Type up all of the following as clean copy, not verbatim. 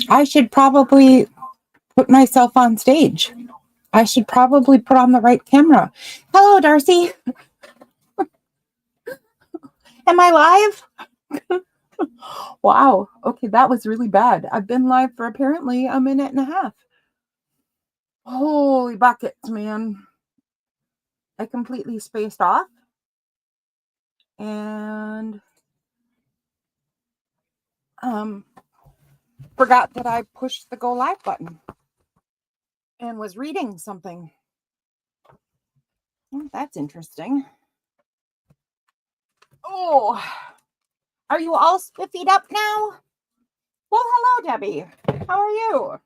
I should probably put myself on stage. I should probably put on the right camera. Hello, Darcy. Am I live? Wow. Okay, that was really bad. I've been live for apparently a minute and a half. Holy buckets, man. I completely spaced off. And forgot that I pushed the go live button and was reading something. Oh, that's interesting. Oh, are you all spiffied up now? Well, hello, Debbie. How are you?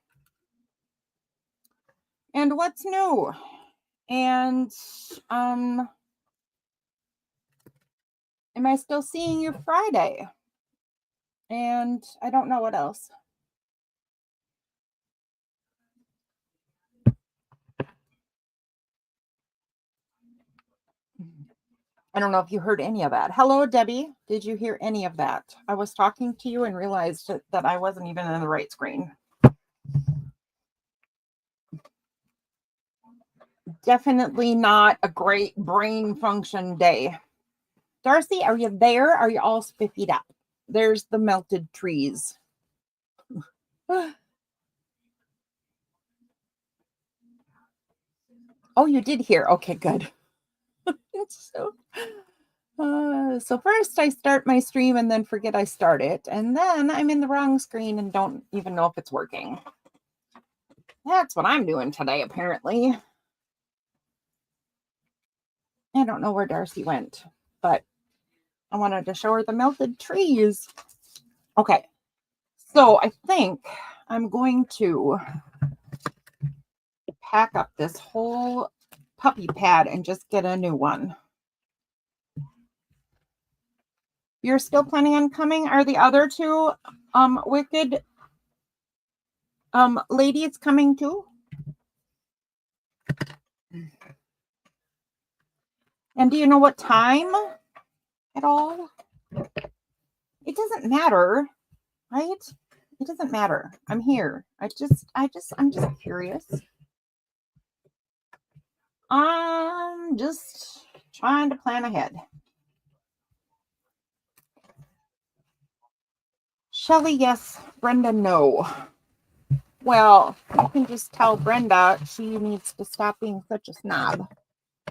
And what's new? And am I still seeing you Friday? And I don't know what else. I don't know if you heard any of that. Hello, Debbie. Did you hear any of that? I was talking to you and realized that I wasn't even in the right screen. Definitely not a great brain function day. Darcy, are you there? Are you all spiffied up? There's the melted trees. Oh, you did hear. Okay, good. So first I start my stream and then forget I start it. And then I'm in the wrong screen and don't even know if it's working. That's what I'm doing today, apparently. I don't know where Darcy went, but I wanted to show her the melted trees. Okay, so I think I'm going to pack up this whole puppy pad and just get a new one. You're still planning on coming? Are the other two wicked ladies coming too? And do you know what time at all? It doesn't matter, right? It doesn't matter. I'm here. I'm just curious. I'm just trying to plan ahead. Shelly, yes. Brenda, no. Well, you can just tell Brenda she needs to stop being such a snob.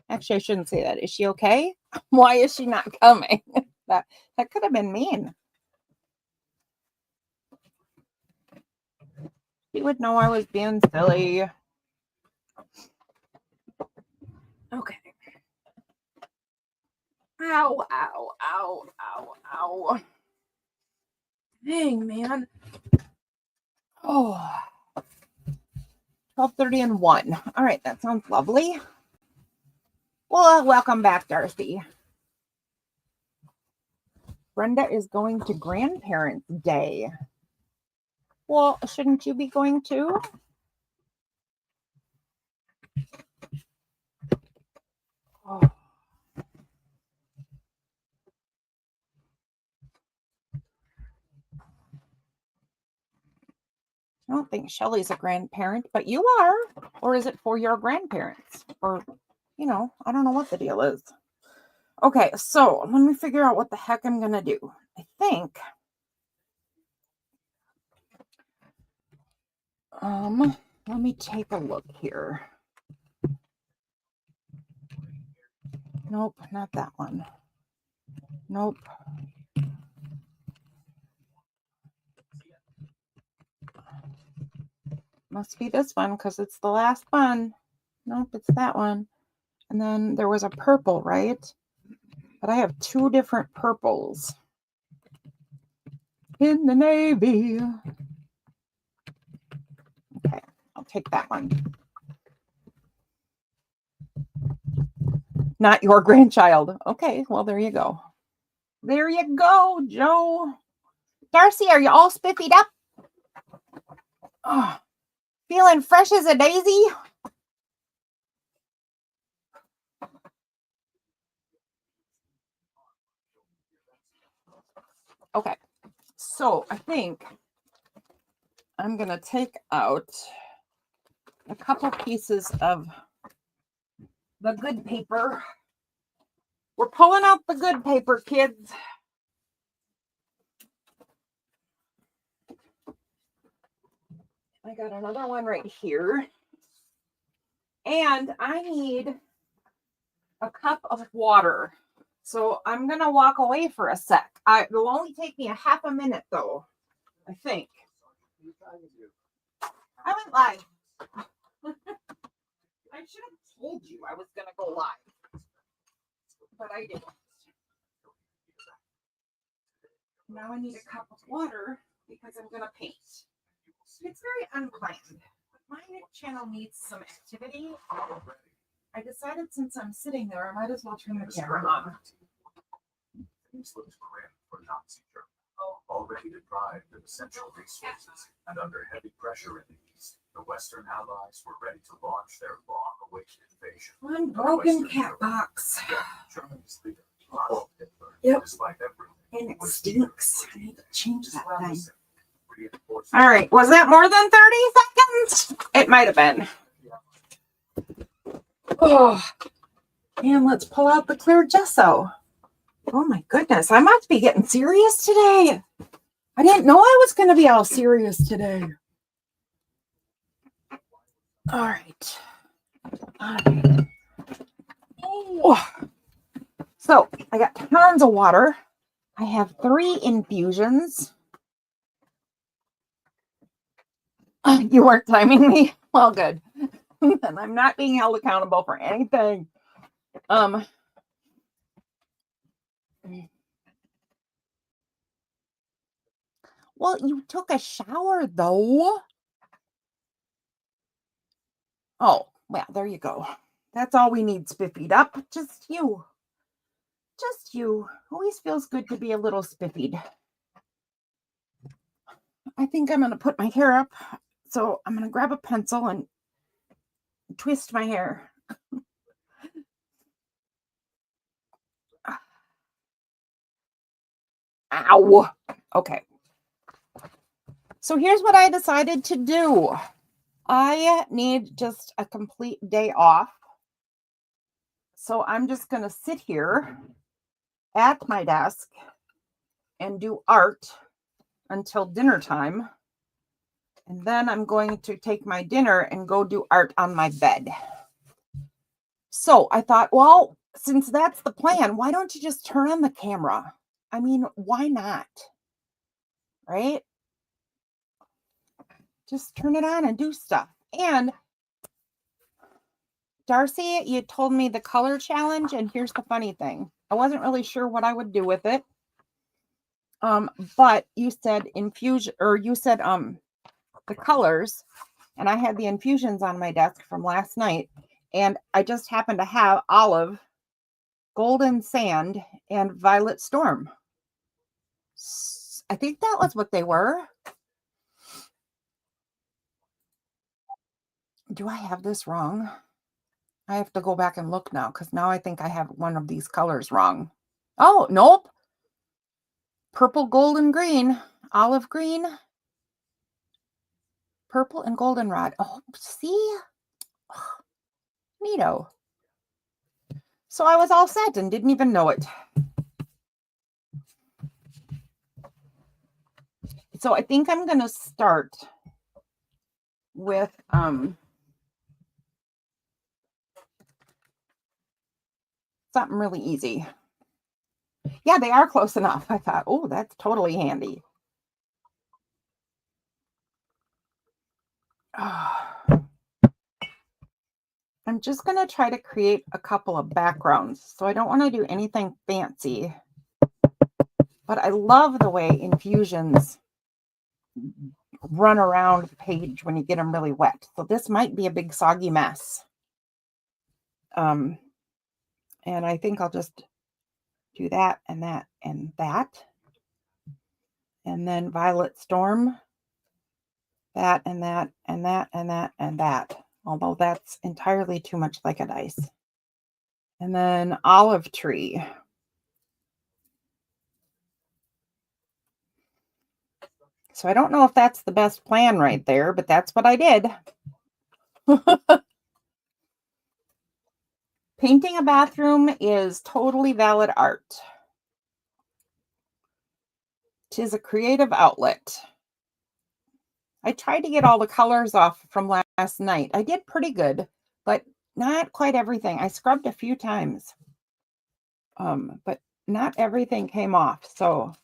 Actually, I shouldn't say that. Is she okay? Why is she not coming? that could have been mean. She would know I was being silly. Okay. Ow, ow, ow, ow, ow. Dang, man. Oh. 12:30 and 1. All right, that sounds lovely. Well, welcome back, Darcy. Brenda is going to Grandparents' Day. Well, shouldn't you be going too? Oh. I don't think Shelly's a grandparent, but you are. Or is it for your grandparents? Or, I don't know what the deal is. Okay, so let me figure out what the heck I'm going to do. I think let me take a look here. Nope, not that one. Nope. Must be this one because it's the last one. Nope, it's that one. And then there was a purple, right? But I have two different purples. In the Navy. Okay, I'll take that one. Not your grandchild. Okay, well, there you go. There you go, Joe. Darcy, are you all spiffied up? Oh, feeling fresh as a daisy? Okay, so I think I'm going to take out a couple pieces of the good paper. We're pulling out the good paper, kids. I got another one right here. And I need a cup of water. So I'm going to walk away for a sec. It'll only take me a half a minute, though, I think. I went live. I should have told you I was going to go live, but I didn't. Now I need a cup of water because I'm going to paint. It's very unplanned. My channel needs some activity. I decided since I'm sitting there, I might as well turn the camera on. Already deprived of essential resources and under heavy pressure in the East, the Western Allies were ready to launch their long-awaited invasion. One broken cat box. Germany's leader, Adolf Hitler, despite everything, and it stinks. I need to change that thing. All right, was that more than 30 seconds? It might have been. Oh, and let's pull out the clear gesso. Oh my goodness, I must be getting serious today. I didn't know I was going to be all serious today. All right. Oh. So I got tons of water. I have 3 infusions. You weren't timing me? Well, good. And I'm not being held accountable for anything. Well, you took a shower, though. Oh, well, there you go. That's all we need spiffied up. Just you. Just you. Always feels good to be a little spiffied. I think I'm going to put my hair up. So I'm going to grab a pencil and twist my hair. Ow. Okay. So here's what I decided to do. I need just a complete day off. So I'm just going to sit here at my desk and do art until dinner time. And then I'm going to take my dinner and go do art on my bed. So I thought, well, since that's the plan, why don't you just turn on the camera? I mean, why not? Right? Just turn it on and do stuff. And Darcy, you told me the color challenge, and here's the funny thing. I wasn't really sure what I would do with it. But you said infusion, or you said the colors, and I had the infusions on my desk from last night, and I just happened to have olive, golden sand, and violet storm. I think that was what they were. Do I have this wrong? I have to go back and look now, because now I think I have one of these colors wrong. Oh, nope. Purple, golden, green, olive green, purple, and goldenrod. Oh, see? Oh, neato. So I was all set and didn't even know it. So I think I'm going to start with something really easy. Yeah, they are close enough. I thought, oh, that's totally handy. I'm just going to try to create a couple of backgrounds. So I don't want to do anything fancy. But I love the way infusions run around the page when you get them really wet. So this might be a big soggy mess. And I think I'll just do that and that and that. And then Violet Storm. That and that and that and that and that. Although that's entirely too much like a dice. And then Olive Tree. So I don't know if that's the best plan right there, but that's what I did. Painting a bathroom is totally valid art. 'Tis a creative outlet. I tried to get all the colors off from last night. I did pretty good, but not quite everything. I scrubbed a few times, but not everything came off. So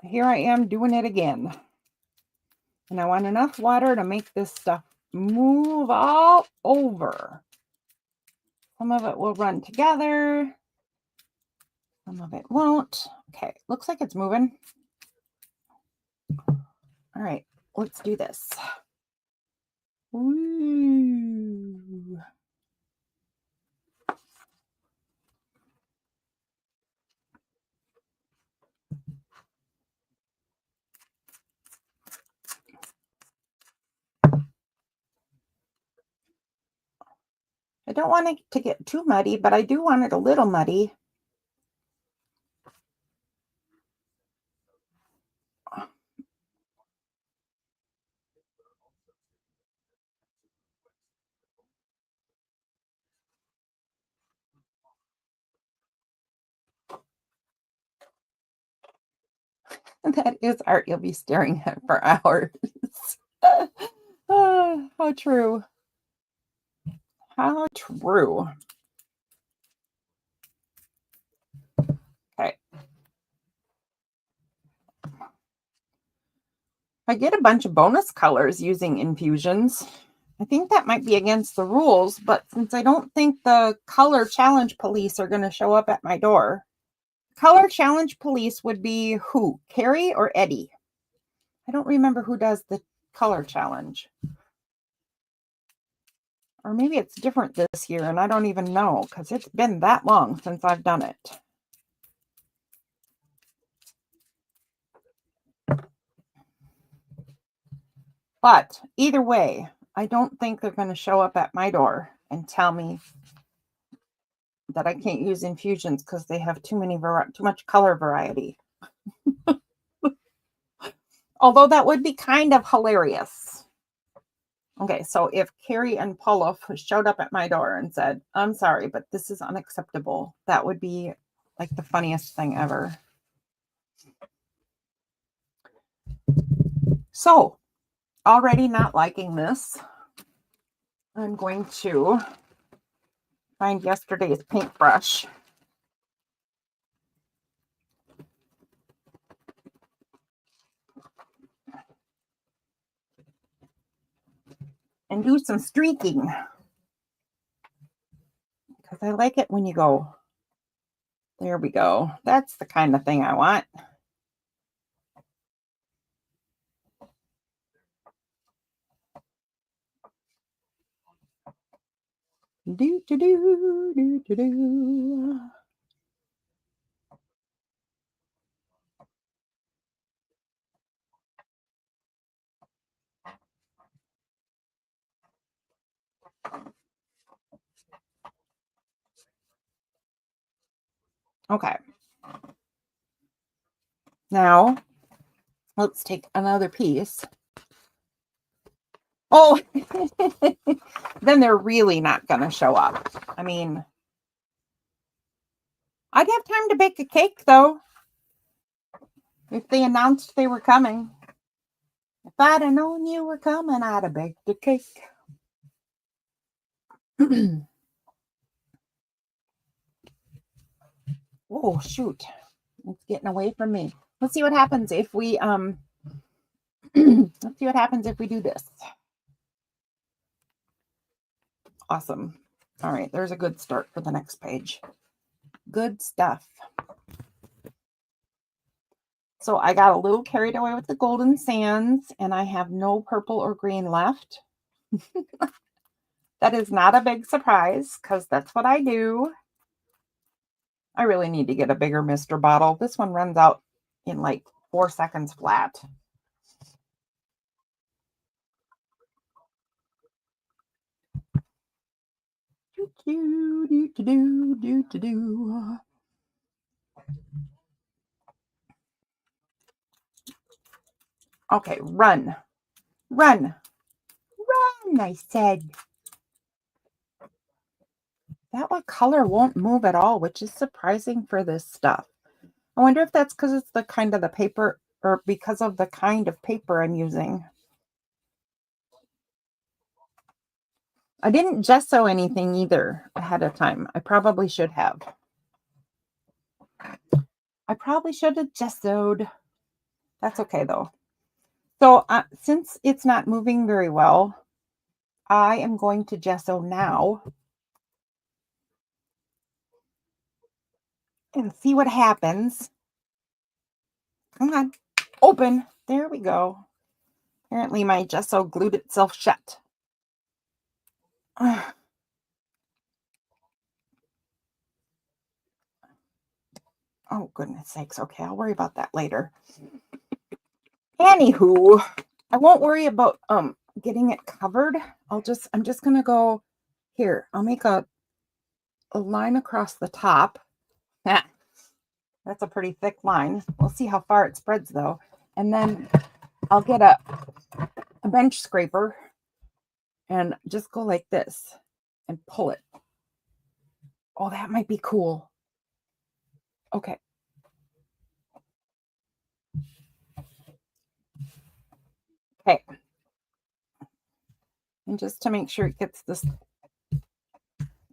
here I am doing it again. And I want enough water to make this stuff move all over. Some of it will run together. Some of it won't. Okay, looks like it's moving. All right, let's do this. Woo. I don't want it to get too muddy, but I do want it a little muddy. That is art you'll be staring at for hours. How true. How true. Okay. I get a bunch of bonus colors using infusions. I think that might be against the rules, but since I don't think the color challenge police are going to show up at my door. Color challenge police would be who? Carrie or Eddie? I don't remember who does the color challenge. Or maybe it's different this year and I don't even know because it's been that long since I've done it. But either way, I don't think they're going to show up at my door and tell me that I can't use infusions because they have too much color variety. Although that would be kind of hilarious. Okay, so if Carrie and Paulo showed up at my door and said, I'm sorry, but this is unacceptable, that would be like the funniest thing ever. So, already not liking this, I'm going to find yesterday's paintbrush. And do some streaking. Because I like it when you go, there we go. That's the kind of thing I want. Do, do, do, do, do, do. Okay. Now, let's take another piece. Oh, then they're really not going to show up. I mean, I'd have time to bake a cake, though, if they announced they were coming. If I'd have known you were coming, I'd have baked a cake. Oh, shoot. It's getting away from me. Let's see what happens if we, let's see what happens if we do this. Awesome. All right, there's a good start for the next page. Good stuff. So I got a little carried away with the golden sands and I have no purple or green left. That is not a big surprise because that's what I do. I really need to get a bigger Mr. bottle. This one runs out in like 4 seconds flat. Okay, run. Run. Run, I said. That one color won't move at all, which is surprising for this stuff. I wonder if that's because it's the kind of the paper or because of the kind of paper I'm using. I didn't gesso anything either ahead of time. I probably should have. I probably should have gessoed. That's okay though. So since it's not moving very well, I am going to gesso now and see what happens. Come on, open. There we go. Apparently my gesso glued itself shut. Oh, goodness sakes. Okay, I'll worry about that later. Anywho, I won't worry about getting it covered. I'm just gonna go here. I'll make a line across the top. That's a pretty thick line. We'll see how far it spreads though. And then I'll get a bench scraper and just go like this and pull it. Oh, that might be cool. Okay. Okay. And just to make sure it gets this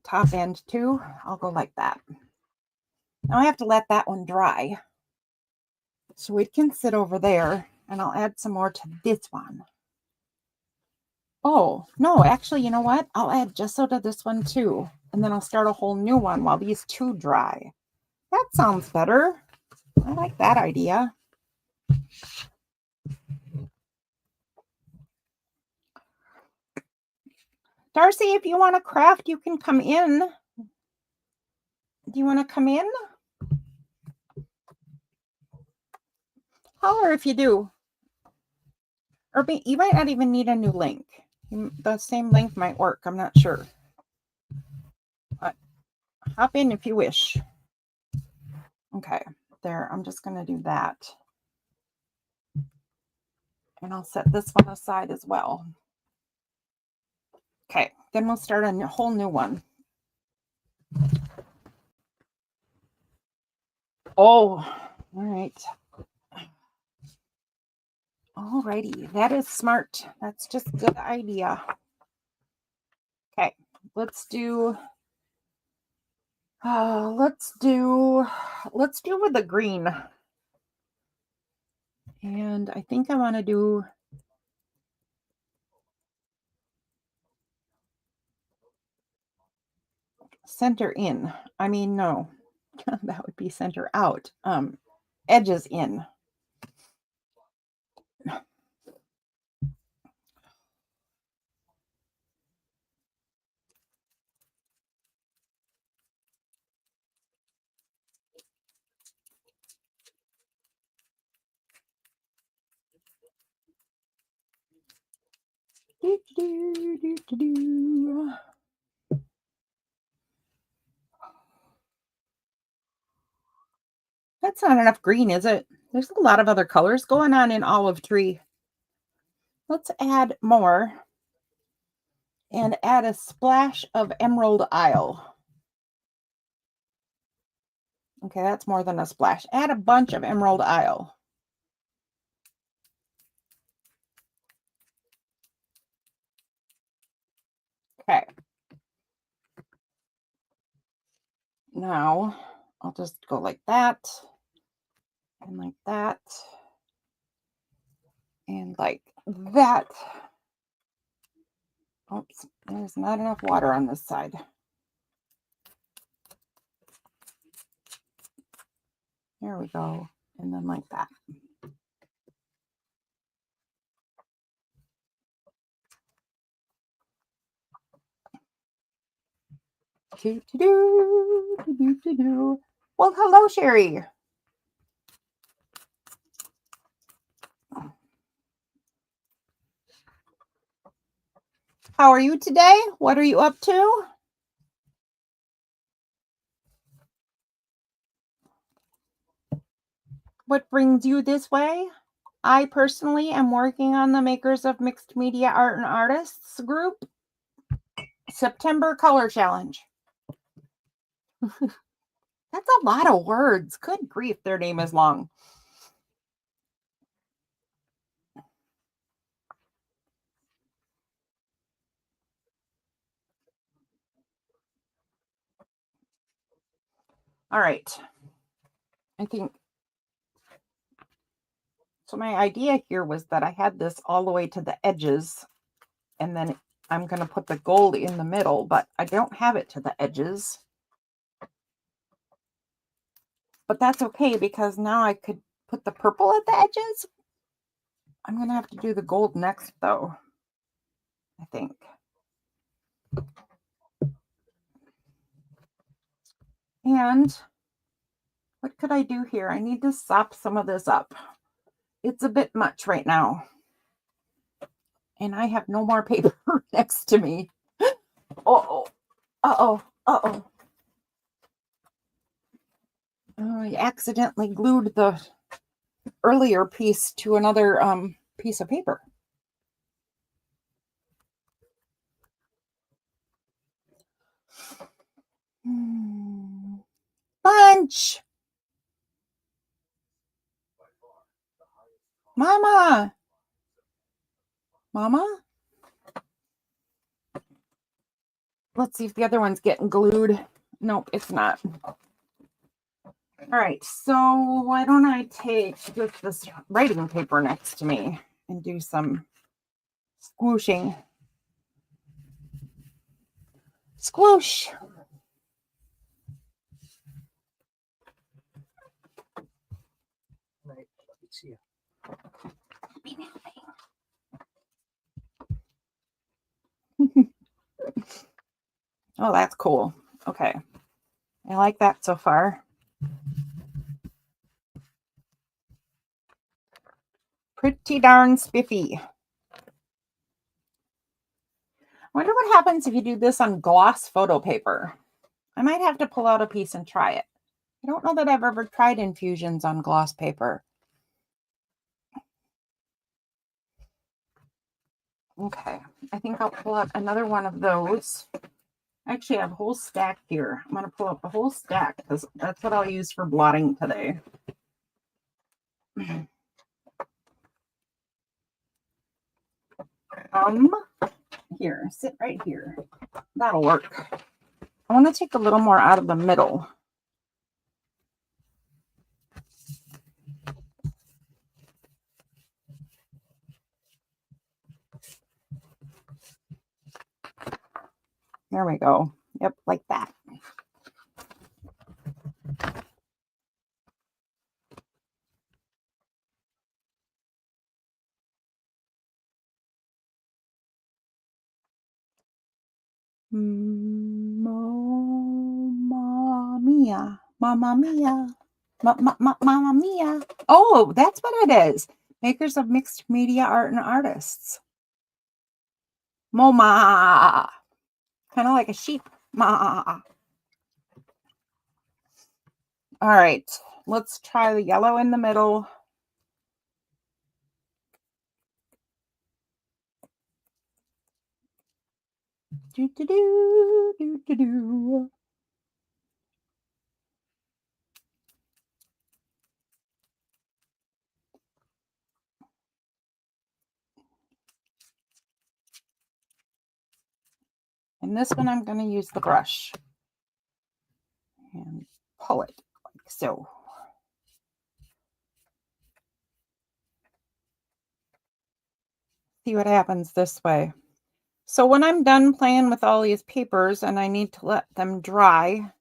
top end too, I'll go like that. Now I have to let that one dry. So it can sit over there, and I'll add some more to this one. Oh, no, actually, you know what? I'll add gesso to this one too, and then I'll start a whole new one while these two dry. That sounds better. I like that idea. Darcy, if you want to craft, you can come in. Do you want to come in? Holler if you do. Or you might not even need a new link. The same link might work. I'm not sure. But hop in if you wish. Okay, there. I'm just going to do that. And I'll set this one aside as well. Okay, then we'll start a whole new one. Oh, all right. Alrighty, that is smart. That's just a good idea. Okay, let's do with the green. And I think I want to do center in. I mean, no, that would be center out. Edges in. That's not enough green, is it? There's a lot of other colors going on in Olive Tree. Let's add more and add a splash of Emerald Isle. Okay, that's more than a splash. Add a bunch of Emerald Isle. Okay. Now I'll just go like that and like that and like that. Oops, there's not enough water on this side. There we go. And then like that. Well, hello, Sherry. How are you today? What are you up to? what brings you this way? I personally am working on the Makers of Mixed Media Art and Artists group September Color Challenge. That's a lot of words. Good grief, their name is long. All right. I think so. My idea here was that I had this all the way to the edges, and then I'm going to put the gold in the middle, but I don't have it to the edges. But that's okay because now I could put the purple at the edges. I'm going to have to do the gold next, though, I think. And what could I do here? I need to sop some of this up. It's a bit much right now. And I have no more paper next to me. Uh-oh. Uh-oh. Uh-oh. I accidentally glued the earlier piece to another piece of paper. Lunch! Mama! Mama? Let's see if the other one's getting glued. Nope, it's not. All right, so why don't I take just this writing paper next to me and do some squooshing. Squoosh. Right. Let's see. Oh, that's cool. Okay. I like that so far. Pretty darn spiffy. I wonder what happens if you do this on gloss photo paper. I might have to pull out a piece and try it. I don't know that I've ever tried infusions on gloss paper. Okay, I think I'll pull out another one of those. Actually, I have a whole stack here. I'm going to pull up the whole stack because that's what I'll use for blotting today. Here, sit right here. That'll work. I want to take a little more out of the middle. There we go. Yep, like that. Mamma mia, mamma mia, mamma mia. Oh, that's what it is. Makers of Mixed Media Art and Artists. Moma. Kind of like a sheep. Ma. All right, let's try the yellow in the middle. Do, do, do, do, do, do. And this one, I'm going to use the brush and pull it like so. See what happens this way. So when I'm done playing with all these papers and I need to let them dry,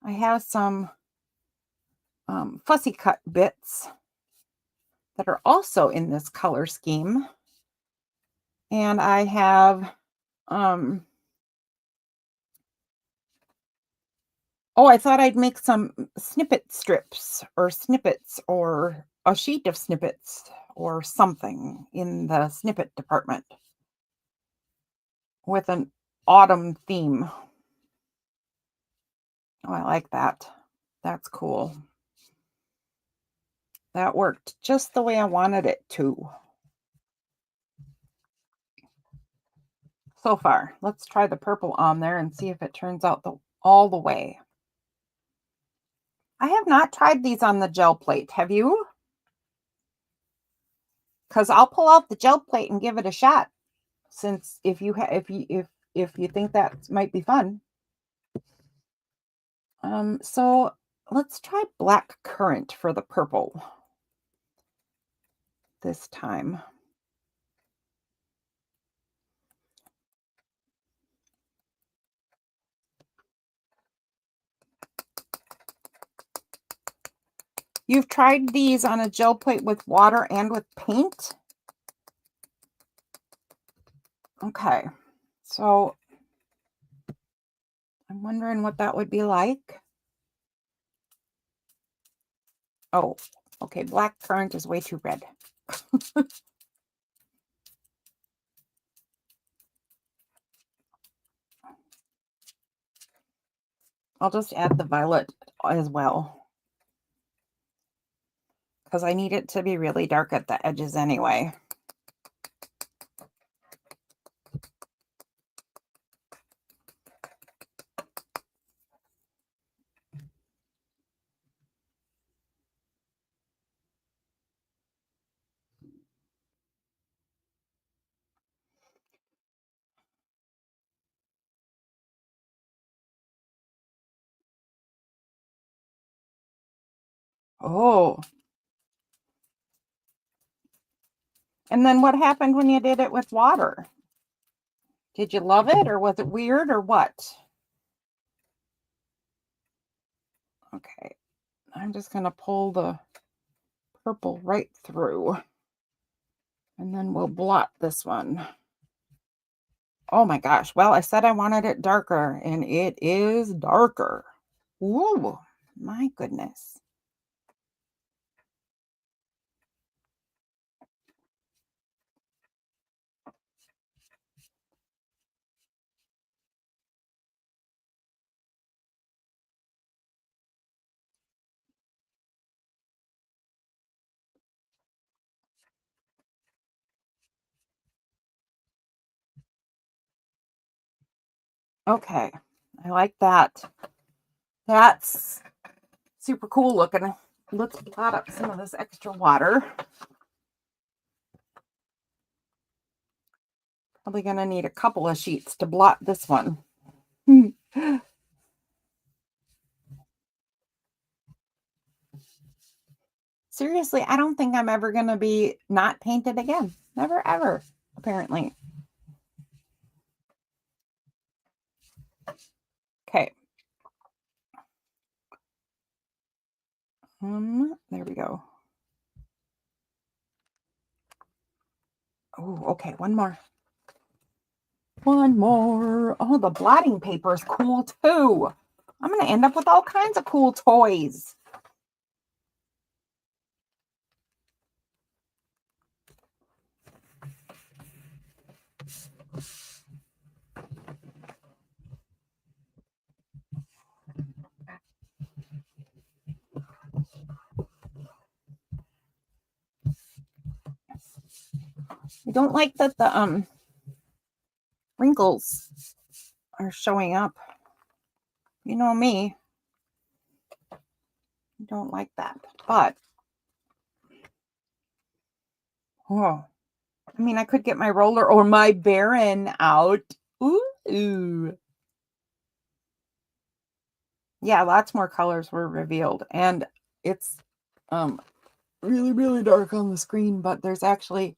I have some fussy cut bits that are also in this color scheme. And I have, oh, I thought I'd make some snippet strips or snippets or a sheet of snippets or something in the snippet department with an autumn theme. Oh, I like that. That's cool. That worked just the way I wanted it to. So far, let's try the purple on there and see if it turns out all the way. I have not tried these on the gel plate. Have you? Because I'll pull out the gel plate and give it a shot. Since if you think that might be fun. So let's try black currant for the purple this time. You've tried these on a gel plate with water and with paint? Okay, so I'm wondering what that would be like. Oh, okay, black currant is way too red. I'll just add the violet as well, because I need it to be really dark at the edges anyway. Oh. And then what happened when you did it with water? Did you love it, or was it weird, or what? Okay, I'm just going to pull the purple right through. And then we'll blot this one. Oh my gosh. Well, I said I wanted it darker, and it is darker. Whoa, my goodness. Okay, I like that. That's super cool looking. Let's blot up some of this extra water. Probably going to need a couple of sheets to blot this one. Seriously, I don't think I'm ever going to be not painted again. Never, ever, apparently. Okay. There we go. Oh, okay, one more. One more. Oh, the blotting paper is cool too. I'm going to end up with all kinds of cool toys. I don't like that the wrinkles are showing up. You know me. I don't like that. But oh, I mean, I could get my roller or my Baron out. Ooh. Yeah, lots more colors were revealed, and it's really, really dark on the screen, but there's actually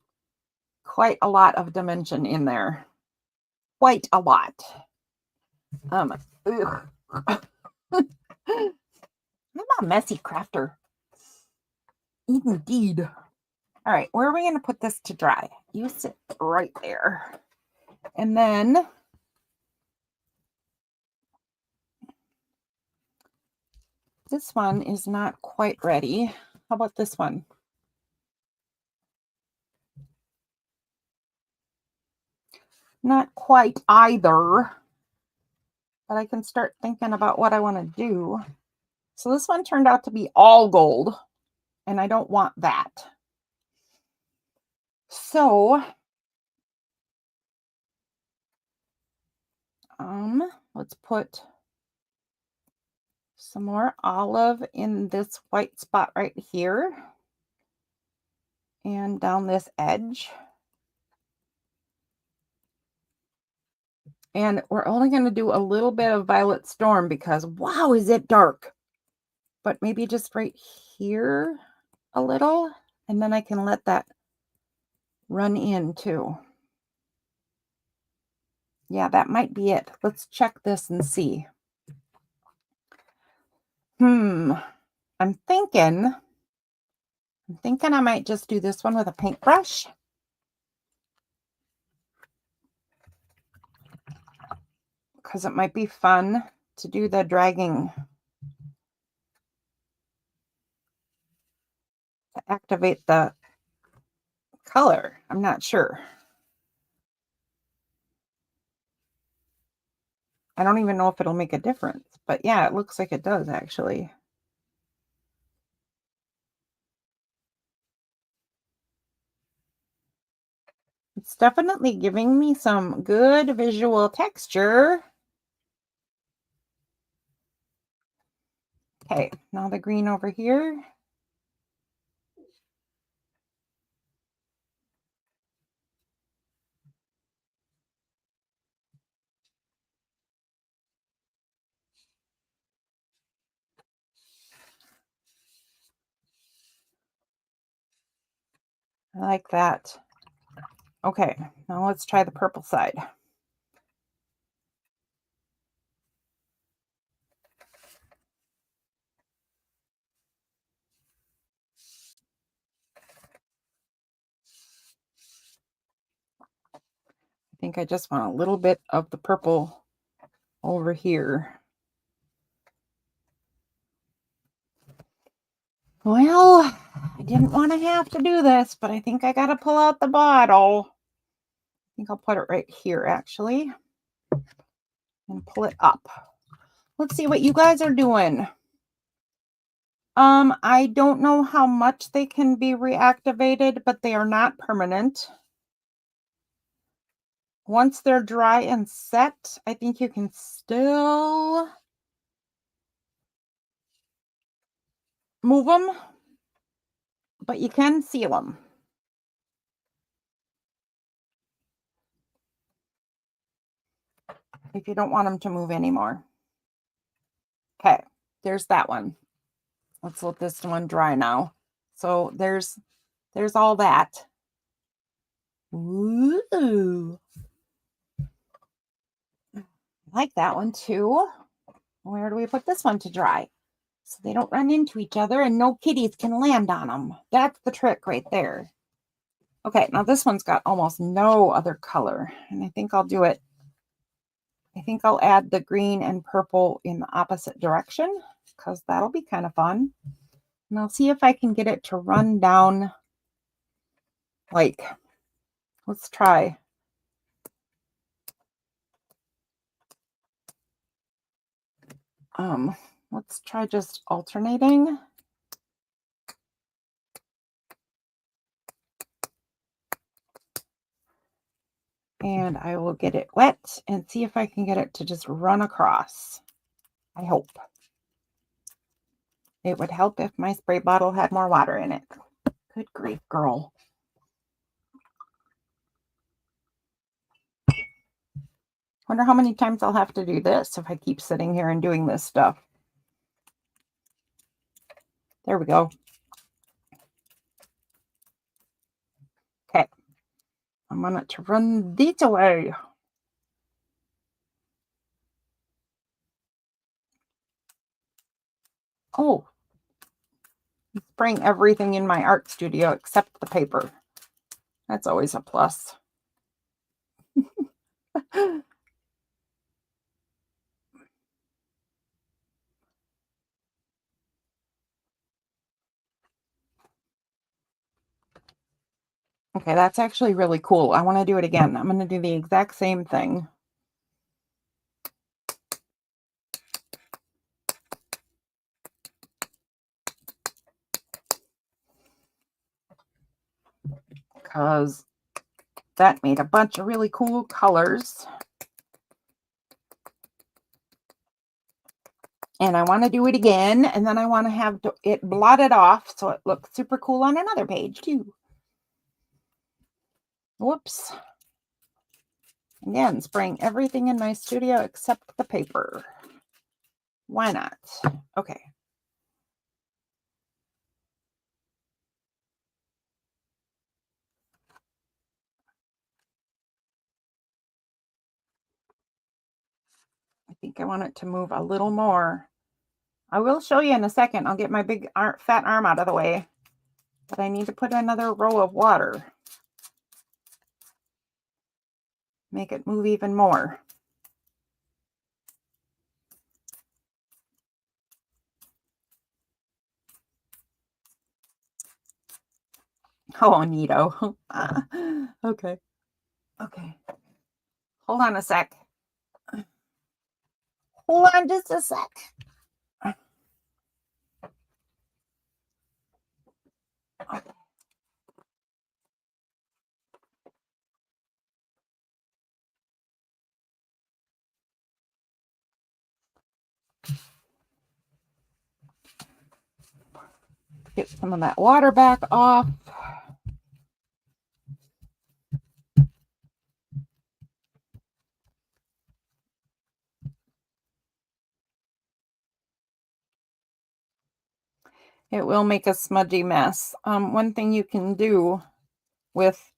quite a lot of dimension in there. Quite a lot. I'm a messy crafter. Indeed. All right, where are we going to put this to dry? You sit right there. And then this one is not quite ready. How about this one? Not quite either. But I can start thinking about what I want to do. So this one turned out to be all gold. and I don't want that. So, let's put some more olive in this white spot right here and down this edge. And we're only going to do a little bit of Violet Storm because, wow, is it dark. But maybe just right here a little, and then I can let that run in too. Yeah, that might be it. Let's check this and see. I'm thinking I might just do this one with a paintbrush. Because it might be fun to do the dragging to activate the color. I'm not sure. I don't even know if it'll make a difference, but yeah, it looks like it does actually. It's definitely giving me some good visual texture. Okay, now the green over here. I like that. Okay, now let's try the purple side. I think I just want a little bit of the purple over here. Well, I didn't want to have to do this, but I think I got to pull out the bottle. I think I'll put it right here, actually, and pull it up. Let's see what you guys are doing. I don't know how much they can be reactivated, but they are not permanent. Once they're dry and set, I think you can still move them, but you can seal them. If you don't want them to move anymore. Okay, there's that one. Let's let this one dry now. So there's all that. Ooh. I like that one too. Where do we put this one to dry? So they don't run into each other and no kitties can land on them. That's the trick right there. Okay, now this one's got almost no other color. And I think I'll do it. I think I'll add the green and purple in the opposite direction because that'll be kind of fun. And I'll see if I can get it to run down like, let's try. Let's try just alternating. And I will get it wet and see if I can get it to just run across. I hope. It would help if my spray bottle had more water in it. Good grief, girl. Wonder how many times I'll have to do this if I keep sitting here and doing this stuff. There we go. Okay. I want it to run this way. Oh, I'm spraying everything in my art studio except the paper. That's always a plus. Okay, that's actually really cool. I want to do it again. I'm going to do the exact same thing. because that made a bunch of really cool colors. And I want to do it again, and then I want to have it blotted off so it looks super cool on another page too. Whoops. Again, spraying everything in my studio except the paper. Why not? Okay. I think I want it to move a little more. I will show you in a second. I'll get my big fat arm out of the way. But I need to put another row of water. Make it move even more. Oh, neato. Okay. Okay. Hold on a sec. Hold on just a sec. Okay. Get some of that water back off. It will make a smudgy mess. One thing you can do with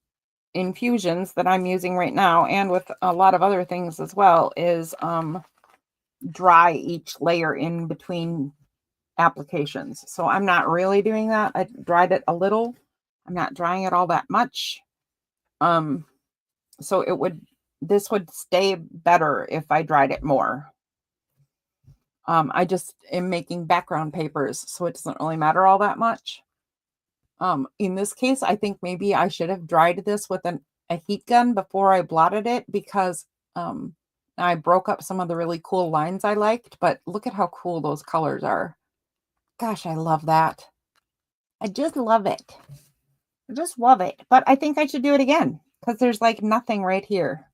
infusions that I'm using right now, and with a lot of other things as well, is dry each layer in between applications. So I'm not really doing that. I dried it a little. I'm not drying it all that much. So this would stay better if I dried it more. I just am making background papers, so it doesn't really matter all that much. In this case, I think maybe I should have dried this with a heat gun before I blotted it, because I broke up some of the really cool lines I liked, but look at how cool those colors are. Gosh, I love that. I just love it. I just love it. But I think I should do it again because there's like nothing right here.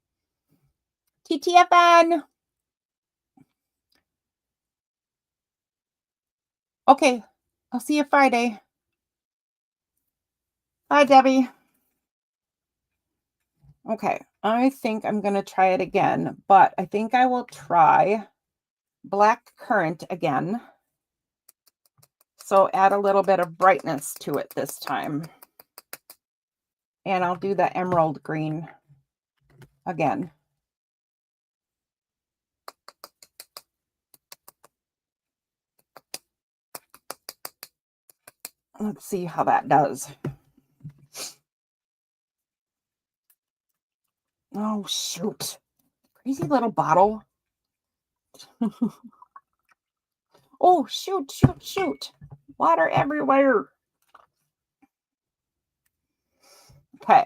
TTFN. Okay, I'll see you Friday. Bye, Debbie. Okay, I think I'm going to try it again, but I think I will try black currant again. So add a little bit of brightness to it this time. And I'll do the emerald green again. Let's see how that does. Oh, shoot. Crazy little bottle. Oh, shoot, shoot, shoot. Water everywhere. Okay.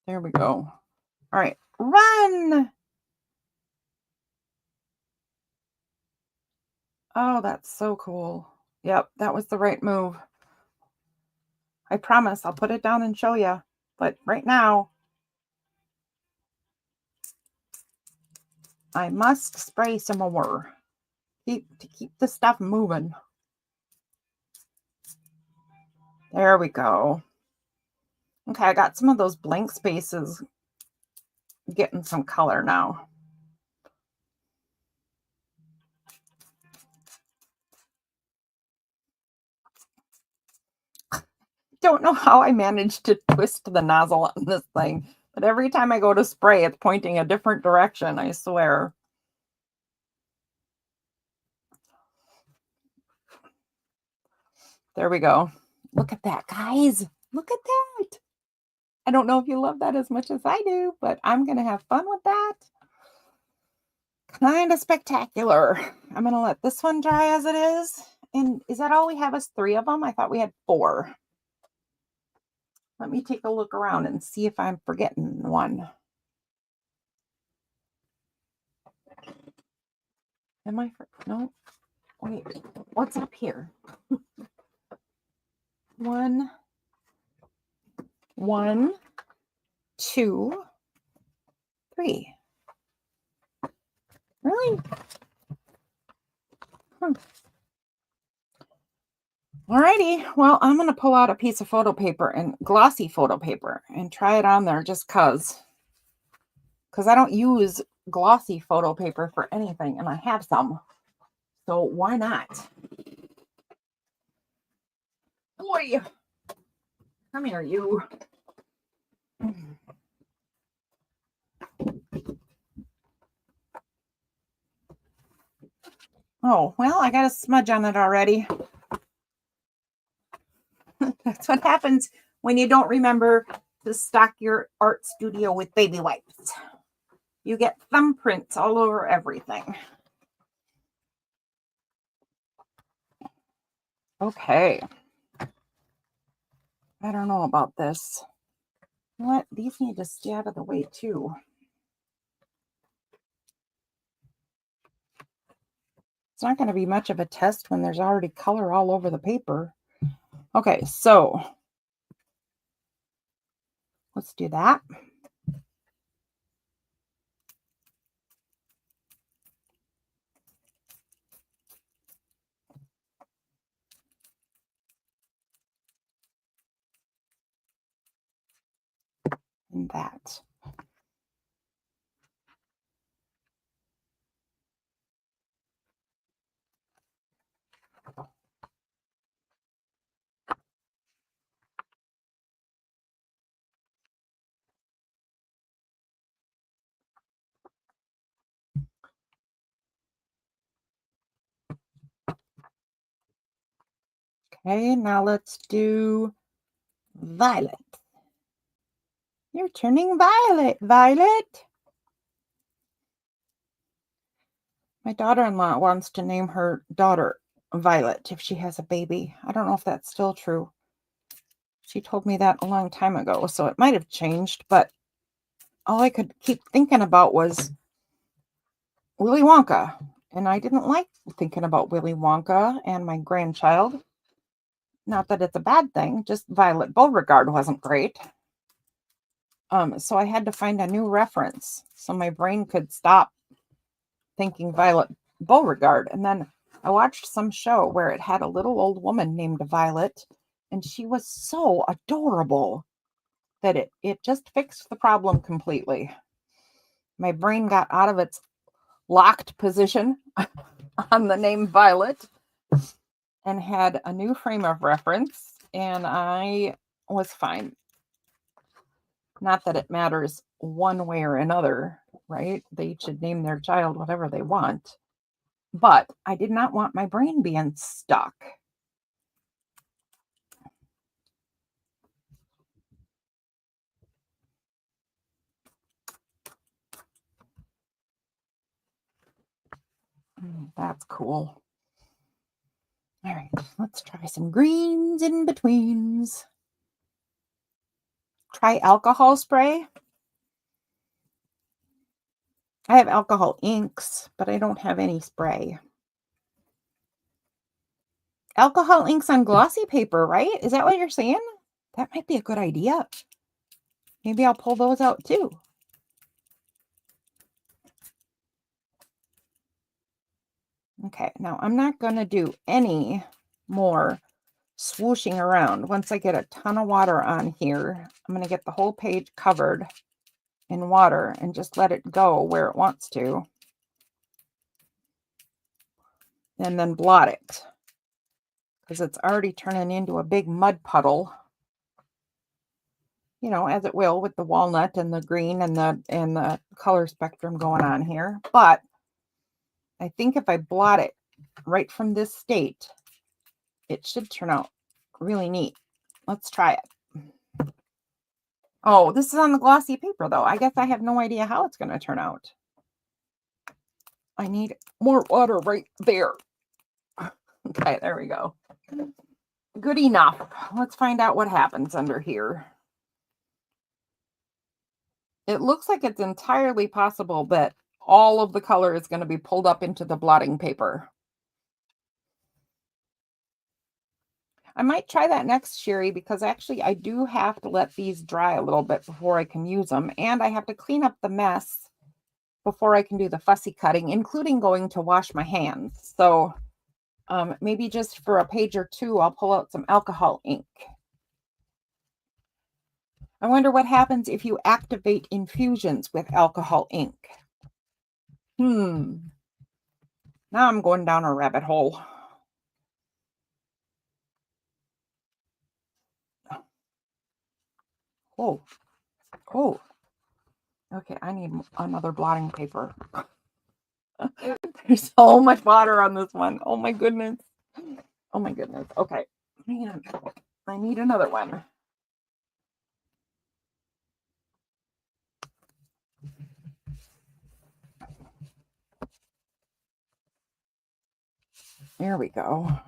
There we go. All right, run. Oh, that's so cool. Yep, that was the right move. I promise I'll put it down and show you. But right now, I must spray some more to keep the stuff moving. There we go. Okay, I got some of those blank spaces getting some color now. Don't know how I managed to twist the nozzle on this thing, but every time I go to spray, it's pointing a different direction, I swear. There we go. Look at that, guys. Look at that. I don't know if you love that as much as I do, but I'm going to have fun with that. Kind of spectacular. I'm going to let this one dry as it is. And is that all we have is 3 of them? I thought we had 4. Let me take a look around and see if I'm forgetting one. Am I? No. Wait. What's up here? 1, 1, 2, 3. Really? Alrighty. Well, I'm going to pull out a piece of photo paper and glossy photo paper and try it on there just because I don't use glossy photo paper for anything, and I have some. So why not? Boy, come here, you. Oh, well, I got a smudge on it already. That's what happens when you don't remember to stock your art studio with baby wipes. You get thumbprints all over everything. Okay. I don't know about this. What? These need to stay out of the way too. It's not going to be much of a test when there's already color all over the paper. Okay, so let's do that. And that. Okay, now let's do violet. You're turning violet, Violet. My daughter-in-law wants to name her daughter Violet if she has a baby. I don't know if that's still true. She told me that a long time ago, so it might have changed, but all I could keep thinking about was Willy Wonka. And I didn't like thinking about Willy Wonka and my grandchild. Not that it's a bad thing, just Violet Beauregarde wasn't great. So I had to find a new reference so my brain could stop thinking Violet Beauregarde. And then I watched some show where it had a little old woman named Violet, and she was so adorable that it just fixed the problem completely. My brain got out of its locked position on the name Violet and had a new frame of reference, and I was fine. Not that it matters one way or another, right? They should name their child whatever they want. But I did not want my brain being stuck. That's cool. All right, let's try some greens in betweens. Try alcohol spray. I have alcohol inks, but I don't have any spray. Alcohol inks on glossy paper, right? Is that what you're saying? That might be a good idea. Maybe I'll pull those out too. Okay, now I'm not going to do any more swooshing around. Once I get a ton of water on here, I'm going to get the whole page covered in water and just let it go where it wants to. And then blot it because it's already turning into a big mud puddle. You know, as it will with the walnut and the green and the color spectrum going on here. But I think if I blot it right from this state, it should turn out really neat. Let's try it. Oh, this is on the glossy paper, though. I guess I have no idea how it's going to turn out. I need more water right there. Okay, there we go. Good enough. Let's find out what happens under here. It looks like it's entirely possible that all of the color is going to be pulled up into the blotting paper. I might try that next, Sherry, because actually I do have to let these dry a little bit before I can use them. And I have to clean up the mess before I can do the fussy cutting, including going to wash my hands. So maybe just for a page or two, I'll pull out some alcohol ink. I wonder what happens if you activate infusions with alcohol ink. Now I'm going down a rabbit hole. Oh. Okay, I need another blotting paper. There's so much water on this one. Oh my goodness. Okay, man, I need another one. There we go.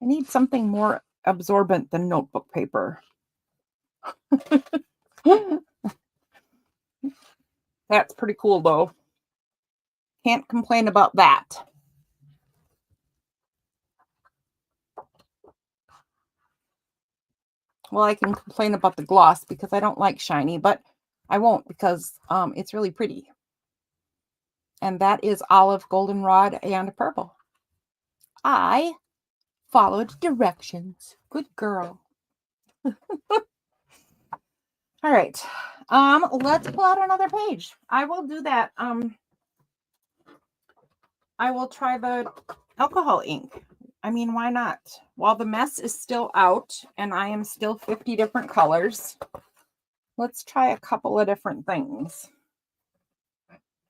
I need something more absorbent than notebook paper. That's pretty cool though. Can't complain about that. Well, I can complain about the gloss because I don't like shiny, but I won't because it's really pretty. And that is olive, goldenrod, and purple. I followed directions. Good girl. All right. Let's pull out another page. I will do that. I will try the alcohol ink. I mean, why not? While the mess is still out and I am still 50 different colors, let's try a couple of different things.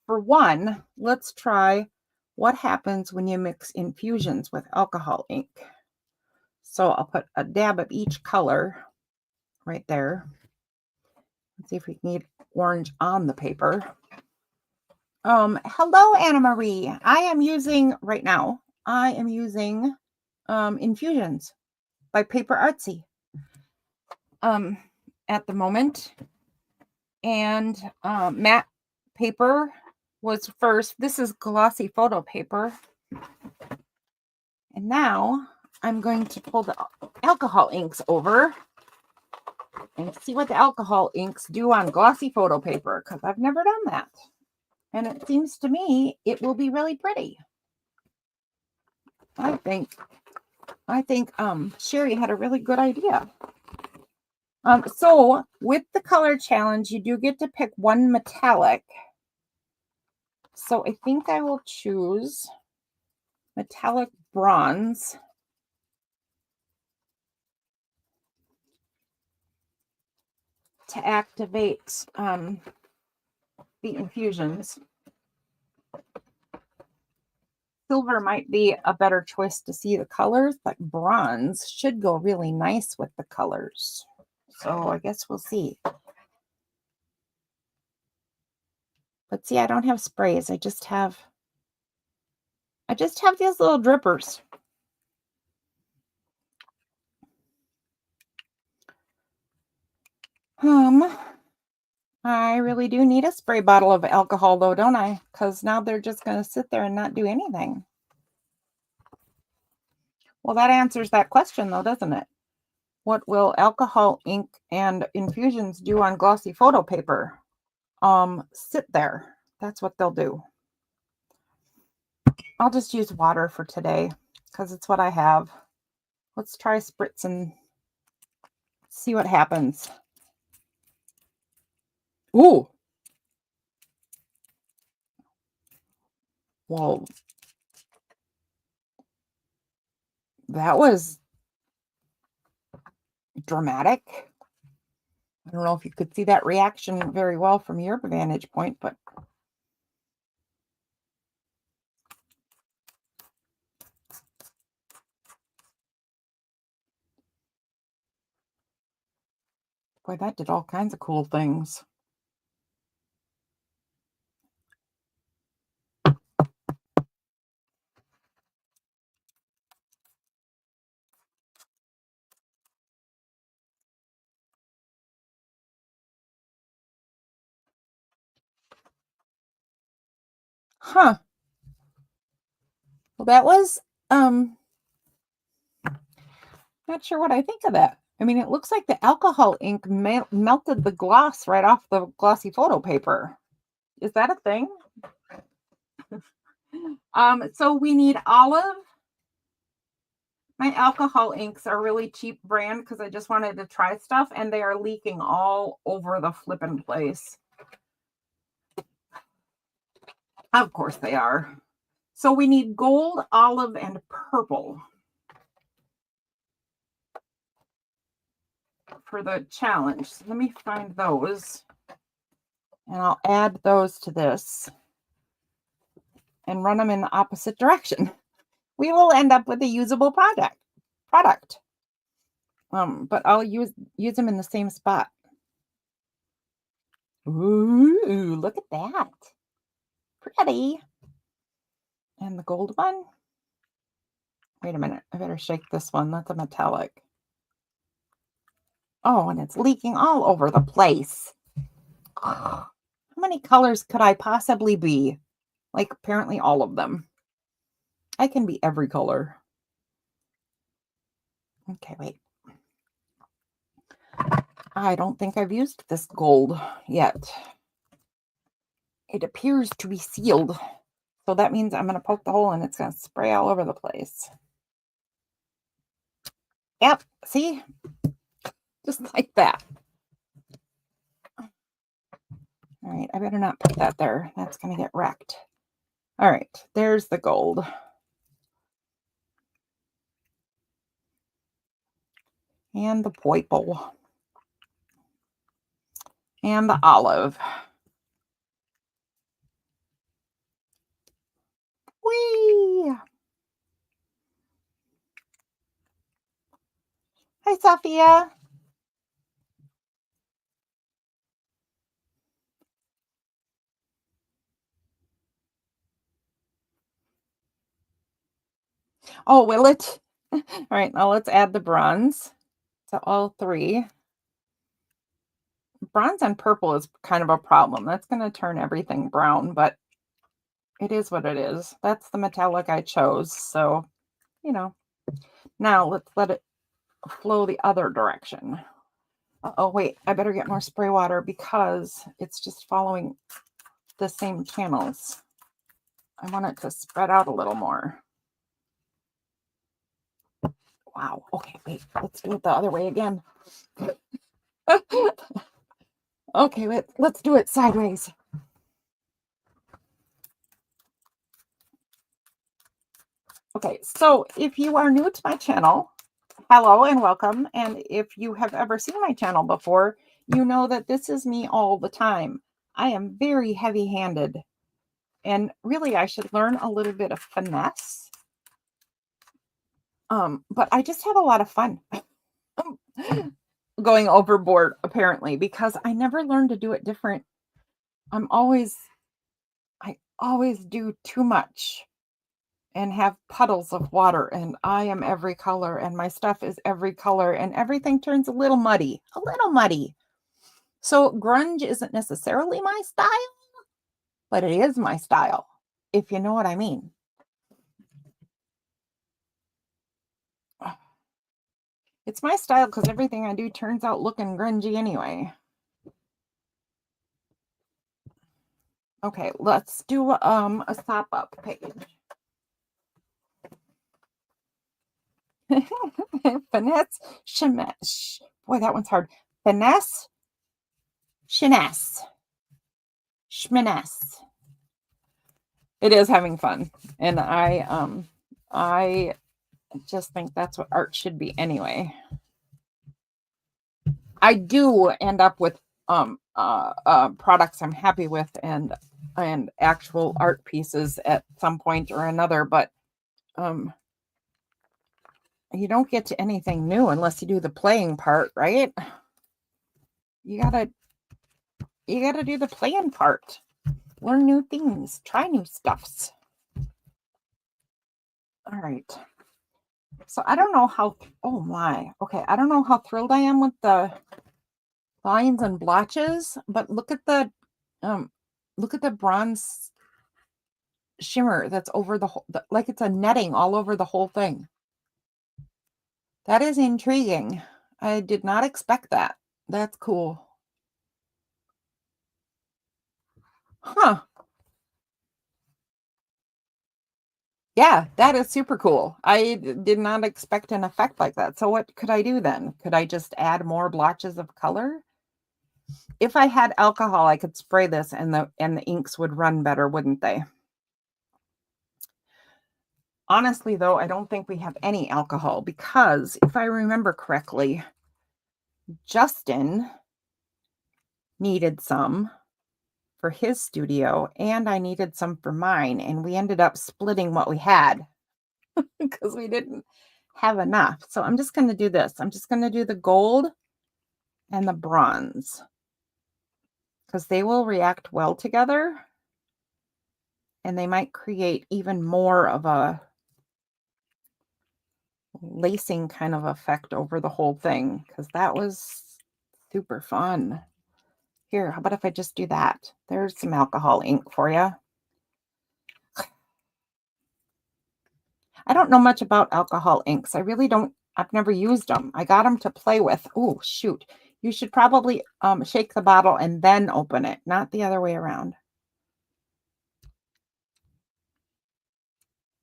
For one, let's try what happens when you mix infusions with alcohol ink. So I'll put a dab of each color right there. Let's see if we can get orange on the paper. Hello, Anna Marie. I am using Infusions by Paper Artsy at the moment. And matte paper was first. This is glossy photo paper. And now I'm going to pull the alcohol inks over and see what the alcohol inks do on glossy photo paper, because I've never done that. And it seems to me it will be really pretty. I think Sherry had a really good idea. So with the color challenge, you do get to pick one metallic. So I think I will choose metallic bronze. To activate the infusions. Silver might be a better choice to see the colors, but bronze should go really nice with the colors. So I guess we'll see. But see, I don't have sprays. I just have these little drippers. I really do need a spray bottle of alcohol though, don't I? Because now they're just going to sit there and not do anything. Well, that answers that question though, doesn't it? What will alcohol ink and infusions do on glossy photo paper? Sit there. That's what they'll do. I'll just use water for today because it's what I have. Let's try spritz and see what happens. Ooh. Whoa. That was dramatic. I don't know if you could see that reaction very well from your vantage point, but Boy, that did all kinds of cool things. Huh. Well, that was not sure what I think of that. I mean, it looks like the alcohol ink melted the gloss right off the glossy photo paper. Is that a thing? So we need olive. My alcohol inks are really cheap brand because I just wanted to try stuff and they are leaking all over the flippin' place. Of course they are. So we need gold, olive, and purple for the challenge. So let me find those and I'll add those to this and run them in the opposite direction. We will end up with a usable product. But I'll use them in the same spot. Ooh, look at that. Pretty. And the gold one. Wait a minute. I better shake this one. That's a metallic. Oh, and it's leaking all over the place. How many colors could I possibly be? Like, apparently all of them. I can be every color. Okay, wait. I don't think I've used this gold yet. It appears to be sealed. So that means I'm going to poke the hole and it's going to spray all over the place. Yep, see? Just like that. All right, I better not put that there. That's going to get wrecked. All right, there's the gold. And the purple. And the olive. Whee! Hi, Sophia. Oh, will it? All right, now let's add the bronze. So all three. Bronze and purple is kind of a problem. That's going to turn everything brown, but it is what it is. That's the metallic I chose. So, you know, now let's let it flow the other direction. Oh, wait, I better get more spray water because it's just following the same channels. I want it to spread out a little more. Wow. Okay, wait, let's do it the other way again. Okay, wait, let's do it sideways. Okay, so if you are new to my channel, hello and welcome. And if you have ever seen my channel before, you know that this is me all the time. I am very heavy-handed. And really, I should learn a little bit of finesse. But I just have a lot of fun going overboard, apparently, because I never learned to do it different. I always do too much and have puddles of water, and I am every color, and my stuff is every color, and everything turns a little muddy. So grunge isn't necessarily my style, but it is my style, if you know what I mean. It's my style because everything I do turns out looking grungy anyway. Okay, let's do a sop up page. Finesse, Shemesh. Boy, that one's hard. Finesse, Shiness, Shminess. It is having fun, and I just think that's what art should be anyway. I do end up with products I'm happy with and actual art pieces at some point or another, but you don't get to anything new unless you do the playing part, right? You gotta do the plan part. Learn new things. Try new stuffs. All right. So I don't know how, oh my. Okay. I don't know how thrilled I am with the lines and blotches, but look at the bronze shimmer that's over the whole, like it's a netting all over the whole thing. That is intriguing. I did not expect that. That's cool. Huh. Yeah, that is super cool. I did not expect an effect like that. So what could I do then? Could I just add more blotches of color? If I had alcohol, I could spray this and the inks would run better, wouldn't they? Honestly, though, I don't think we have any alcohol because if I remember correctly, Justin needed some for his studio and I needed some for mine, and we ended up splitting what we had because we didn't have enough. So I'm just going to do this. I'm just going to do the gold and the bronze because they will react well together and they might create even more of a lacing kind of effect over the whole thing because that was super fun. Here, how about if I just do that? There's some alcohol ink for you. I don't know much about alcohol inks. I really don't. I've never used them. I got them to play with. Oh, shoot. You should probably shake the bottle and then open it, not the other way around.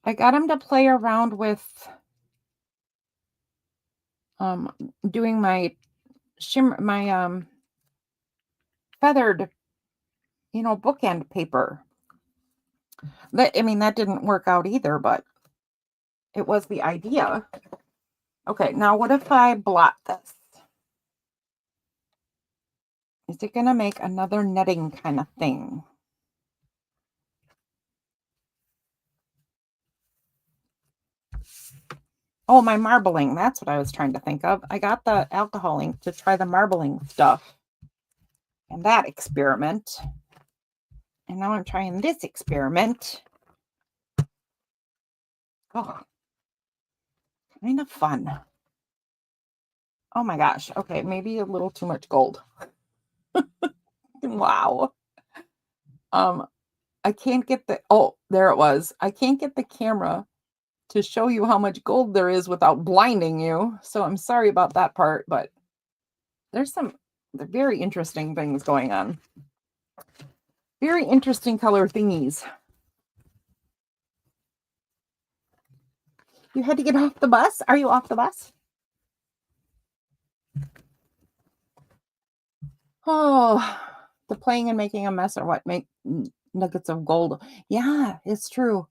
I got him to play around with doing my feathered, bookend paper. That, I mean, that didn't work out either, but it was the idea. Okay, now what if I blot this? Is it going to make another netting kind of thing? Oh, my marbling. That's what I was trying to think of. I got the alcohol ink to try the marbling stuff and that experiment. And now I'm trying this experiment. Oh, kind of fun. Oh my gosh. Okay, maybe a little too much gold. Wow. I can't get oh, there it was. I can't get the camera to show you how much gold there is without blinding you. So I'm sorry about that part, but there's some very interesting things going on. Very interesting color thingies. You had to get off the bus? Are you off the bus? Oh, the playing and making a mess are what make nuggets of gold. Yeah, it's true.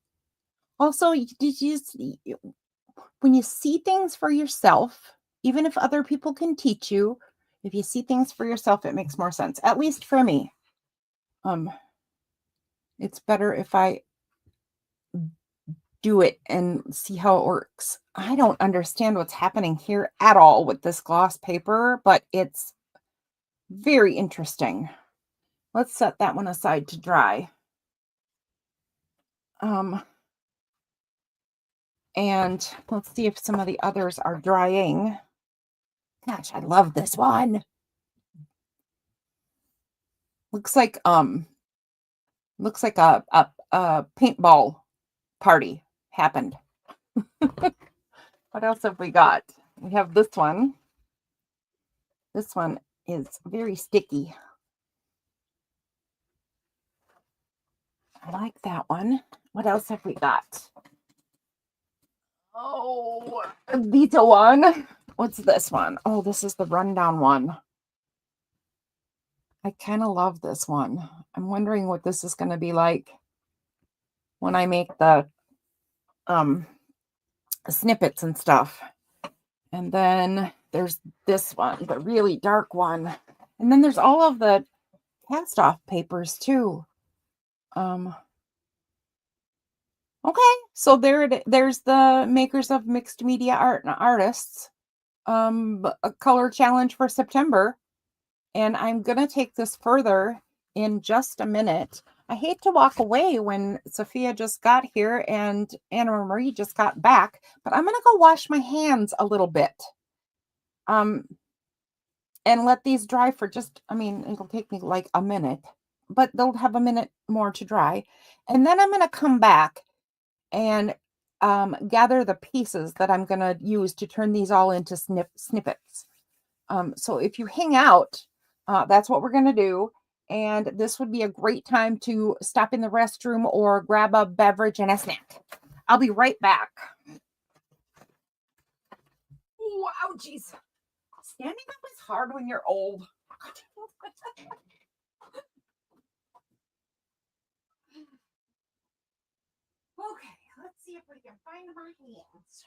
Also, did you see, when you see things for yourself, even if other people can teach you, if you see things for yourself, it makes more sense. At least for me. It's better if I do it and see how it works. I don't understand what's happening here at all with this gloss paper, but it's very interesting. Let's set that one aside to dry. And let's see if some of the others are drying. Gosh, I love this one. Looks like a paintball party happened. What else have we got? We have this one. This one is very sticky. I like that one. What else have we got? Oh, Vita one. What's this one? Oh, this is the rundown one. I kind of love this one. I'm wondering what this is going to be like when I make the snippets and stuff. And then there's this one, the really dark one. And then there's all of the cast off papers too. Okay, so there's the makers of Mixed Media Art and Artists a color challenge for September. And I'm going to take this further in just a minute. I hate to walk away when Sophia just got here and Anna Marie just got back, but I'm going to go wash my hands a little bit. And let these dry for just, I mean, it'll take me like a minute, but they'll have a minute more to dry. And then I'm going to come back and gather the pieces that I'm going to use to turn these all into snippets. So if you hang out, that's what we're going to do. And this would be a great time to stop in the restroom or grab a beverage and a snack. I'll be right back. Wow, geez. Standing up is hard when you're old. Okay, let's see if we can find my hands.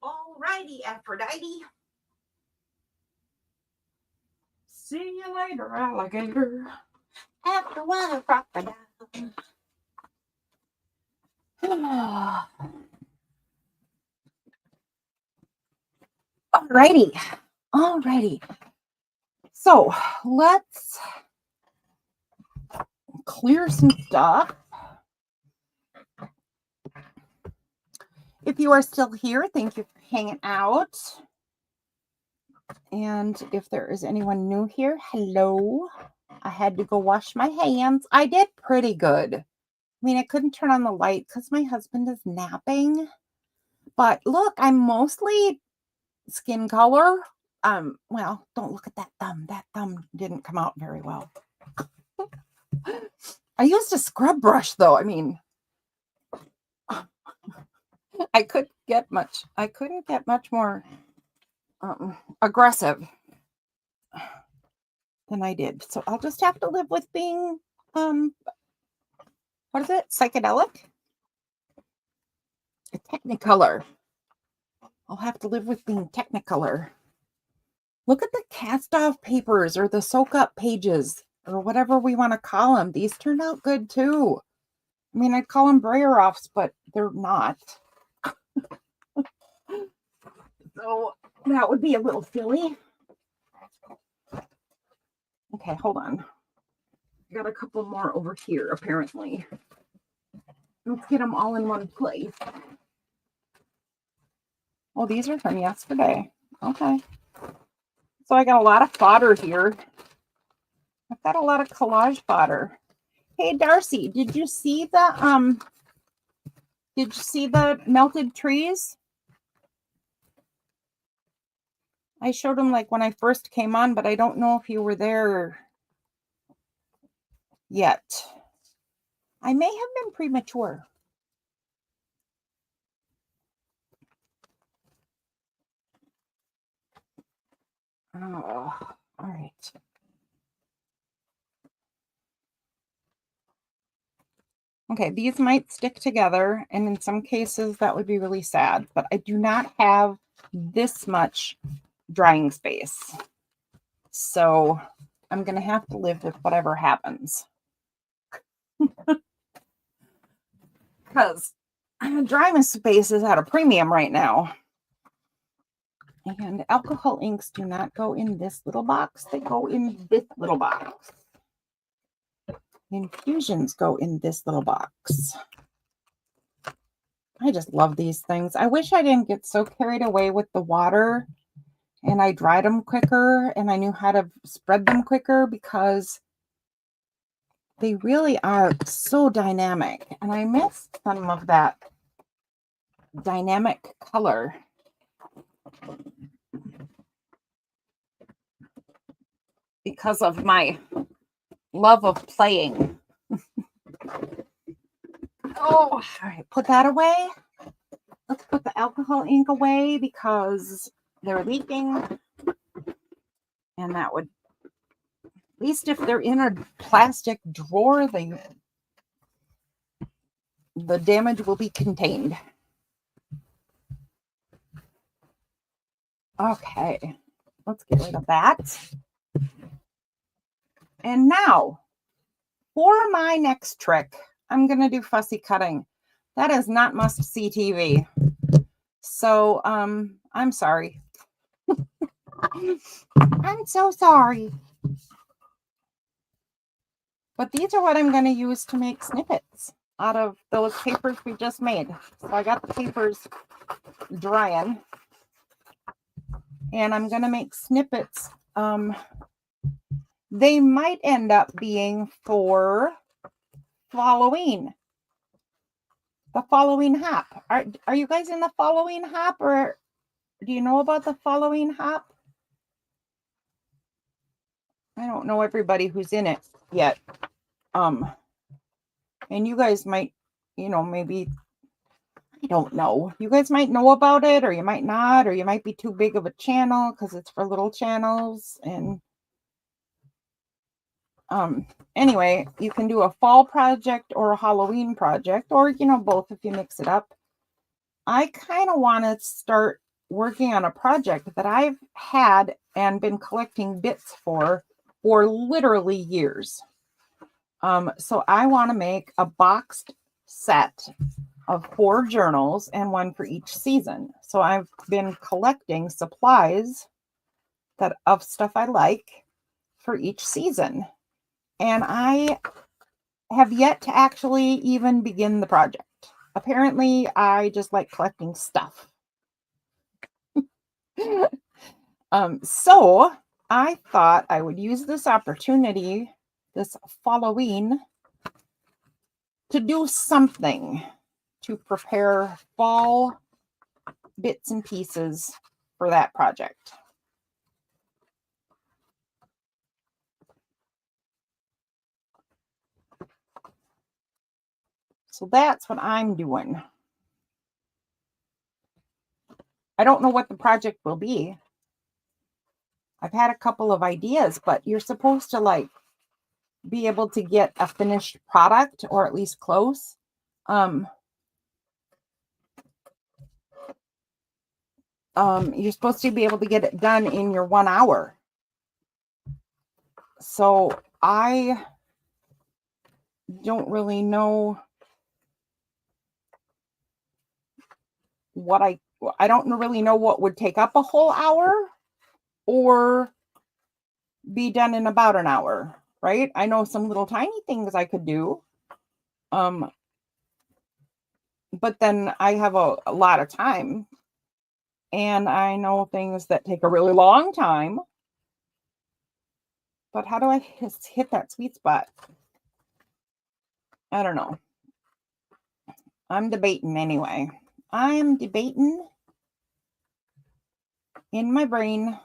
Alrighty, Aphrodite. See you later, alligator. After one crocodile. Alrighty. Alrighty. So let's clear some stuff. If you are still here, thank you for hanging out. And if there is anyone new here, hello. I had to go wash my hands. I did pretty good. I mean, I couldn't turn on the light because my husband is napping. But look, I'm mostly skin color. Well, don't look at that thumb. That thumb didn't come out very well. I used a scrub brush though. I mean, I couldn't get much more aggressive than I did. So I'll just have to live with being what is it? Psychedelic? A Technicolor. I'll have to live with being Technicolor. Look at the cast off papers or the soak up pages or whatever we want to call them. These turned out good too. I mean, I'd call them brayer offs, but they're not. So that would be a little silly. Okay, hold on. I got a couple more over here, apparently. Let's get them all in one place. Oh, these are from yesterday. Okay. So I got a lot of fodder here. I've got a lot of collage fodder. Hey, Darcy, did you see the melted trees? I showed them like when I first came on, but I don't know if you were there yet. I may have been premature. Oh, all right. Okay, these might stick together, and in some cases that would be really sad, but I do not have this much drying space. So I'm going to have to live with whatever happens. Because drying space is at a premium right now. And alcohol inks do not go in this little box. They go in this little box. Infusions go in this little box. I just love these things. I wish I didn't get so carried away with the water and I dried them quicker and I knew how to spread them quicker, because they really are so dynamic. And I missed some of that dynamic color. Because of my love of playing. Oh, all right, put that away. Let's put the alcohol ink away because they're leaking. And that would, at least if they're in a plastic drawer, the damage will be contained. Okay, let's get rid of that. And now, for my next trick, I'm going to do fussy cutting. That is not must-see TV. So, I'm sorry. I'm so sorry. But these are what I'm going to use to make snippets out of those papers we just made. So I got the papers drying. And I'm going to make snippets. They might end up being for Halloween. The Halloween hop. Are you guys in the Halloween hop, or do you know about the Halloween hop? I don't know everybody who's in it yet. And you guys might, maybe, I don't know. You guys might know about it, or you might not, or you might be too big of a channel because it's for little channels. And anyway, you can do a fall project or a Halloween project, or both if you mix it up. I kind of want to start working on a project that I've had and been collecting bits for literally years. So I want to make a boxed set of 4 journals and one for each season. So I've been collecting supplies of stuff I like for each season. And I have yet to actually even begin the project. Apparently, I just like collecting stuff. So I thought I would use this opportunity, this Halloween, to do something to prepare fall bits and pieces for that project. So that's what I'm doing. I don't know what the project will be. I've had a couple of ideas, but you're supposed to be able to get a finished product, or at least close. You're supposed to be able to get it done in your 1 hour. So I don't really know I don't really know what would take up a whole hour or be done in about an hour, right? I know some little tiny things I could do. But then I have a lot of time, and I know things that take a really long time. But how do I hit that sweet spot? I don't know. I'm debating anyway. I am debating in my brain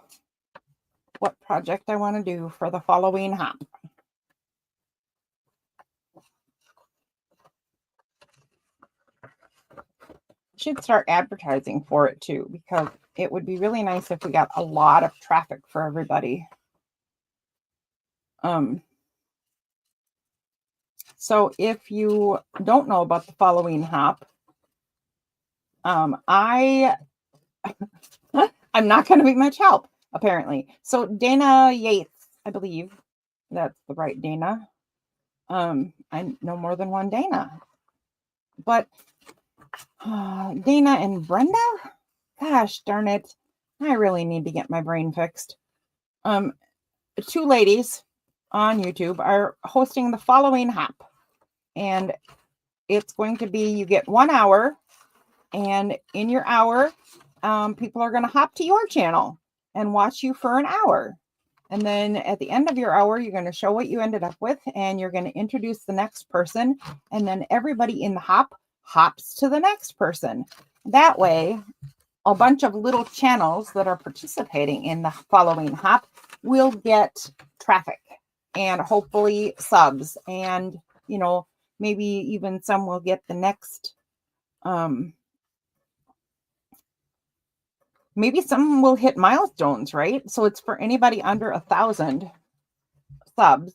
what project I want to do for the Halloween hop. should start advertising for it too, because it would be really nice if we got a lot of traffic for everybody. So if you don't know about the following hop, I'm not going to be much help, apparently. So Dana Yates, I believe that's the right Dana. I know more than one Dana, but Dana and Brenda, gosh darn it, I really need to get my brain fixed. Two ladies on YouTube are hosting the following hop, and it's going to be, you get 1 hour, and in your hour, people are going to hop to your channel and watch you for an hour. And then at the end of your hour, you're going to show what you ended up with, and you're going to introduce the next person. And then everybody in the hop hops to the next person. That way, a bunch of little channels that are participating in the following hop will get traffic and hopefully subs. And, you know, maybe even some will get the next, maybe some will hit milestones, right? So it's for anybody under 1,000 subs.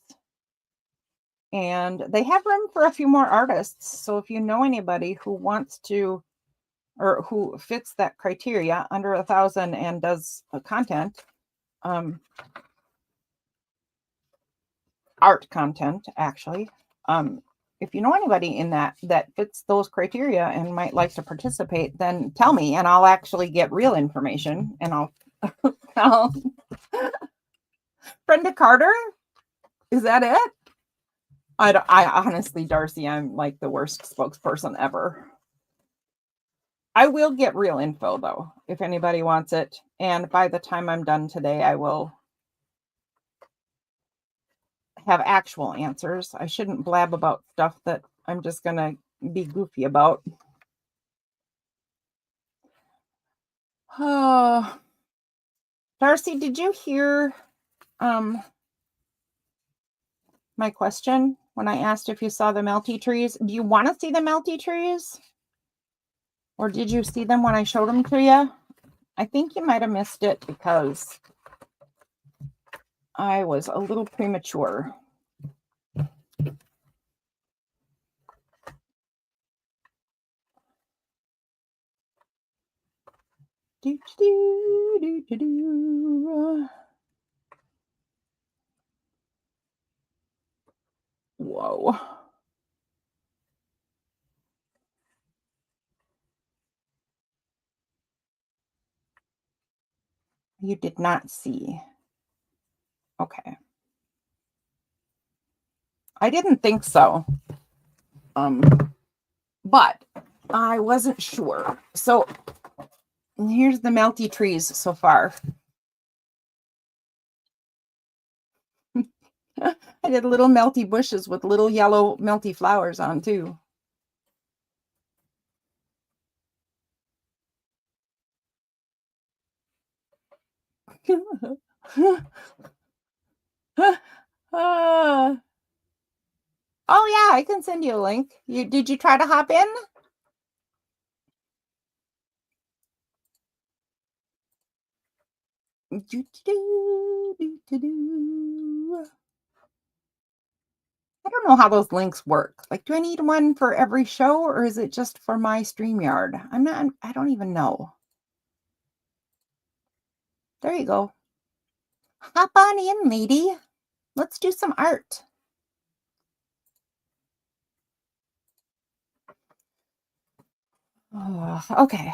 And they have room for a few more artists. So if you know anybody who wants to, or who fits that criteria, under 1,000 and does content, art content, actually, if you know anybody in that fits those criteria and might like to participate, then tell me, and I'll actually get real information, and I'll Brenda Carter, is that it? I honestly, Darcy, I'm like the worst spokesperson ever. I will get real info though, if anybody wants it. And by the time I'm done today, I will have actual answers. I shouldn't blab about stuff that I'm just going to be goofy about. Oh, Darcy, did you hear my question when I asked if you saw the Melty trees? Do you want to see the Melty trees? Or did you see them when I showed them to you? I think you might have missed it because I was a little premature. Whoa. You did not see. Okay. I didn't think so. But I wasn't sure. So here's the Melty trees so far. I did little melty bushes with little yellow melty flowers on too. Oh yeah, I can send you a link. Did you try to hop in? I don't know how those links work. Like, do I need one for every show, or is it just for my StreamYard? I don't even know. There you go. Hop on in, lady. Let's do some art. Okay.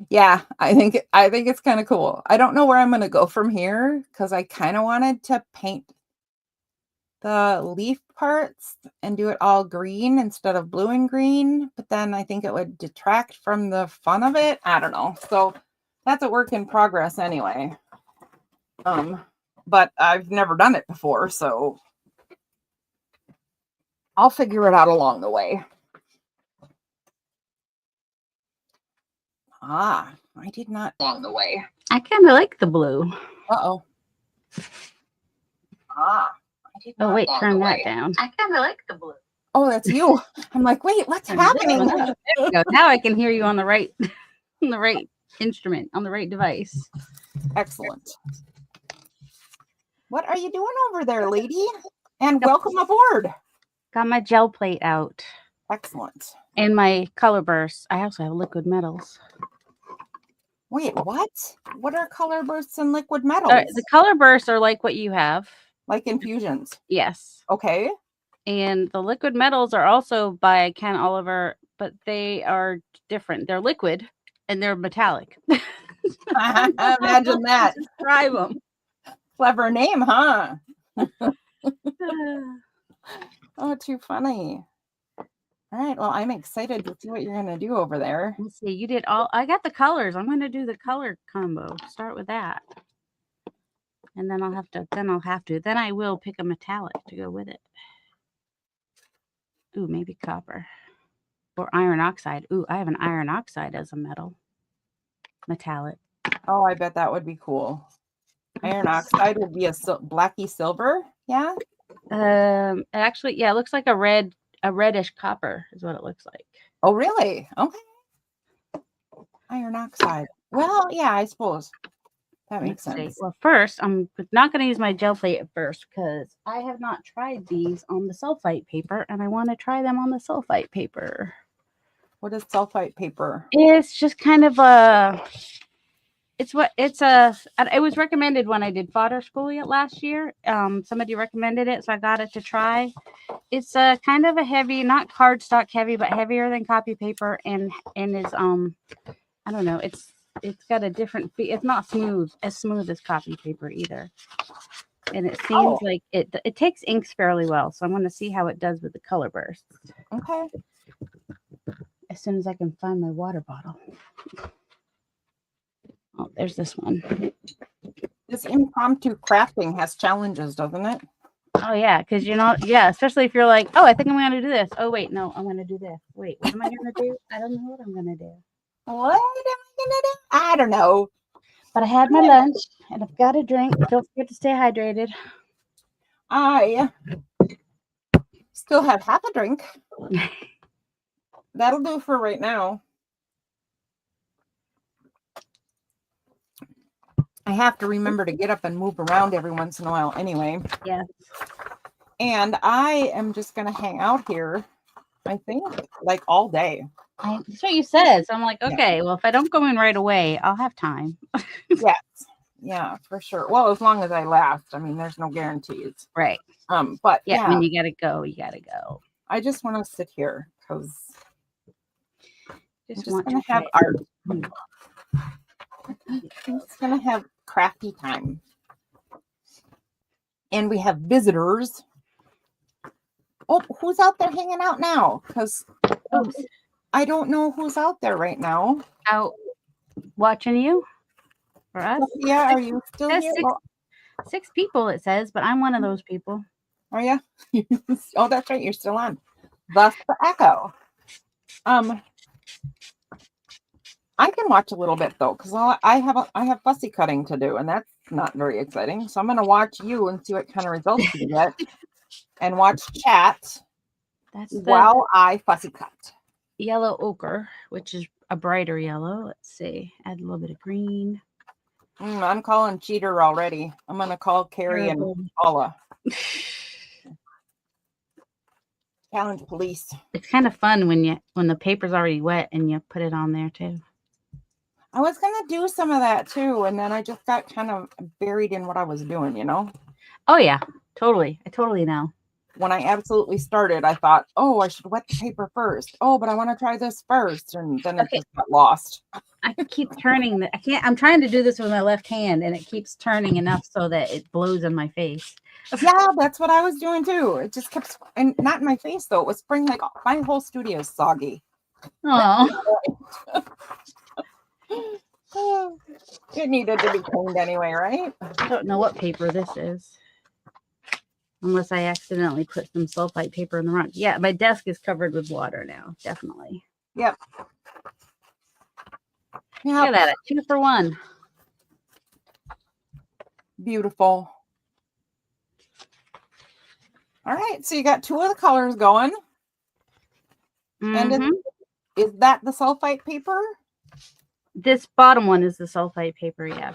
Yeah, I think it's kind of cool. I don't know where I'm going to go from here because I kind of wanted to paint the leaf parts and do it all green instead of blue and green, but then I think it would detract from the fun of it. I don't know. So that's a work in progress anyway. But I've never done it before, so I'll figure it out along the way. I did not along the way. I kind of like the blue. Uh-oh. Oh, wait, turn that down. I kind of like the blue. Oh, that's you. I'm like, wait, what's Turn this happening? one up. There we go. Now I can hear you on the right, on the right instrument, on the right device. Excellent. What are you doing over there, lady? And welcome aboard. Got my gel plate out Excellent. and my color bursts. I also have liquid metals. Wait, what? What are color bursts and liquid metals? The color bursts are like what you have. Like infusions. Yes. Okay. And the liquid metals are also by Ken Oliver, but they are different. They're liquid and they're metallic. Imagine that. Describe them. Clever name, huh? Oh, too funny. All right. Well, I'm excited to see what you're going to do over there. Let's see. You did all. I got the colors. I'm going to do the color combo. Start with that. And then I'll have to. Then I will pick a metallic to go with it. Ooh, maybe copper. Or iron oxide. Ooh, I have an iron oxide as a metal. Metallic. Oh, I bet that would be cool. Iron oxide would be a blacky silver. Yeah. Actually, yeah, it looks like a reddish copper is what it looks like. Oh, really? Okay. Iron oxide. Well, yeah, I suppose that makes sense. Well, first, I'm not going to use my gel plate at first because I have not tried these on the sulfite paper, and I want to try them on the sulfite paper. What is sulfite paper? It's just kind of a. It was recommended when I did fodder school last year. Somebody recommended it, so I got it to try. It's a kind of a heavy, not cardstock heavy, but heavier than copy paper, and is I don't know. It's got a different. It's not as smooth as copy paper either, and it seems like it takes inks fairly well. So I'm going to see how it does with the color bursts. Okay. As soon as I can find my water bottle. Oh, there's this one. This impromptu crafting has challenges, doesn't it? Oh, yeah, because especially if you're like, oh, I think I'm going to do this. Oh, wait, no, I'm going to do this. Wait, what am I going to do? I don't know what I'm going to do. What am I going to do? I don't know. But I had my lunch, and I've got a drink. Don't forget to stay hydrated. I still have half a drink. That'll do for right now. I have to remember to get up and move around every once in a while anyway. Yeah. And I am just going to hang out here, I think, like all day. That's what you said. So I'm like, okay, well, if I don't go in right away, I'll have time. Yes. Yeah, for sure. Well, as long as I last. I mean, there's no guarantees. Right. But yeah, when you got to go, you got to go. I just want to sit here because I'm just going to have try art. I'm just going to have crafty time. And we have visitors. Oh, who's out there hanging out now? Because I don't know who's out there right now. Out watching you? For us? Yeah, are you still here? Six people, it says, but I'm one of those people. Are you? Oh, that's right. You're still on. Thus the echo. I can watch a little bit though, because I have fussy cutting to do, and that's not very exciting. So I'm going to watch you and see what kind of results you get, and watch chat while I fussy cut. Yellow ochre, which is a brighter yellow. Let's see. Add a little bit of green. I'm calling cheater already. I'm going to call Carrie and Paula. Challenge police. It's kind of fun when the paper's already wet and you put it on there too. I was going to do some of that too, and then I just got kind of buried in what I was doing, Oh, yeah, totally. I totally know. When I absolutely started, I thought, oh, I should wet the paper first. Oh, but I want to try this first. And then it just got lost. I keep turning. I'm trying to do this with my left hand, and it keeps turning enough so that it blows in my face. Yeah, that's what I was doing too. It just kept, and not in my face though. It was spraying like my whole studio is soggy. Oh. It needed to be cleaned anyway, right? I don't know what paper this is. Unless I accidentally put some sulfite paper in the wrong. Yeah, my desk is covered with water now. Definitely. Yep. Look at that. 2 for 1. Beautiful. All right. So you got 2 of the colors going. And Mhm. is that the sulfite paper? This bottom one is the sulfite paper, yeah.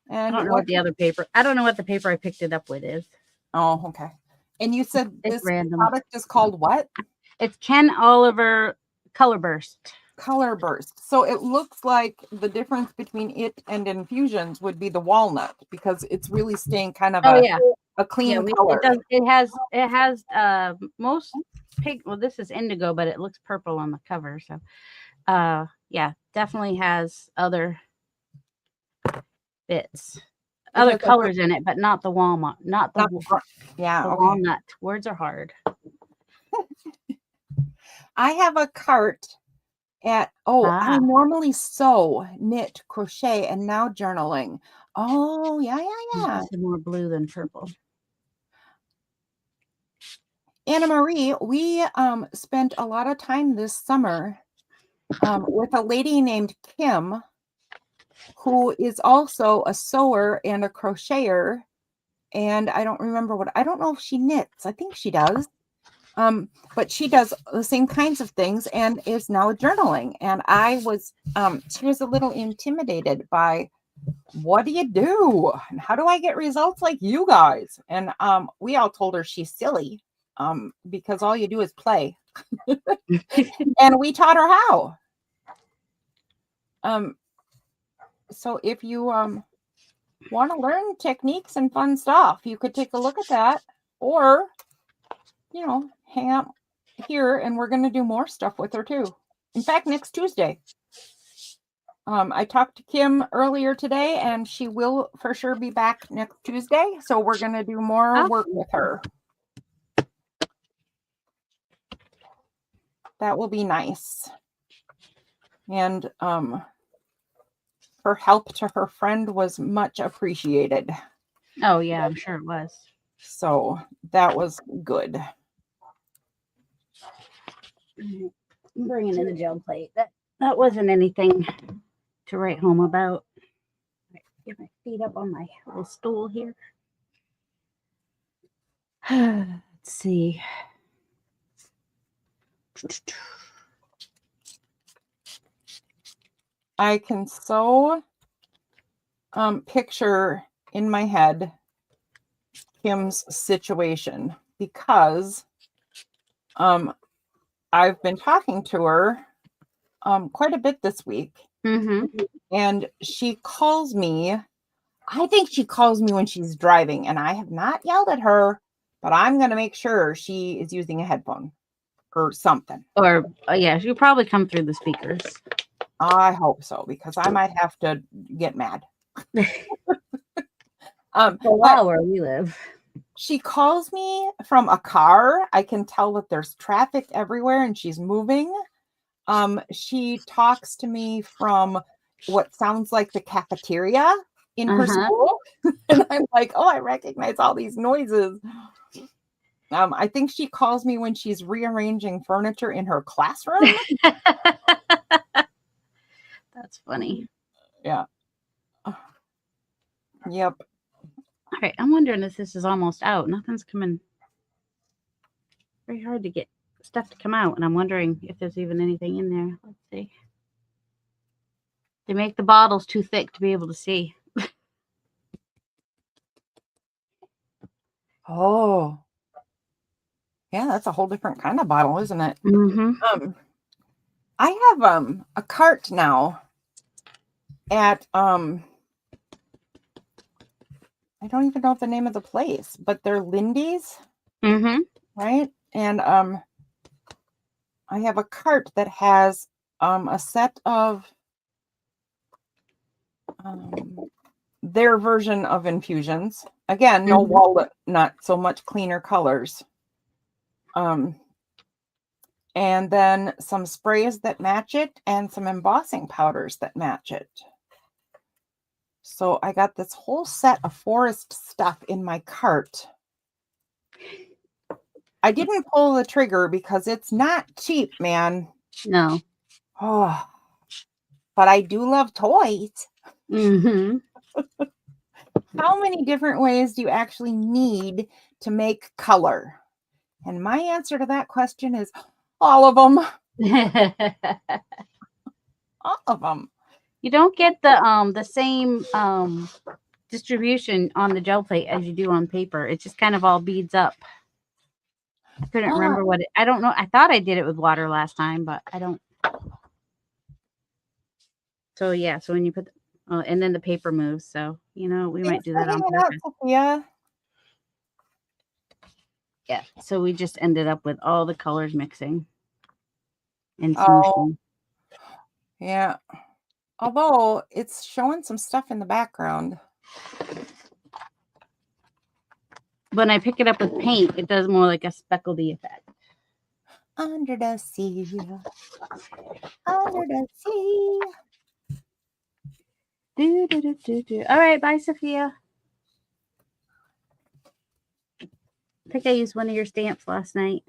I And don't know what? what the other paper. I don't know what the paper I picked it up with is. Oh, okay. And you said It's this random. product is called what? It's Ken Oliver Color Burst. Color Burst. So it looks like the difference between it and Infusions would be the walnut because it's really staying kind of Oh yeah, a clean yeah. color. It does. It has most pink. Well, this is indigo, but it looks purple on the cover. So, yeah, definitely has other bits, other Because colors in it, but not the walnut, not the, not the yeah, the okay. walnut. Words are hard. I have a cart at I Ah, normally sew, knit, crochet, and now journaling. Oh, yeah. this is more blue than purple. Anna Marie, we spent a lot of time this summer with a lady named Kim, who is also a sewer and a crocheter. And I don't know if she knits. I think she does. But she does the same kinds of things and is now journaling. And I was, she was a little intimidated by, what do you do? And how do I get results like you guys? And we all told her she's silly because all you do is play. And we taught her how. So if you want to learn techniques and fun stuff, you could take a look at that, or hang out here and we're going to do more stuff with her too. In fact, next Tuesday. I talked to Kim earlier today and she will for sure be back next Tuesday. So we're going to do more work with her. That will be nice. And her help to her friend was much appreciated. Oh yeah, I'm sure it was. So that was good. I'm bringing in the gel plate. That wasn't anything to write home about. Get my feet up on my little stool here. Let's see. I can so picture in my head Kim's situation because I've been talking to her quite a bit this week. Mm-hmm. And she calls me. I think she calls me when she's driving, and I have not yelled at her, but I'm going to make sure she is using a headphone or something. Or yeah, she'll probably come through the speakers. I hope so, because I might have to get mad. Wow, where we live. She calls me from a car. I can tell that there's traffic everywhere and she's moving. She talks to me from what sounds like the cafeteria in her school. And I'm like, oh, I recognize all these noises. I think she calls me when she's rearranging furniture in her classroom. That's funny. Yeah. Yep. All right, I'm wondering if this is almost out. Nothing's coming. Very hard to get stuff to come out, and I'm wondering if there's even anything in there. Let's see. They make the bottles too thick to be able to see. Oh. Yeah, that's a whole different kind of bottle, isn't it? Mm-hmm. I have a cart now at I don't even know the name of the place, but they're Lindy's. Mm-hmm. Right? And I have a cart that has a set of their version of infusions. Again, no walnut, not so much cleaner colors. And then some sprays that match it and some embossing powders that match it. So I got this whole set of forest stuff in my cart. I didn't pull the trigger because it's not cheap, man. No. Oh, but I do love toys. Mm-hmm. How many different ways do you actually need to make color? And my answer to that question is all of them. All of them. You don't get the same distribution on the gel plate as you do on paper. It just kind of all beads up. I couldn't remember what it. I don't know. I thought I did it with water last time, but I don't. So yeah. So when you put, and then the paper moves. So we might do that on purpose. Yeah. Yeah. So we just ended up with all the colors mixing and Oh, smooshing. yeah. Although it's showing some stuff in the background. When I pick it up with paint, it does more like a speckledy effect. Under the sea. Under the sea. Do, do, do, do, do. All right. Bye, Sophia. I think I used one of your stamps last night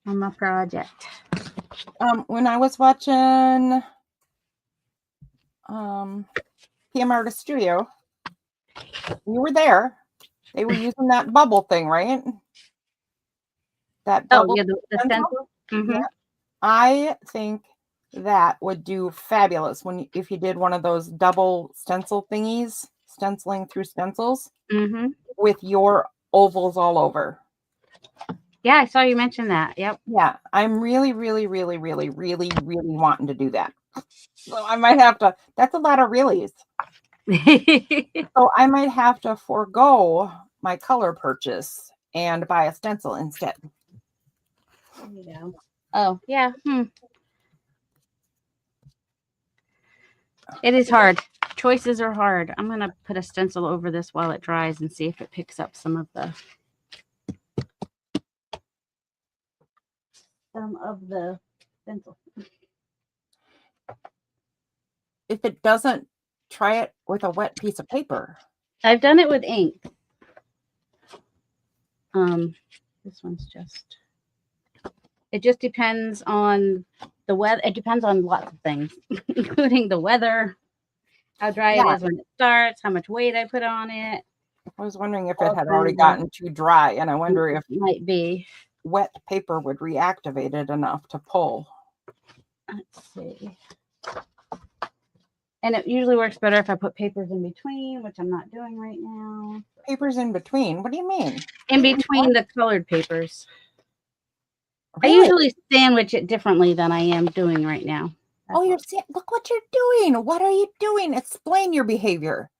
on my project. When I was watching PM Artist Studio, you were there. They were using that bubble thing, right? That bubble. Yeah, the stencil. Mm-hmm. Yeah. I think that would do fabulous if you did one of those double stencil thingies, stenciling through stencils, with your ovals all over. Yeah, I saw you mention that. Yep. Yeah, I'm really, really, really, really, really, really wanting to do that. So I might have to. That's a lot of reallys. So I might have to forego my color purchase and buy a stencil instead. Oh, yeah. It is hard. Choices are hard. I'm going to put a stencil over this while it dries and see if it picks up some of the stencil. If it doesn't, try it with a wet piece of paper. I've done it with ink. This one's just, it just depends on the weather. It depends on lots of things, including the weather, how dry it is when it starts, how much weight I put on it. I was wondering if it had already gotten too dry, and I wonder if it might be wet paper would reactivate it enough to pull. Let's see. And it usually works better if I put papers in between, which I'm not doing right now. Papers in between? What do you mean? In between the colored papers. Really? I usually sandwich it differently than I am doing right now. Oh, look what you're doing. What are you doing? Explain your behavior.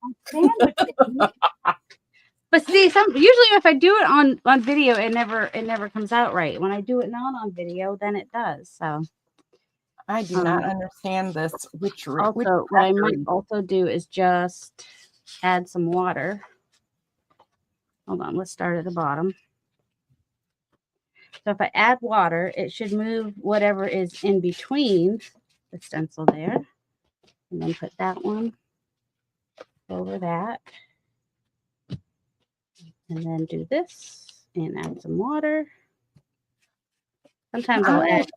But see, usually if I do it on video, it never comes out right. When I do it not on video, then it does. So I do not understand this witchery. Also, what I might also do is just add some water. Hold on, let's start at the bottom. So if I add water, it should move whatever is in between the stencil there. And then put that one over that. And then do this and add some water. Sometimes I'll add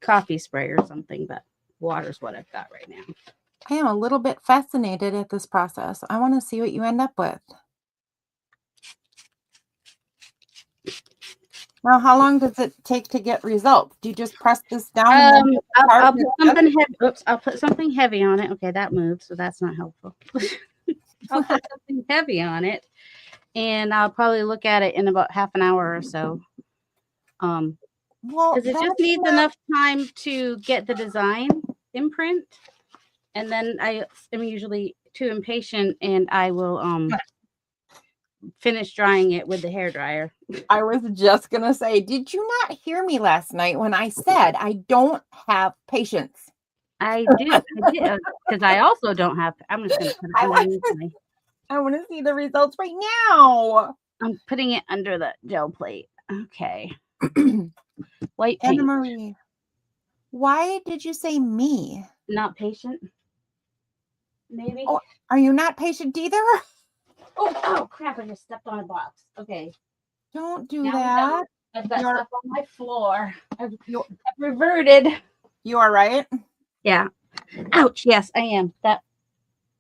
coffee spray or something, but water's what I've got right now. I am a little bit fascinated at this process. I want to see what you end up with. Now, how long does it take to get results? Do you just press this down? I'll put something heavy. Oops, I'll put something heavy on it. Okay, that moved, so that's not helpful. I'll put something heavy on it, and I'll probably look at it in about half an hour or so. Because it just needs enough time to get the design imprint, and then I am usually too impatient, and I will finish drying it with the hairdryer. I was just gonna say, did you not hear me last night when I said I don't have patience? I did, because I also don't have. I'm just gonna put it underneath. I want to see the results right now. I'm putting it under the gel plate. Okay. White paint. Anna Marie, why did you say me? Not patient. Maybe. Oh, are you not patient either? Oh crap! I just stepped on a box. Okay. Don't do that. I've got stuff on my floor. I've reverted. You are right. Yeah. Ouch. Yes, I am. That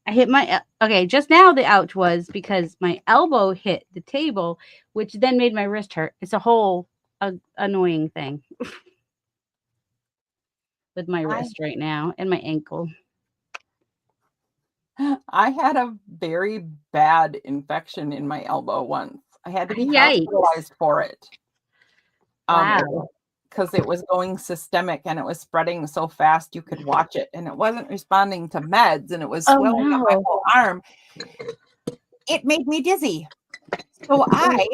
I hit my. Okay, just now the ouch was because my elbow hit the table, which then made my wrist hurt. It's a whole annoying thing. with my wrist right now and my ankle. I had a very bad infection in my elbow once. I had to be Yikes. hospitalized for it. Wow. Because it was going systemic and it was spreading so fast you could watch it, and it wasn't responding to meds, and it was swelling up my whole arm. It made me dizzy. So I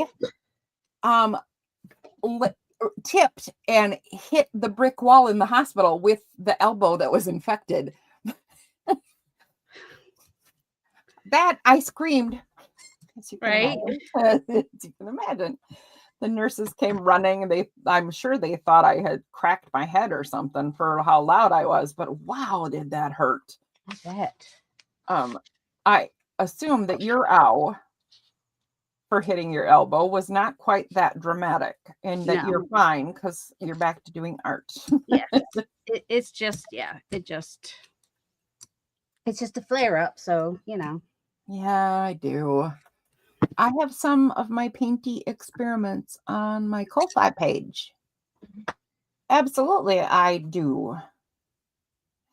tipped and hit the brick wall in the hospital with the elbow that was infected. That I screamed. As you can Right? imagine. As you can imagine. The nurses came running. I'm sure they thought I had cracked my head or something for how loud I was, but wow, did that hurt. I bet. I assume that your ow for hitting your elbow was not quite that dramatic, and that you're fine because you're back to doing art. Yes. It's just a flare up, so Yeah, I do. I have some of my painty experiments on my Ko-Fi page. Absolutely, I do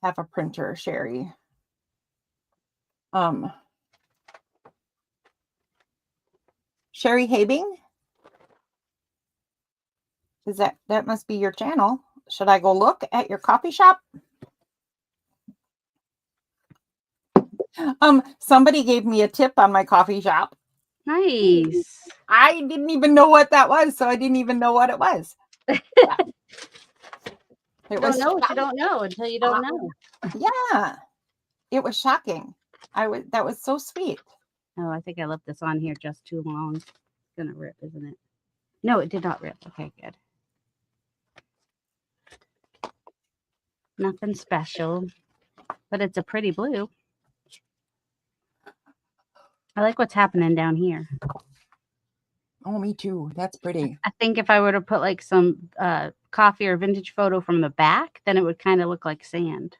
have a printer, Sherry. Sherry Habing? Is that must be your channel? Should I go look at your coffee shop? Somebody gave me a tip on my coffee shop. nice. I didn't even know what that was, so I didn't even know what it was. It You don't know what you don't know until you don't know. Yeah. It was shocking. That was so sweet. Oh, I think I left this on here just too long. It's gonna rip, isn't it? No, it did not rip. Okay, good. Nothing special, but it's a pretty blue. I like what's happening down here. Oh, me too. That's pretty. I think if I were to put like some coffee or vintage photo from the back, then it would kind of look like sand.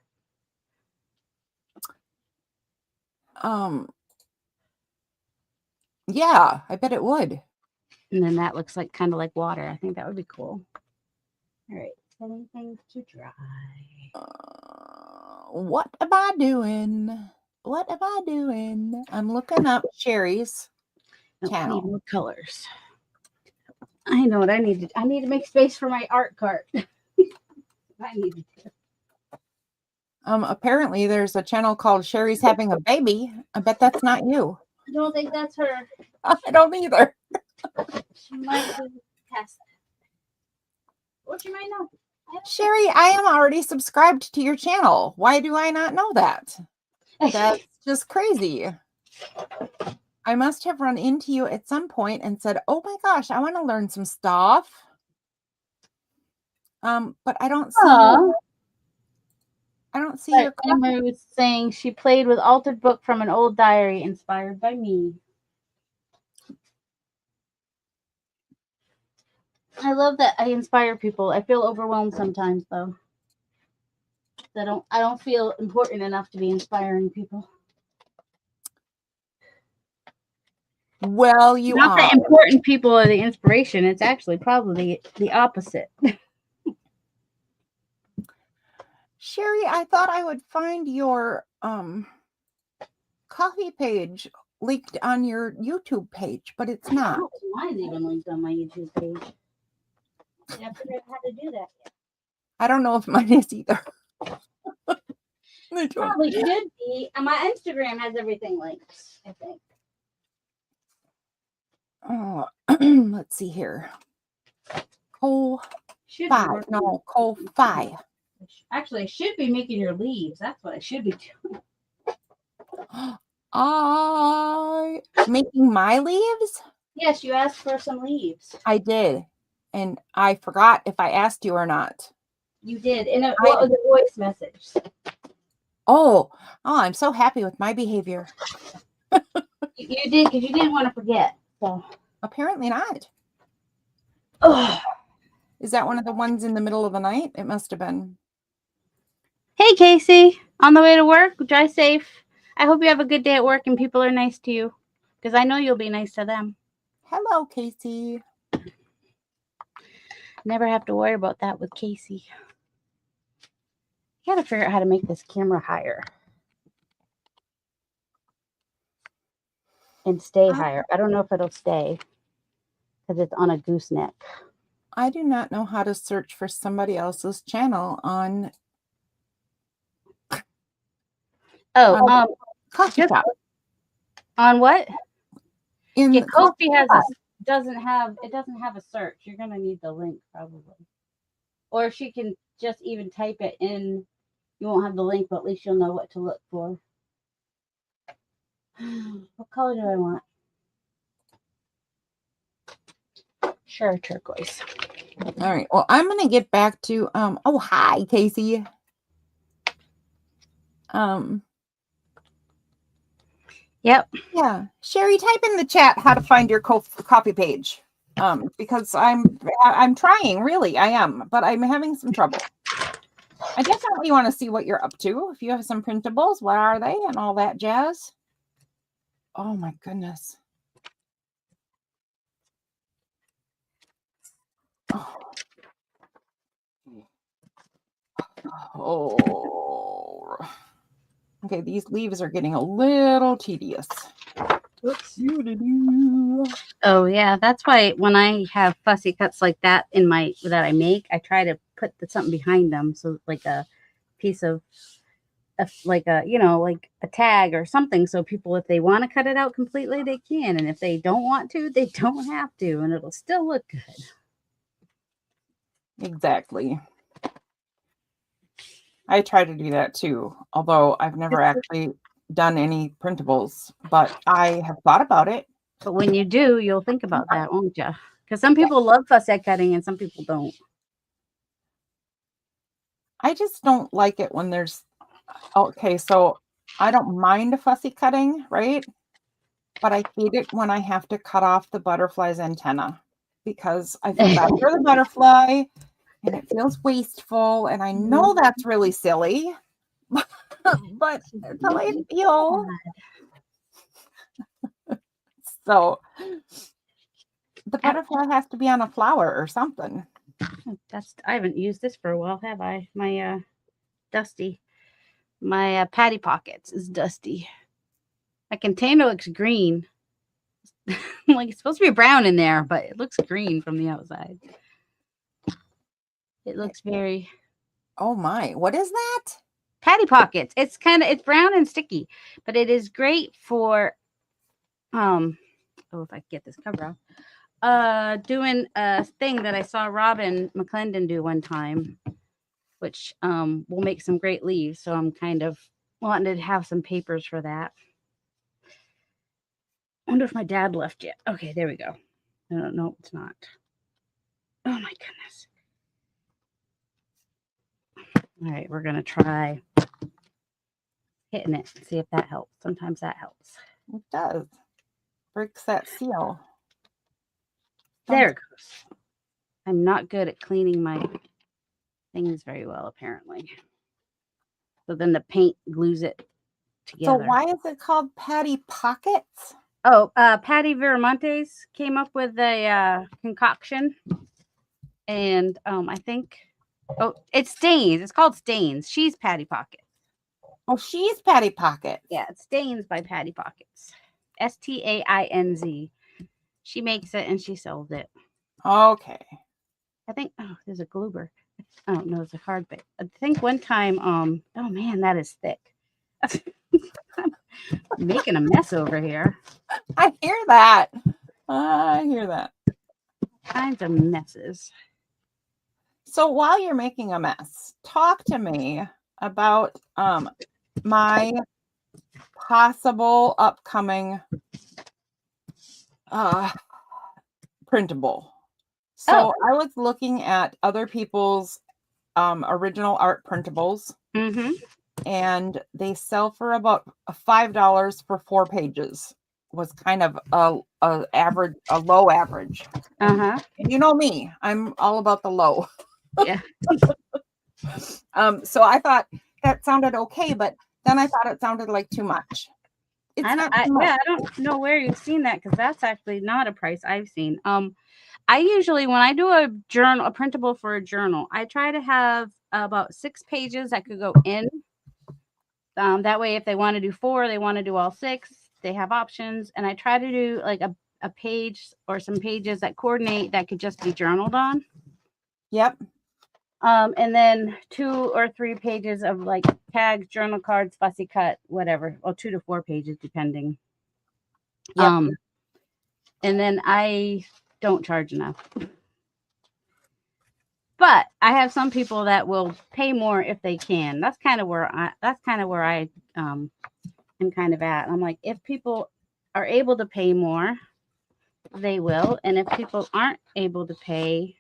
Yeah, I bet it would. And then that looks like kind of like water. I think that would be cool. All right, setting things to dry. What am I doing? What am I doing? I'm looking up Sherry's channel. Need more colors. I know what I need to. I need to make space for my art cart. I need to. Apparently there's a channel called Sherry's Having a Baby. I bet that's not you. I don't think that's her. I don't either. She might be past that. Or she might not. Sherry, I am already subscribed to your channel. Why do I not know that? That's just crazy. I must have run into you at some point and said, "Oh my gosh, I want to learn some stuff." But I don't see you. I don't see your Emma was saying she played with altered book from an old diary inspired by me. I love that I inspire people. I feel overwhelmed sometimes though. I don't feel important enough to be inspiring people. Well, you Not are. that important people are the inspiration. It's actually probably the opposite. Sherry, I thought I would find your coffee page linked on your YouTube page, but it's not. Mine's even linked on my YouTube page. I haven't figured out how to do that yet. I don't know if mine is either. Probably should be. And my Instagram has everything linked, I think. Oh, let's see here. Ko-Fi. No, Ko-Fi. Actually, I should be making your leaves. That's what I should be doing. Making my leaves? Yes, you asked for some leaves. I did. And I forgot if I asked you or not. You did. And what was a voice message? Oh, I'm so happy with my behavior. You did, because you didn't want to forget. So apparently not. Oh. Is that one of the ones in the middle of the night? It must have been. Hey, Casey. On the way to work, drive safe. I hope you have a good day at work and people are nice to you, because I know you'll be nice to them. Hello, Casey. Never have to worry about that with Casey. Gotta figure out how to make this camera higher and stay higher. I don't know if it'll stay because it's on a gooseneck. I do not know how to search for somebody else's channel on Coffee just Talk. on what? In Yeah, Coffee Kofi has Talk. doesn't have a search. You're gonna need the link probably, or she can just even type it in. You won't have the link, but at least you'll know what to look for. What color do I want? Sure, turquoise. All right. Well, I'm gonna get back to oh hi, Casey. Yep. Yeah. Sherry, type in the chat how to find your coffee page. Because I'm trying, really, I am, but I'm having some trouble. I definitely want to see what you're up to. If you have some printables, what are they and all that jazz? Oh my goodness. Oh. Okay, these leaves are getting a little tedious. Oops. Oh yeah, that's why when I have fussy cuts like that that I make, I try to put something behind them, so like a piece of like a like a tag or something, so people, if they want to cut it out completely, they can, and if they don't want to, they don't have to, and it'll still look good. Exactly. I try to do that too, although I've never actually done any printables, but I have thought about it. But when you do, you'll think about that, won't you? Because some people love fussy cutting and some people don't. I just don't like it when there's okay, so I don't mind a fussy cutting, right? But I hate it when I have to cut off the butterfly's antenna because I feel bad for the butterfly and it feels wasteful. And I know that's really silly, but it's how I feel. So the butterfly has to be on a flower or something. I haven't used this for a while, have I? My dusty. My Patty Pockets is dusty. My container looks green. Like it's supposed to be brown in there, but it looks green from the outside. It looks very. Oh my, what is that? Patty Pockets. It's it's brown and sticky, but it is great for oh, if I can get this cover off. Doing a thing that I saw Robin McClendon do one time, which will make some great leaves. So I'm kind of wanting to have some papers for that. I wonder if my dad left yet. Okay, there we go. No, it's not. Oh my goodness. All right, we're gonna try hitting it. See if that helps. Sometimes that helps. It does. Breaks that seal. There it goes. I'm not good at cleaning my things very well, apparently. So then the paint glues it together. So why is it called Patty Pockets? Oh, Patty Viramontes came up with a concoction, and I think, it's Stains. It's called Stains. She's Patty Pockets. Oh, she's Patty Pockets. Yeah, it's Stains by Patty Pockets. Stainz. She makes it and she sells it. Okay. I think. Oh, there's a Gloober. Oh no, it's a hard bit. I think one time. Oh man, that is thick. I'm making a mess over here. I hear that. I hear that. Kinds of messes. So while you're making a mess, talk to me about my possible upcoming printable. So I was looking at other people's original art printables, and they sell for about $5 for 4 pages. Was kind of a low average. And you know me, I'm all about the low. Yeah. So I thought that sounded okay, but then I thought it sounded like too much. It's not too much. Yeah, I don't know where you've seen that, because that's actually not a price I've seen. I usually, when I do a printable for a journal, I try to have about 6 pages that could go in. That way, if they want to do 4, they want to do all 6, they have options. And I try to do like a page or some pages that coordinate that could just be journaled on. Yep. And then 2 or 3 pages of like tags, journal cards, fussy cut, whatever. Or 2 to 4 pages, depending. Yep. And then I don't charge enough. But I have some people that will pay more if they can. That's kind of where I am kind of at. I'm like, if people are able to pay more, they will. And if people aren't able to pay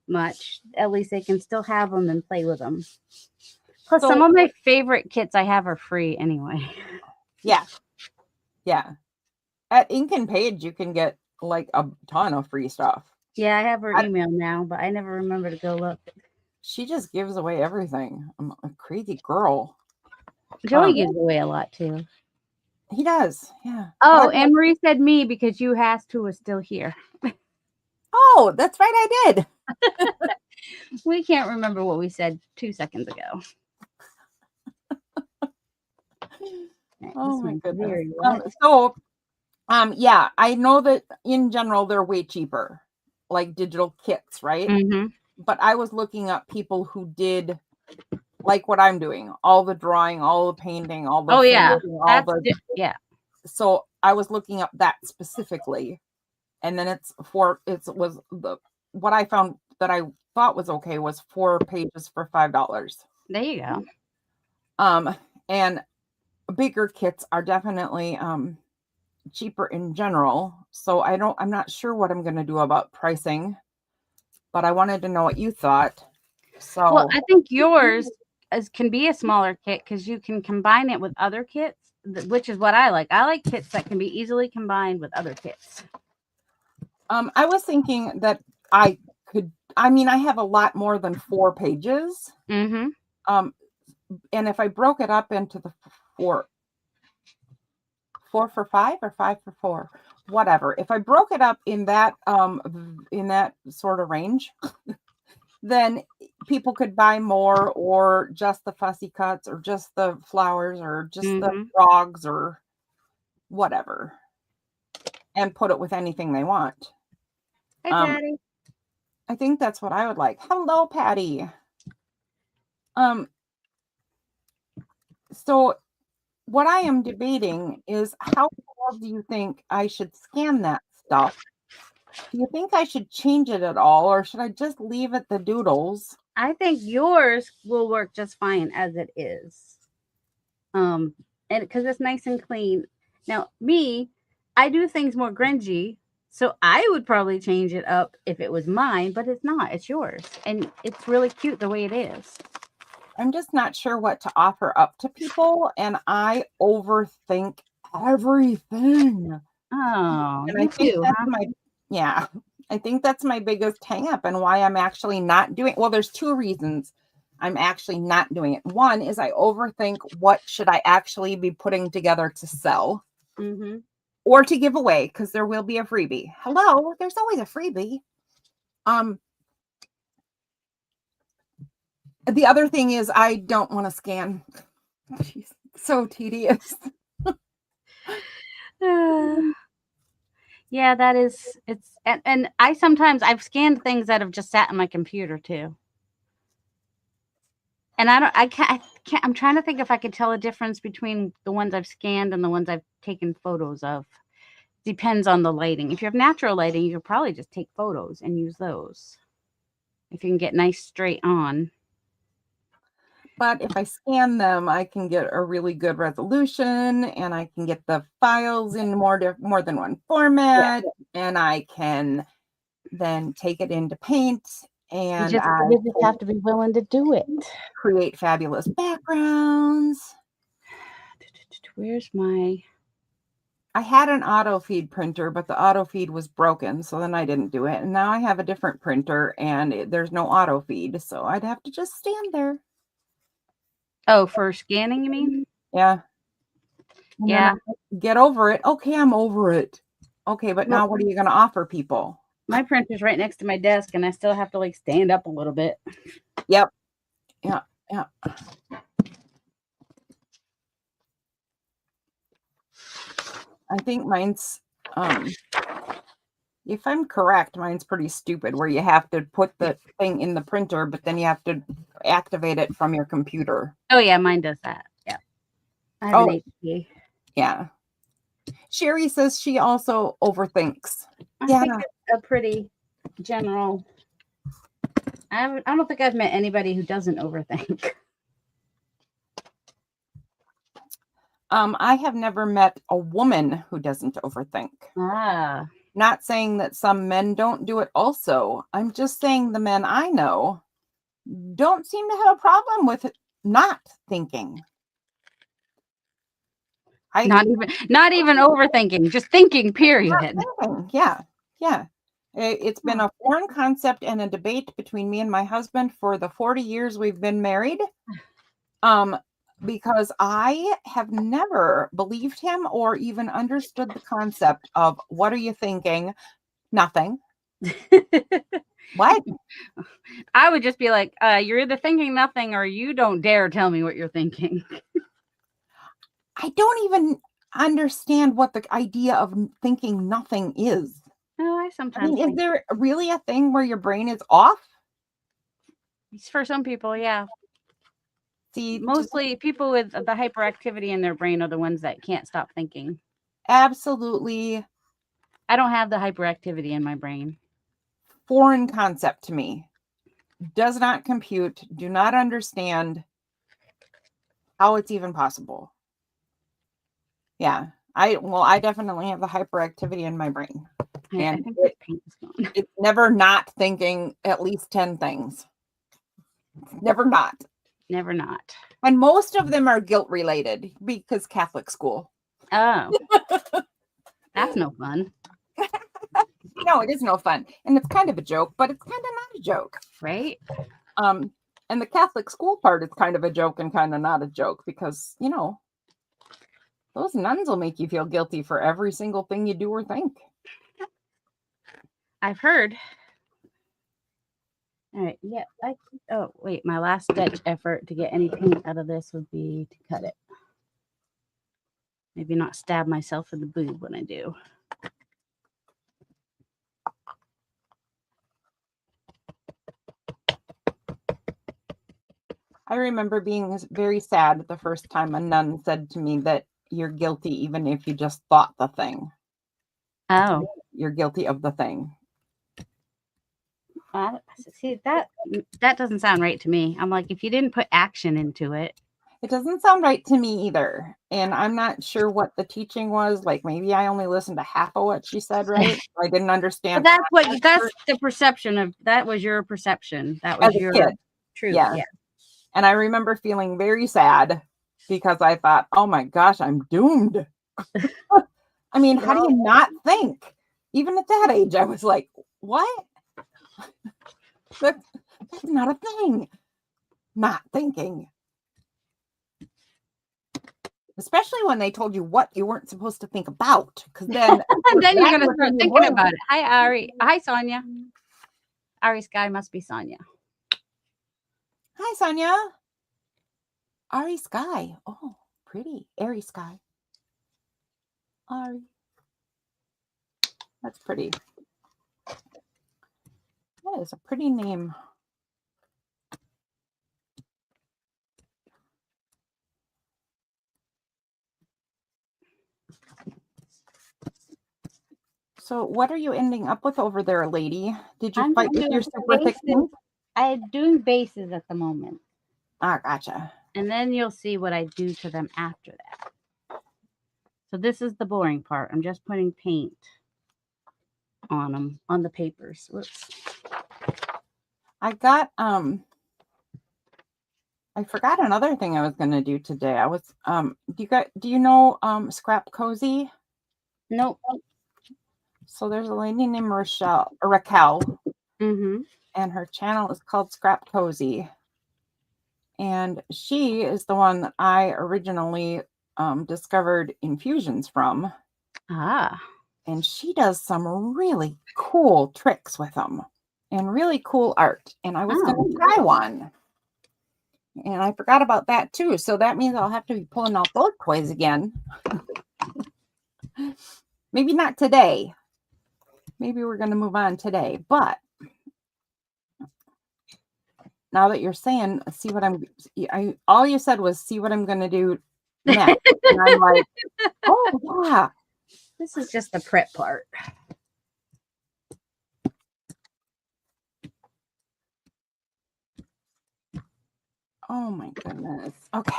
much, at least they can still have them and play with them. Plus, some of my favorite kits I have are free anyway. Yeah. Yeah. At Ink and Page, you can get like a ton of free stuff. Yeah, I have her email now, but I never remember to go look. She just gives away everything. I'm a crazy girl. Joey gives away a lot too. He does, yeah. Oh, Anne Marie said me because you asked who was still here. Oh, that's right, I did. We can't remember what we said 2 seconds ago. Oh my goodness. Yeah, I know that in general they're way cheaper, like digital kits, right? Mm-hmm. But I was looking up people who did like what I'm doing, all the drawing, all the painting, all the yeah. So I was looking up that specifically, and then what I found that I thought was okay was 4 pages for $5. There you go. And bigger kits are definitely cheaper in general. So I'm not sure what I'm going to do about pricing, but I wanted to know what you thought. So well, I think yours can be a smaller kit because you can combine it with other kits, which is what I like. I like kits that can be easily combined with other kits. I was thinking that I have a lot more than 4 pages. Mm-hmm. And if I broke it up into the 4 for 5 or 5 for 4, whatever. If I broke it up in that sort of range, then people could buy more, or just the fussy cuts, or just the flowers, or just the frogs, or whatever, and put it with anything they want. Hey, Patty. I think that's what I would like. Hello, Patty. So what I am debating is how well do you think I should scan that stuff? Do you think I should change it at all, or should I just leave it the doodles? I think yours will work just fine as it is. And because it's nice and clean. Now, me, I do things more grungy, so I would probably change it up if it was mine, but it's not. It's yours, and it's really cute the way it is. I'm just not sure what to offer up to people, and I overthink everything. Oh, and I think I think that's my biggest hang up, and why I'm actually not doing. Well, there's 2 reasons I'm actually not doing it. One is I overthink what should I actually be putting together to sell, or to give away, because there will be a freebie. Hello, there's always a freebie. The other thing is I don't want to scan. Jeez, so tedious. Yeah, that is. It's and I've scanned things that have just sat on my computer too. And I can't. I'm trying to think if I could tell a difference between the ones I've scanned and the ones I've taken photos of. Depends on the lighting. If you have natural lighting, you could probably just take photos and use those. If you can get nice straight on. But if I scan them, I can get a really good resolution, and I can get the files in more than one format, and I can then take it into Paint, and you just have to be willing to do it. Create fabulous backgrounds. Where's my... I had an auto feed printer, but the auto feed was broken, so then I didn't do it. And now I have a different printer, and there's no auto feed, so I'd have to just stand there. Oh, for scanning, you mean? Yeah. Yeah. Get over it. Okay, I'm over it. Okay, but now what are you going to offer people? My printer's right next to my desk, and I still have to stand up a little bit. Yep. Yeah. Yeah. I think mine's, if I'm correct, mine's pretty stupid where you have to put the thing in the printer, but then you have to activate it from your computer. Oh yeah, mine does that. Yeah. I have an HP. Yeah. Sherry says she also overthinks. I Yeah. think it's a pretty general. I don't think I've met anybody who doesn't overthink. I have never met a woman who doesn't overthink. Ah. Not saying that some men don't do it also. I'm just saying the men I know don't seem to have a problem with it not thinking. Not even overthinking, just thinking, period. Thinking. Yeah. Yeah. It's been a foreign concept and a debate between me and my husband for the 40 years we've been married. Because I have never believed him or even understood the concept of what are you thinking? Nothing. What? I would just be like, you're either thinking nothing or you don't dare tell me what you're thinking. I don't even understand what the idea of thinking nothing is. Oh, I I sometimes mean, is think there really a thing where your brain is off? for some people, yeah. See, Mostly people with the hyperactivity in their brain are the ones that can't stop thinking. absolutely I don't have the hyperactivity in my brain. foreign concept to me. Does not compute, do not understand how it's even possible. Yeah, I definitely have the hyperactivity in my brain. I And think this paint is gone. it's never not thinking at least 10 things. Never not. Never not. And most of them are guilt related because Catholic school. Oh. That's no fun. No, it is no fun. And it's kind of a joke, but it's kind of not a joke. Right? And the Catholic school part is kind of a joke and kind of not a joke because, you know, those nuns will make you feel guilty for every single thing you do or think. I've heard. All right. Yeah. Oh, wait. My last ditch effort to get any paint out of this would be to cut it. Maybe not stab myself in the boob when I do. I remember being very sad the first time a nun said to me that you're guilty even if you just thought the thing. Oh. You're guilty of the thing. See, that doesn't sound right to me. I'm like, if you didn't put action into it. It doesn't sound right to me either. And I'm not sure what the teaching was. Like maybe I only listened to half of what she said, right? I didn't understand. But that's the perception of that was your perception. That was your truth. Yeah. And I remember feeling very sad because I thought, oh my gosh, I'm doomed. I mean, how do you not think? Even at that age, I was like, what? That's not a thing. Not thinking. Especially when they told you what you weren't supposed to think about. Because then, then you're going to start thinking about it. Hi, Ari. Hi, Sonia. Ari Sky must be Sonia. Hi, Sonia. Ari Sky. Oh, pretty. Ari Sky. Ari. That's pretty. That is a pretty name. So what are you ending up with over there, lady? Did you fight with your super thick paint? I'm doing bases at the moment. Ah, gotcha. And then you'll see what I do to them after that. So this is the boring part. I'm just putting paint on them, on the papers. Whoops. I got, I forgot another thing I was going to do today. I was, do you know, Scrap Cozy? Nope. So there's a lady named Raquel, Mm-hmm. and her channel is called Scrap Cozy. And she is the one that I originally discovered infusions from. Ah. And she does some really cool tricks with them and really cool art. And I was going to try one. And I forgot about that too. So that means I'll have to be pulling out those toys again. Maybe not today. Maybe we're going to move on today. But now that you're saying, see what all you said was see what I'm going to do next. And I'm like, oh, yeah. This is just the prep part. Oh my goodness. Okay.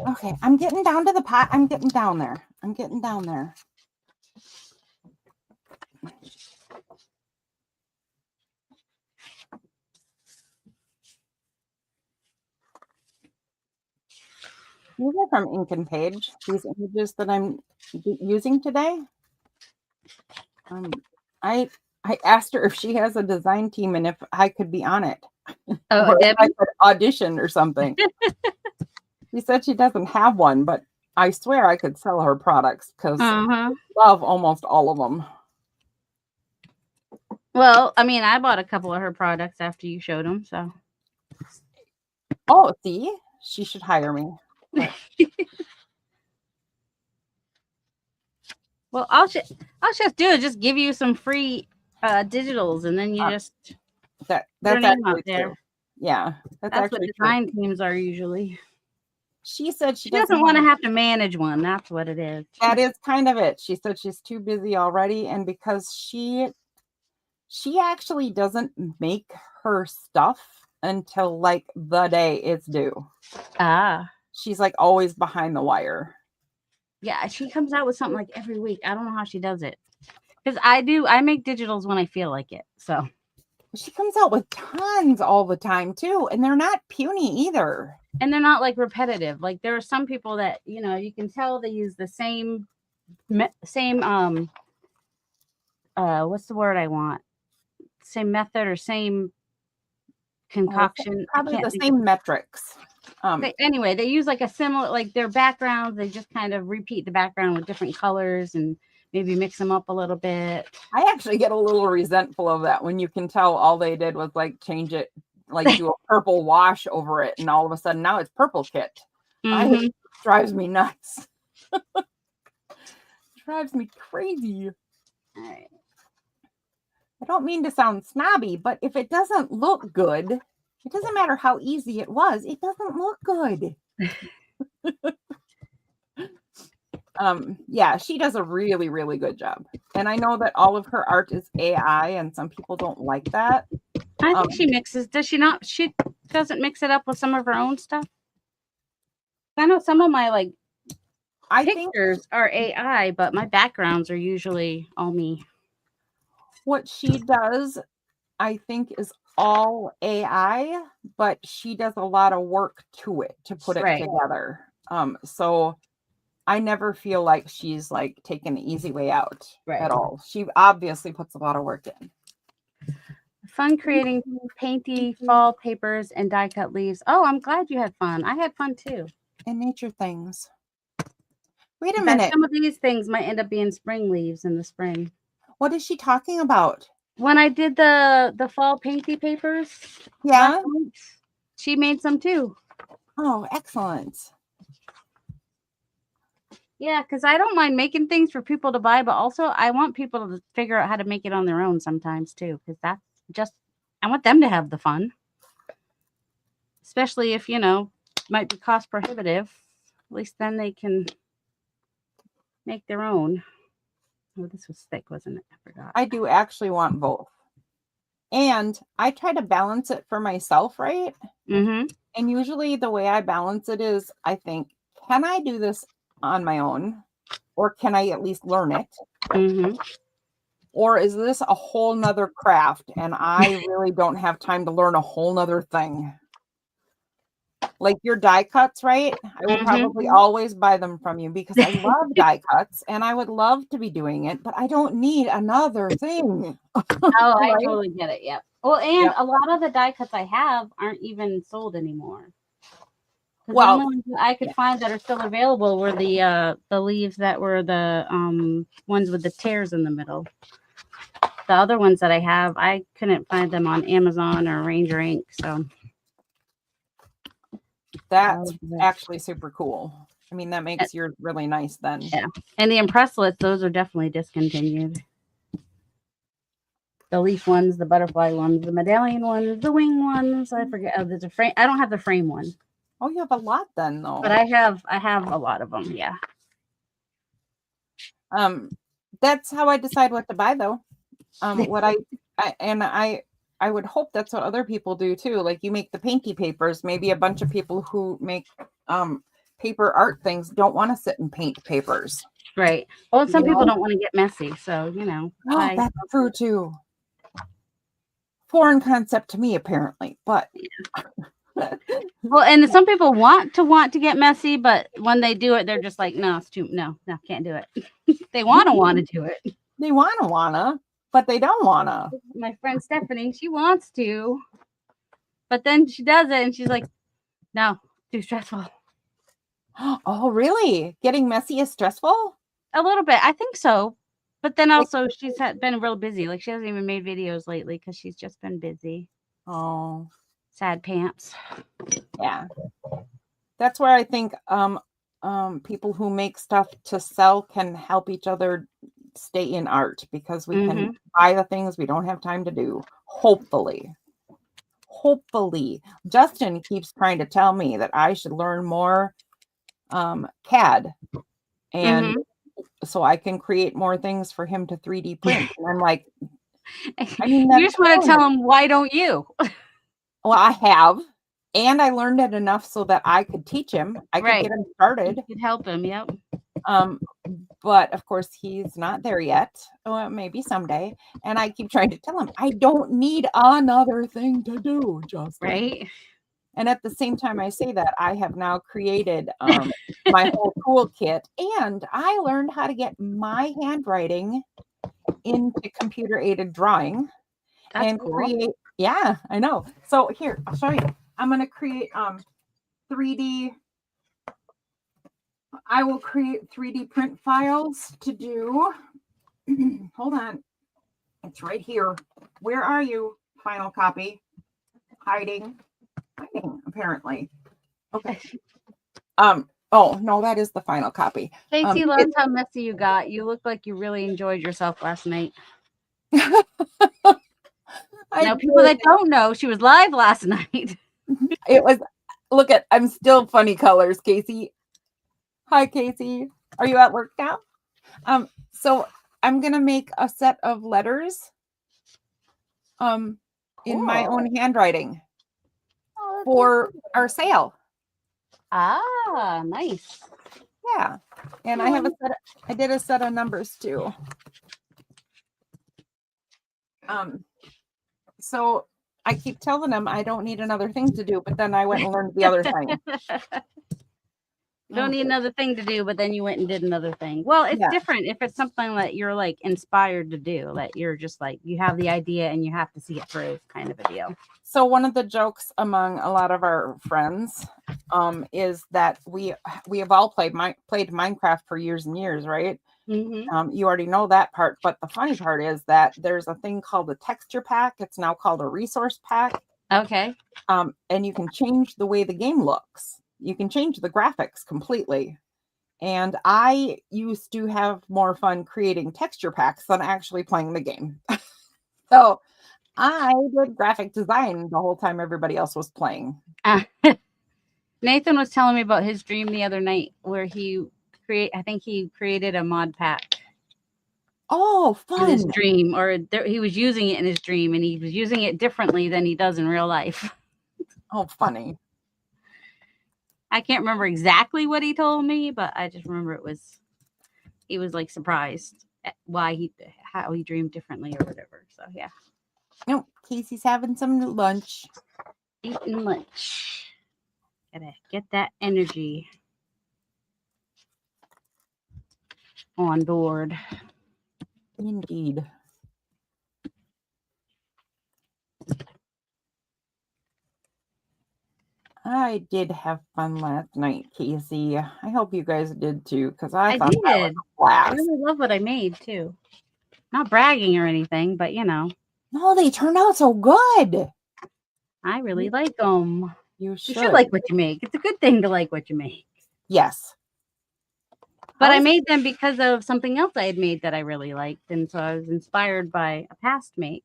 Okay. I'm getting down to the pot. I'm getting down there. I'm getting down there. These are from Ink and Page. These images that I'm using today. I asked her if she has a design team and if I could be on it. Oh, or if Debbie? I could audition or something. She said she doesn't have one, but I swear I could sell her products because I love almost all of them. Well, I mean, I bought a couple of her products after you showed them, so. Oh, see? She should hire me. Well, I'll just do it. Just give you some free digitals, and then you just that's your name actually out there. true. Yeah, that's what actually design true. teams are usually. She said she doesn't want to have to manage one. That's what it is. That is kind of it. She said she's too busy already, and because she actually doesn't make her stuff until like the day it's due. She's like always behind the wire. Yeah, she comes out with something like every week. I don't know how she does it. Because I make digitals when I feel like it. So she comes out with tons all the time too, and they're not puny either. And they're not like repetitive. Like there are some people that, you know, you can tell they use the same what's the word I want? Same method or same concoction. Probably the same metrics. Anyway, they use like a similar, like their backgrounds. They just kind of repeat the background with different colors and maybe mix them up a little bit. I actually get a little resentful of that when you can tell all they did was like change it, like do a purple wash over it, and all of a sudden now it's Purple Kit. It drives me nuts. Drives me crazy. All right. I don't mean to sound snobby, but if it doesn't look good, it doesn't matter how easy it was. It doesn't look good. Yeah, she does a really, really good job. And I know that all of her art is AI, and some people don't like that. I think she mixes. Does she not? She doesn't mix it up with some of her own stuff. I know some of my pictures are AI, but my backgrounds are usually all me. What she does, I think, is all AI, but she does a lot of work to it to put it together. So I never feel like she's like taking the easy way out at all. She obviously puts a lot of work in. Fun creating painty fall papers and die cut leaves. Oh, I'm glad you had fun. I had fun too. And nature things. Wait a minute. Some of these things might end up being spring leaves in the spring. What is she talking about? When I did the fall painty papers, she made some too. Oh, excellent. Yeah, because I don't mind making things for people to buy, but also I want people to figure out how to make it on their own sometimes too, because that's just, I want them to have the fun. Especially if, you know, might be cost prohibitive. At least then they can make their own. Oh, this was thick, wasn't it? I forgot. I do actually want both. And I try to balance it for myself, right? And usually the way I balance it is I think, can I do this on my own? Or can I at least learn it? Or is this a whole nother craft and I really don't have time to learn a whole nother thing? Like your die cuts, right? I will probably always buy them from you because I love die cuts and I would love to be doing it, but I don't need another thing. I totally get it. Yep. Well, and a lot of the die cuts I have aren't even sold anymore. Well, the only ones that I could find that are still available were the leaves that were the ones with the tears in the middle. The other ones that I have, I couldn't find them on Amazon or Ranger Ink. So That's good. actually super cool. I mean, that makes yours really nice then. Yeah. And the Impresslets, those are definitely discontinued. The leaf ones, the butterfly ones, the medallion ones, the wing ones. I forget. Oh, there's a frame. I don't have the frame one, Oh, you have a lot then, though. but I have a lot of them. Yeah. That's how I decide what to buy, though. What I would hope that's what other people do too. Like you make the painty papers. Maybe a bunch of people who make paper art things don't want to sit and paint papers. Right. Well, some You people know? don't want to get messy, so Oh, that's true too. Foreign concept to me, apparently, but well, and some people want to get messy, but when they do it, they're just like, no, it's too no, can't do it. They want to do it. they wanna, but they don't wanna. My friend Stephanie, she wants to, but then she does it, and she's like, no, too stressful. Oh, really? Getting messy is stressful? A little bit, I think so. But then also, she's been real busy. Like she hasn't even made videos lately because she's just been busy. Oh, Sad pants. yeah. That's where I think people who make stuff to sell can help each other stay in art because we can buy the things we don't have time to do. Hopefully. Justin keeps trying to tell me that I should learn more CAD and so I can create more things for him to 3D print. And I'm like, I mean, you just want to tell him, why don't you? Well, I have, and I learned it enough so that I could teach him. I could get him started. You could help him, yep. But of course, he's not there yet. Well, maybe someday. And I keep trying to tell him, I don't need another thing to do, Justin. Right. And at the same time I say that, I have now created my whole toolkit, and I learned how to get my handwriting into computer-aided drawing. That's cool. Create. Yeah, I know. So here, I'll show you. I'm going to create 3D. I will create 3D print files to do. Hold on. It's right here. Where are you? Final copy. Hiding, apparently. Okay. Oh, no, that is the final copy. Casey loves how messy you got. You look like you really enjoyed yourself last night. Now, people that don't know, she was live last night. It was, look at, I'm still funny colors, Casey. Hi, Casey. Are you at work now? So I'm going to make a set of letters in my own handwriting for our sale. Ah, nice. Yeah. And I have I did a set of numbers too. So I keep telling them I don't need another thing to do, but then I went and learned the other thing. You don't need another thing to do, but then you went and did another thing. Well, it's different if it's something that you're like inspired to do, that you're just like, you have the idea and you have to see it through kind of a deal. So one of the jokes among a lot of our friends is that we have all played Minecraft for years and years, right? Mm-hmm. You already know that part, but the funny part is that there's a thing called a texture pack. It's now called a resource pack. Okay. And you can change the way the game looks. You can change the graphics completely. And I used to have more fun creating texture packs than actually playing the game. So I did graphic design the whole time everybody else was playing. Nathan was telling me about his dream the other night where he created a mod pack. Oh, fun. In his dream, or he was using it in his dream, and he was using it differently than he does in real life. Oh, funny. I can't remember exactly what he told me, but I just remember he was like surprised at how he dreamed differently or whatever. So yeah. No, Casey's having some lunch. Eating lunch. Gotta get that energy on board. Indeed. I did have fun last night, Casey. I hope you guys did too, because I thought that was a blast. I really love what I made too. Not bragging or anything, but No, they turned out so good. I really like them. You You should. should like what you make. It's a good thing to like what you make. Yes. But I was- made them because of something else I had made that I really liked. And so I was inspired by a past make.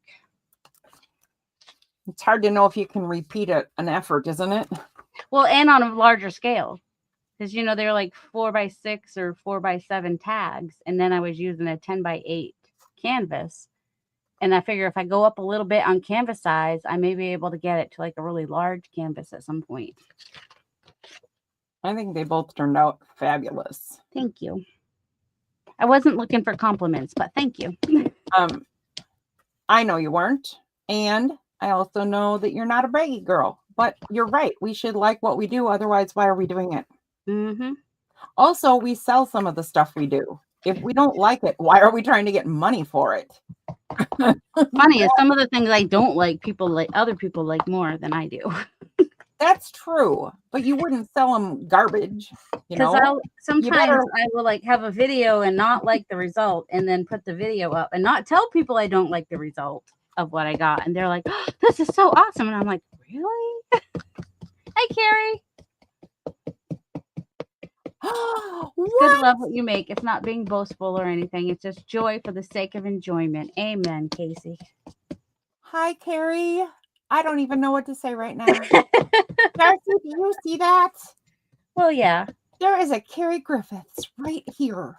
It's hard to know if you can repeat an effort, isn't it? Well, and on a larger scale. Because, they're like 4x6 or 4x7 tags. And then I was using a 10x8 canvas. And I figure if I go up a little bit on canvas size, I may be able to get it to like a really large canvas at some point. I think they both turned out fabulous. Thank you. I wasn't looking for compliments, but thank you. I know you weren't. And I also know that you're not a braggy girl. But you're right. We should like what we do. Otherwise, why are we doing it? Mm-hmm. Also, we sell some of the stuff we do. If we don't like it, why are we trying to get money for it? Funny is some of the things I don't like, other people like more than I do. That's true, but you wouldn't sell them garbage, you Because know. sometimes I will like have a video and not like the result, and then put the video up and not tell people I don't like the result of what I got, and they're like, oh, "This is so awesome," and I'm like, "Really?" Hi, Carrie. It's good to love what you make. It's not being boastful or anything. It's just joy for the sake of enjoyment. Amen, Casey. Hi, Carrie. I don't even know what to say right now. Darcy, do you see that? Well, yeah. There is a Carrie Griffiths right here.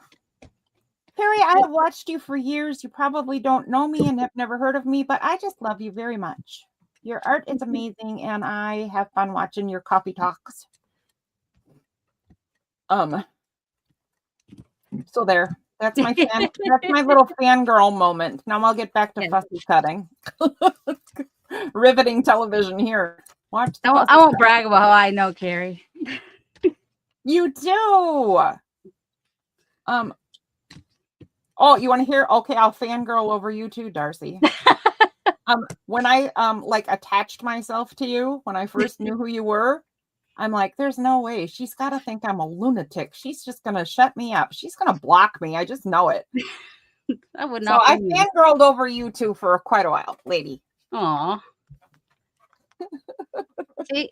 Carrie, I have watched you for years. You probably don't know me and have never heard of me, but I just love you very much. Your art is amazing, and I have fun watching your coffee talks. So there. That's my that's my little fangirl moment. Now I'll get back to fussy cutting. Riveting television here. Watch. I won't brag about how I know Carrie. You do. Oh, you want to hear? Okay, I'll fangirl over you too, Darcy. When I like attached myself to you when I first knew who you were, I'm like, there's no way. She's got to think I'm a lunatic. She's just going to shut me up. She's going to block me. I just know it. I would So not. I fangirled over you two for quite a while, lady. Aw. See,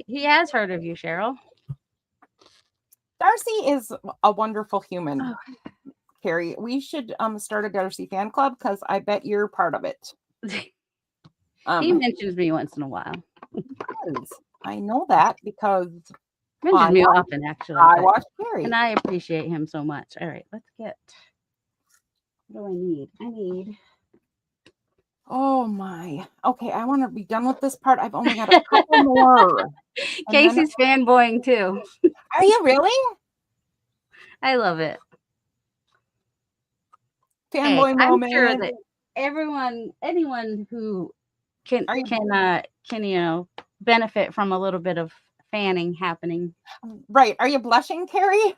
he has heard of you, Cheryl. Darcy is a wonderful human. Carrie, we should start a Darcy fan club because I bet you're part of it. He mentions me once in a while. I know that because mentions me often, actually. I watch Carrie. And I appreciate him so much. All right, let's get. What do I need? I need. Oh my. Okay, I want to be done with this part. I've only got a couple more. Casey's fanboying too. Are you really? I love it. Fanboy moment. I'm sure that anyone who can benefit from a little bit of fanning happening. Right. Are you blushing, Carrie?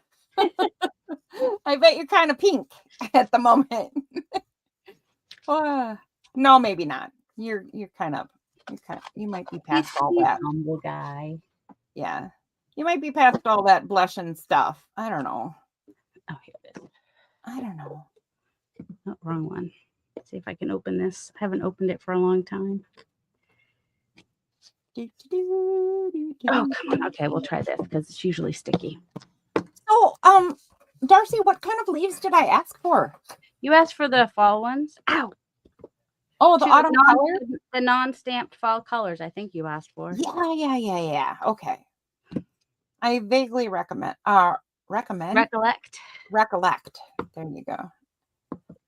I bet you're kind of pink at the moment. No, maybe not. You might be past all that. Humble guy. Yeah. You might be past all that blushing stuff. I don't know. Oh, here it is. I don't know. Oh, wrong one. Let's see if I can open this. I haven't opened it for a long time. Oh, come on. Okay, we'll try this because it's usually sticky. So, Darcy, what kind of leaves did I ask for? You asked for the fall ones. Ow. Oh, the autumn colors? The non-stamped fall colors, I think you asked for. Yeah. Okay. I vaguely recollect. Recollect. There you go.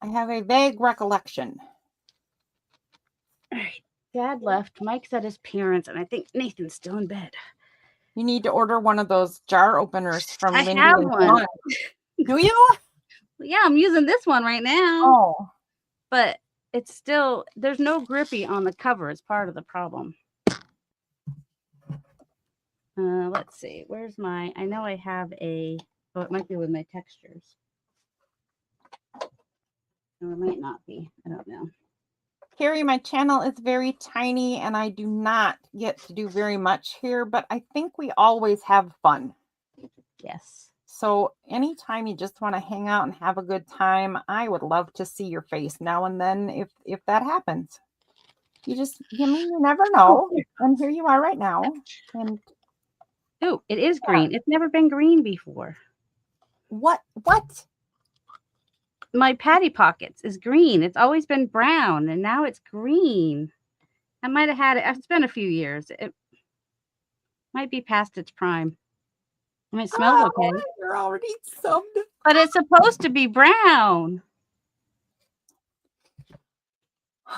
I have a vague recollection. All right. Dad left. Mike's at his parents', and I think Nathan's still in bed. You need to order one of those jar openers from I Lindy have and one. Dawn. Do you? Yeah, I'm using this one right now. Oh. But it's still, there's no grippy on the cover. It's part of the problem. Let's see. Where's my, I know I have it might be with my textures. Or it might not be. I don't know. Carrie, my channel is very tiny and I do not get to do very much here, but I think we always have fun. Yes. So anytime you just want to hang out and have a good time, I would love to see your face now and then if that happens. you never know. And here you are right now. And Oh, it is green. It's never been green before. what? My Patty Pockets is green. It's always been brown, and now it's green. I might have had it. It's been a few years. It might be past its prime. I mean, it smells okay, You're already subbed. but it's supposed to be brown.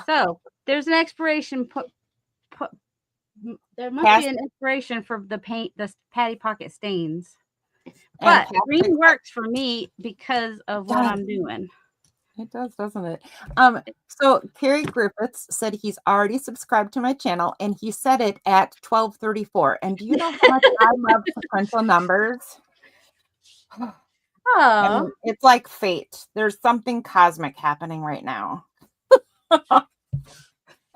So there's an expiration. There must be an expiration for the paint, the Patty Pocket stains. But green works for me because of what I'm doing. It does, doesn't it? So Kerry Griffiths said he's already subscribed to my channel, and he said it at 12:34. And do you know how much I love sequential numbers? Oh, it's like fate. There's something cosmic happening right now.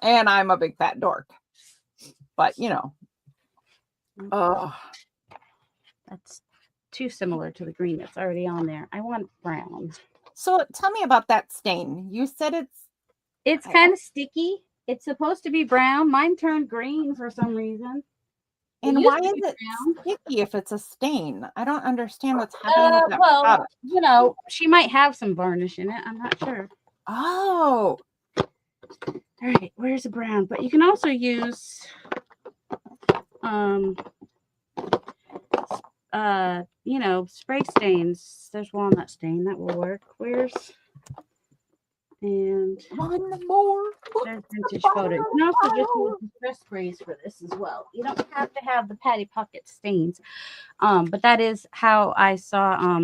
And I'm a big fat dork. But you know. Oh, that's too similar to the green that's already on there. I want brown. So tell me about that stain. You said it's kind of sticky. It's supposed to be brown. Mine turned green for some reason. And why is it sticky if it's a stain? I don't understand what's happening with that product. You know, she might have some varnish in it. I'm not sure. Oh. All right, where's the brown? But you can also use you know, spray stains. There's walnut stain that will work. And one more. There's vintage photo. You can also just use distress sprays for this as well. You don't have to have the Patty Pocket stains. But that is how I saw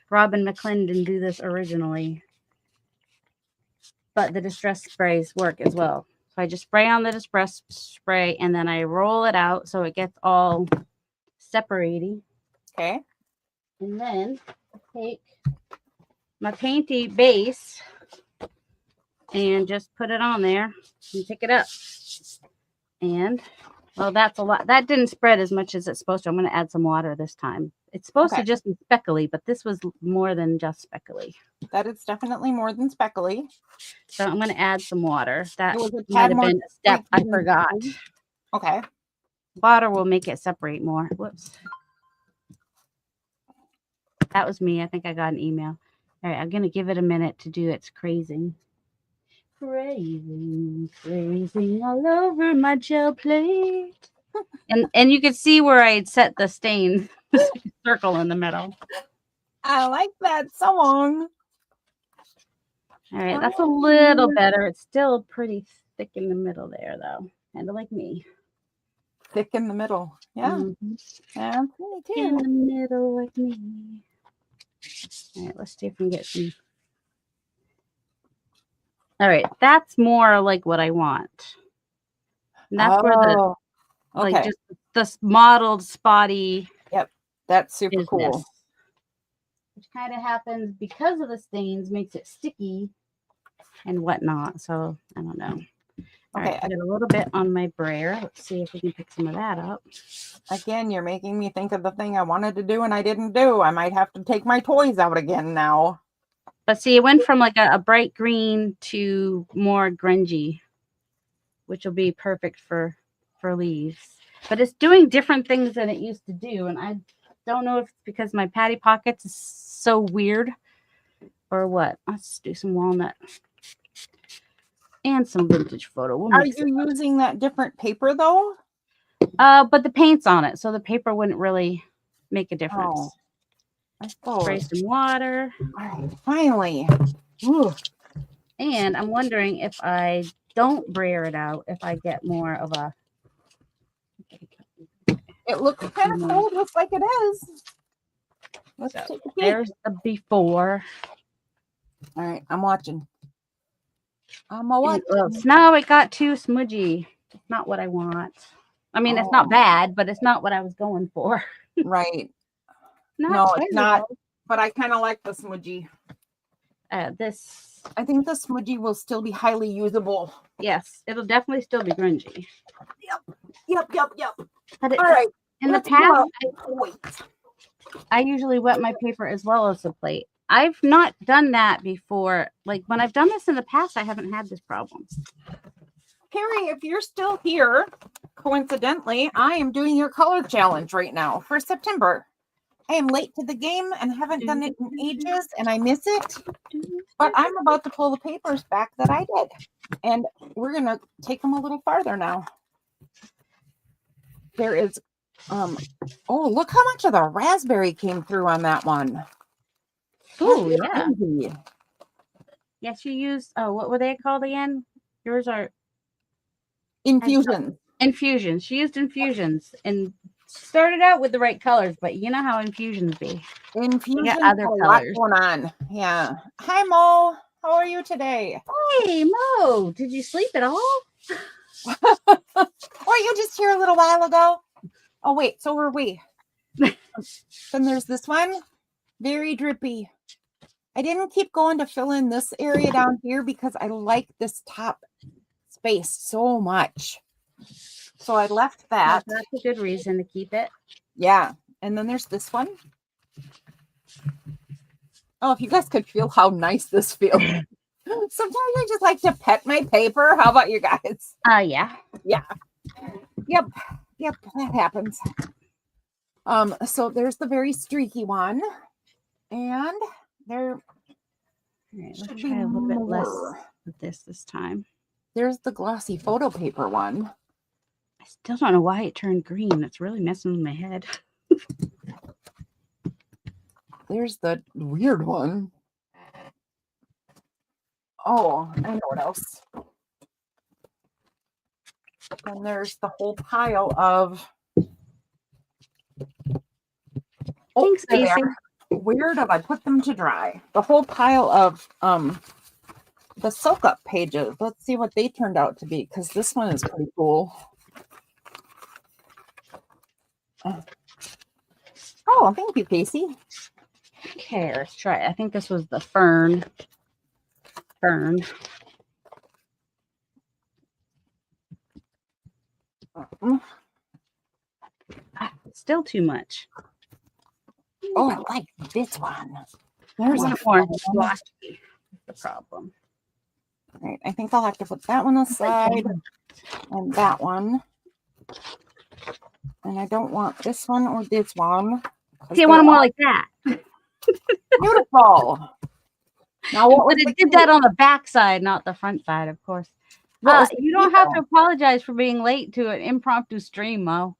Robin McClendon do this originally. But the distress sprays work as well. So I just spray on the distress spray and then I roll it out so it gets all separating. Okay. And then I take my painty base and just put it on there and pick it up. And well, that's a lot. That didn't spread as much as it's supposed to. I'm going to add some water this time. It's supposed to just be speckly, but this was more than just speckly. That is definitely more than speckly. So I'm going to add some water. That might have been a step I forgot. Okay. Water will make it separate more. Whoops. That was me. I think I got an email. All right, I'm going to give it a minute to do its crazing. Crazing all over my gel plate. And you could see where I had set the stain circle in the middle. I like that song. All right, that's a little better. It's still pretty thick in the middle there, though. Kind of like me. Thick in the middle. Yeah. Mm-hmm. Yeah, me too. In the middle like me. All right, let's see if we can get some. All right, that's more like what I want. And that's where the like just the modeled spotty. Yep, that's super cool. Which kind of happens because of the stains, makes it sticky and whatnot. So I don't know. All right, I got a little bit on my brayer. Let's see if we can pick some of that up. Again, you're making me think of the thing I wanted to do and I didn't do. I might have to take my toys out again now. But see, it went from like a bright green to more grungy, which will be perfect for leaves. But it's doing different things than it used to do. And I don't know if it's because my Patty Pockets is so weird or what. Let's do some walnut. And some vintage photo. Are you using that different paper though? But the paint's on it, so the paper wouldn't really make a difference. Spray some water. All right, finally. Ooh. And I'm wondering if I don't brayer it out, if I get more of a. It looks kind of cool, just like it is. Let's take a peek. There's the before. All right, I'm watching. No, it got too smudgy. It's not what I want. I mean, it's not bad, but it's not what I was going for. Right. No, it's not. But I kind of like the smudgy. I think the smudgy will still be highly usable. Yes, it'll definitely still be grungy. Yep. But all right. In the past, I usually wet my paper as well as the plate. I've not done that before. Like when I've done this in the past, I haven't had this problem. Carrie, if you're still here, coincidentally, I am doing your color challenge right now for September. I am late to the game and haven't done it in ages, and I miss it. But I'm about to pull the papers back that I did, and we're gonna take them a little farther now. There is, oh, look how much of the raspberry came through on that one. Oh yeah. Crazy. Yes, you used. Oh, what were they called again? Yours are Infusions. infusions. She used infusions and started out with the right colors, but you know how infusions be. Infusions. Other A lot colors. going on. Yeah. Hi, Mo. How are you today? Hey Mo, did you sleep at all? Or you just here a little while ago? Oh wait, so were we. Then there's this one, very drippy. I didn't keep going to fill in this area down here because I like this top space so much. So I left that. That's a good reason to keep it. Yeah. And then there's this one. Oh, if you guys could feel how nice this feels. Sometimes I just like to pet my paper. How about you guys? Yeah. Yeah. Yep, that happens. So there's the very streaky one. And there All right, should let's be try a little bit less more. of this time. There's the glossy photo paper one. I still don't know why it turned green. It's really messing with my head. There's the weird one. Oh, I know what else. And there's the whole pile of. Oh, Thanks, there they Casey. are. Where did I put them to dry? The whole pile of the soak up pages. Let's see what they turned out to be, because this one is pretty cool. Oh, thank you, Casey. Okay, let's try it. I think this was the fern. Still too much. Oh, I like this one. There's One a more fun one. splotchy. The problem. All right, I think I'll have to put that one aside and that one. And I don't want this one or this one. See, I want them more like that. Beautiful. Now, what was But the it did that on the back side, not the front side, of course. What was the You don't have cute to apologize for being late to an impromptu stream, Mo.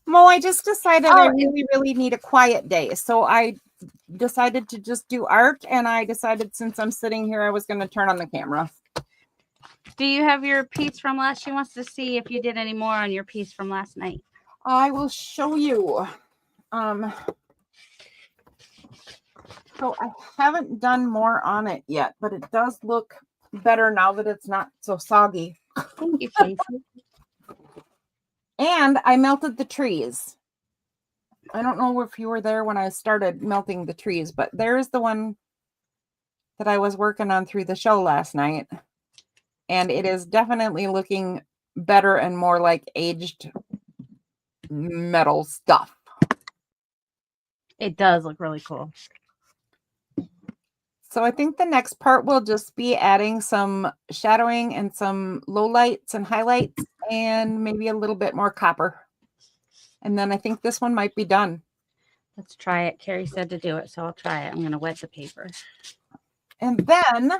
Mo, I just decided I Oh, really need a quiet day. So I decided to just do art. And I decided since I'm sitting here, I was going to turn on the camera. Do you have your piece from last? She wants to see if you did any more on your piece from last night. I will show you. So I haven't done more on it yet, but it does look better now that it's not so soggy. Thank you, Casey. And I melted the trees. I don't know if you were there when I started melting the trees, but there's the one that I was working on through the show last night. And it is definitely looking better and more like aged metal stuff. It does look really cool. So I think the next part will just be adding some shadowing and some low lights and highlights and maybe a little bit more copper. And then I think this one might be done. Let's try it. Carrie said to do it, so I'll try it. I'm going to wet the paper. And then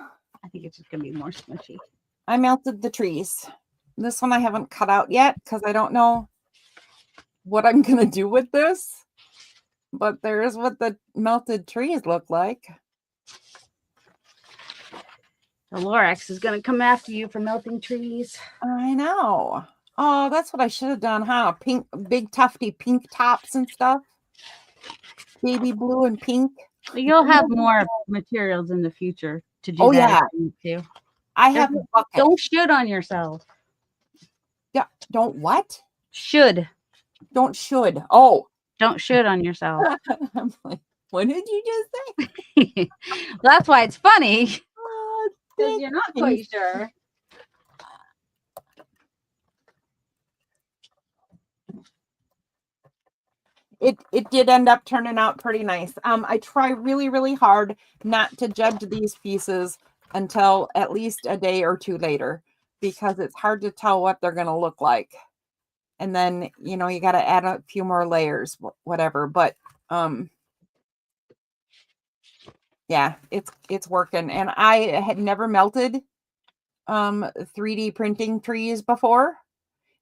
I think it's just going to be more smushy. I melted the trees. This one I haven't cut out yet because I don't know what I'm going to do with this. But there's what the melted trees look like. The Lorax is going to come after you for melting trees. I know. Oh, that's what I should have done, huh? Pink, big tufty pink tops and stuff. Baby blue and pink. You'll have more materials in the future to do Oh, that. yeah. If you need to. I have a bucket. Don't should on yourself. Yeah. Don't what? Should. Don't should. Oh. Don't should on yourself. I'm like, what did you just say? Well, that's why it's funny. Because Thank you're not quite sure. it did end up turning out pretty nice. I try really, really hard not to judge these pieces until at least a day or two later, because it's hard to tell what they're going to look like. And then, you know, you got to add a few more layers, whatever. But yeah, it's working. And I had never melted 3D printing trees before,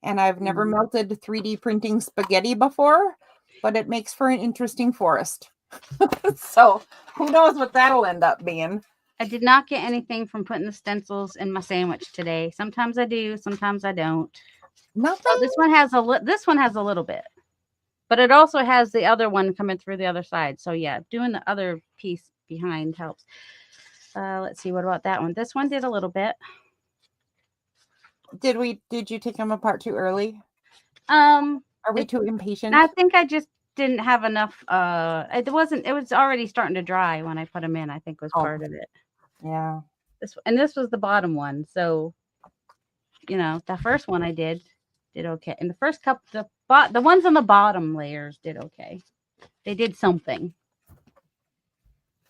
and I've never melted 3D printing spaghetti before, but it makes for an interesting forest. So who knows what that'll end up being. I did not get anything from putting the stencils in my sandwich today. Sometimes I do, sometimes I don't. Nothing. Oh, this one has a little bit, but it also has the other one coming through the other side. So yeah, doing the other piece behind helps. Let's see, what about that one? This one did a little bit. Did you take them apart too early? Are we too impatient? I think I just didn't have enough. It was already starting to dry when I put them in, I think was part of it. Yeah. This was the bottom one. So, you know, the first one I did okay. And the first couple, the ones on the bottom layers did okay. They did something.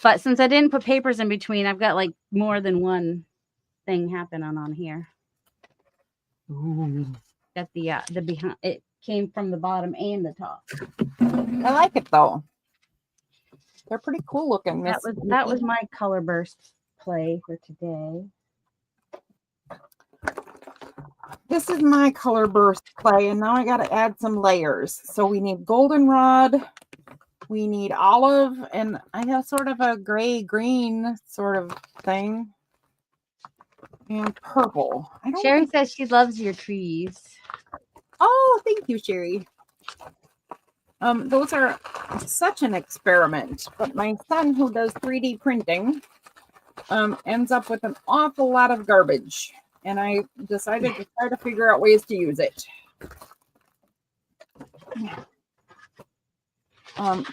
But since I didn't put papers in between, I've got like more than one thing happening on here. Ooh. Got the behind, it came from the bottom and the top. I like it though. They're pretty cool looking. That was my color burst play for today. This is my color burst play, and now I got to add some layers. So we need goldenrod, we need olive, and I have sort of a gray green sort of thing, and purple. Sherry says she loves your trees. Oh, thank you, Sherry. Those are such an experiment, but my son, who does 3D printing, ends up with an awful lot of garbage, and I decided to try to figure out ways to use it.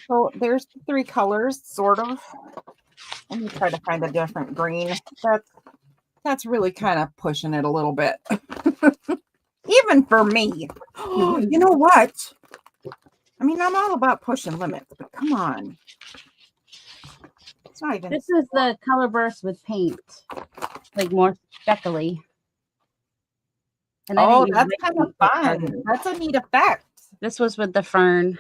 So there's the 3 colors, sort of. Let me try to find a different green. That's really kind of pushing it a little bit. Even for me. You know what? I mean, I'm all about pushing limits, but come on. It's not even. This is the color burst with paint, like more speckly. And oh, that's kind of fun. That's a neat effect. This was with the fern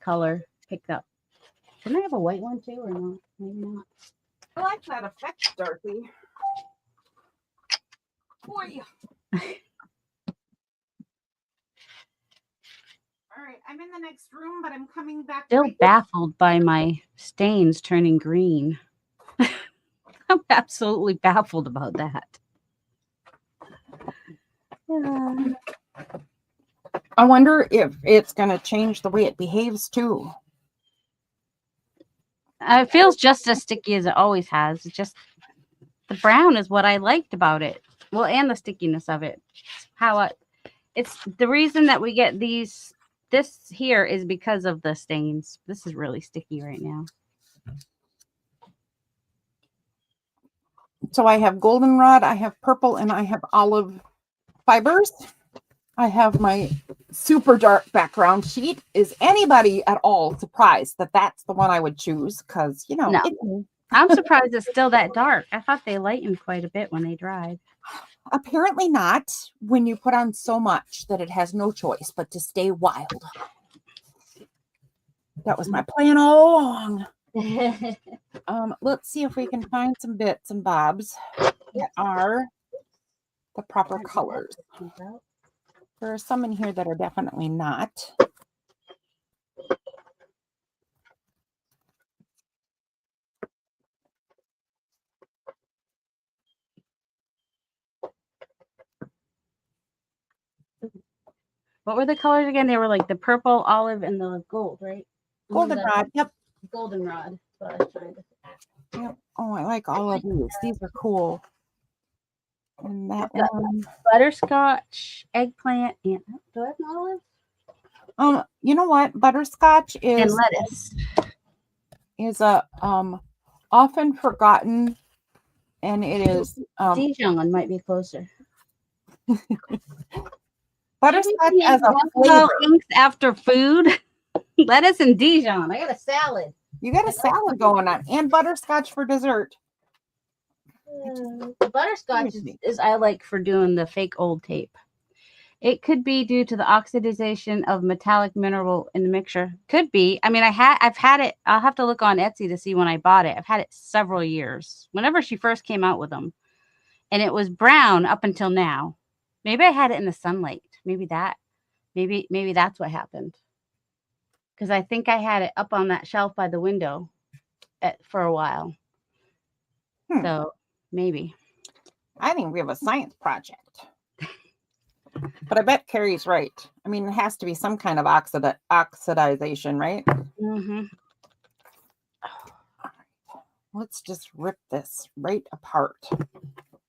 color picked up. Didn't I have a white one too, or not? Maybe not. I like that effect, Dorothy. Boy. All right, I'm in the next room, but I'm coming back. Still baffled by my stains turning green. I'm absolutely baffled about that. I wonder if it's going to change the way it behaves too. It feels just as sticky as it always has. It's just the brown is what I liked about it. Well, and the stickiness of it. It's the reason that we get this here is because of the stains. This is really sticky right now. So I have goldenrod, I have purple, and I have olive fibers. I have my super dark background sheet. Is anybody at all surprised that that's the one I would choose? Because, you know. No. I'm surprised it's still that dark. I thought they lightened quite a bit when they dried. Apparently not, when you put on so much that it has no choice but to stay wild. That was my plan all along. Let's see if we can find some bits and bobs that are the proper colors. There are some in here that are definitely not. What were the colors again? They were like the purple, olive, and the gold, right? Goldenrod. Yep. Goldenrod. That's what I was trying to say. Yep. Oh, I like all of these. These are cool. And that one. Butterscotch, eggplant, and do I have an olive? You know what? Butterscotch is and lettuce. Is a often forgotten, and it is Dijon might be closer. Butterscotch as a flavor. Inks after food. Lettuce and Dijon. I got a salad. You got a salad going on and butterscotch for dessert. The butterscotch is I like for doing the fake old tape. It could be due to the oxidization of metallic mineral in the mixture. Could be. I mean, I've had it. I'll have to look on Etsy to see when I bought it. I've had it several years. Whenever she first came out with them, and it was brown up until now. Maybe I had it in the sunlight. Maybe that's what happened. Because I think I had it up on that shelf by the window for a while. So maybe. I think we have a science project. But I bet Carrie's right. I mean, it has to be some kind of oxidization, right? Mm-hmm. Let's just rip this right apart. All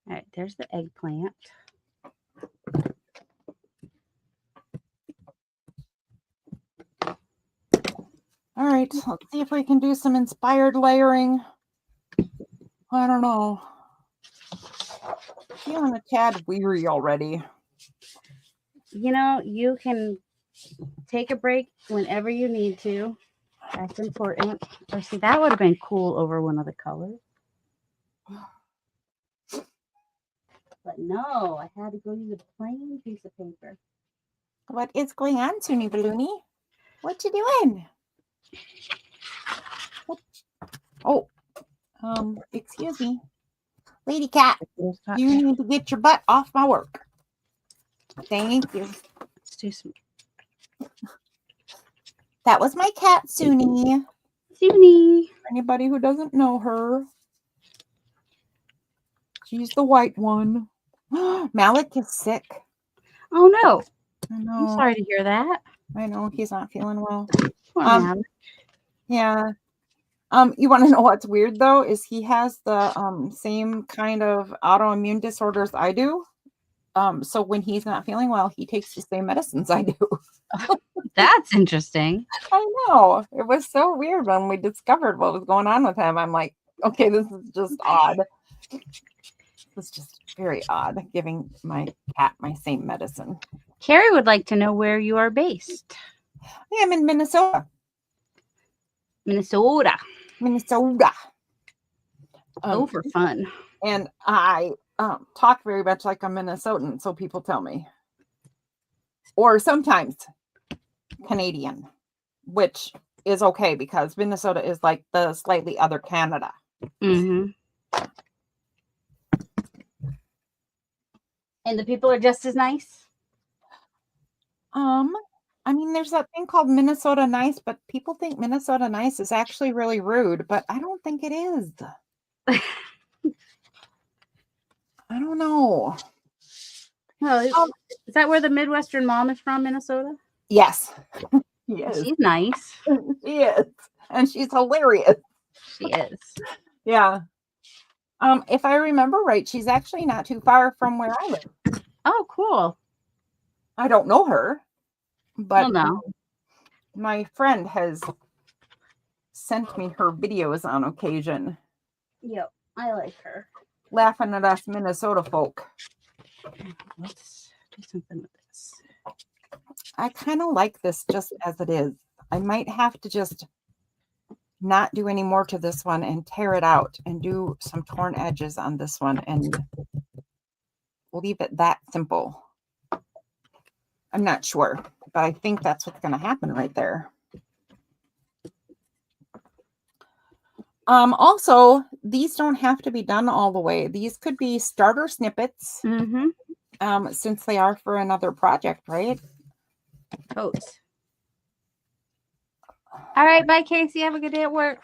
right, there's the eggplant. All right, let's see if we can do some inspired layering. I don't know. Feeling a tad weary already. You know, you can take a break whenever you need to. That's important. Or see, that would have been cool over one of the colors. But no, I had to go use a plain piece of paper. What is going on, Suni Balloony? What you doing? What? Oh, excuse me. Lady cat, you need to get your butt off my work. Thank you. Let's do some. That was my cat, Suni. Suni. Anybody who doesn't know her, she's the white one. Malik is sick. Oh no! I know. I'm sorry to hear that. I know he's not feeling well. Poor Malik. Yeah. You want to know what's weird though? Is he has the same kind of autoimmune disorders I do. So when he's not feeling well, he takes the same medicines I do. That's interesting. I know. It was so weird when we discovered what was going on with him. I'm like, okay, this is just odd. It's just very odd giving my cat my same medicine. Carrie would like to know where you are based. I am in Minnesota. Minnesota. For fun. And I talk very much like a Minnesotan, so people tell me. Or sometimes Canadian, which is okay because Minnesota is like the slightly other Canada. Mm-hmm. And the people are just as nice? I mean, there's that thing called Minnesota nice, but people think Minnesota nice is actually really rude, but I don't think it is. I don't know. Oh, is that where the Midwestern mom is from, Minnesota? Yes. Yes. She's nice. She is. And she's hilarious. She is. Yeah. If I remember right, she's actually not too far from where I live. Oh, cool. I don't know her, but no. My friend has sent me her videos on occasion. Yep, I like her. Laughing at us Minnesota folk. Let's do something with this. I kind of like this just as it is. I might have to just not do any more to this one and tear it out and do some torn edges on this one and leave it that simple. I'm not sure, but I think that's what's going to happen right there. Also, these don't have to be done all the way. These could be starter snippets, since they are for another project, right? Totes. All right, bye, Casey. Have a good day at work.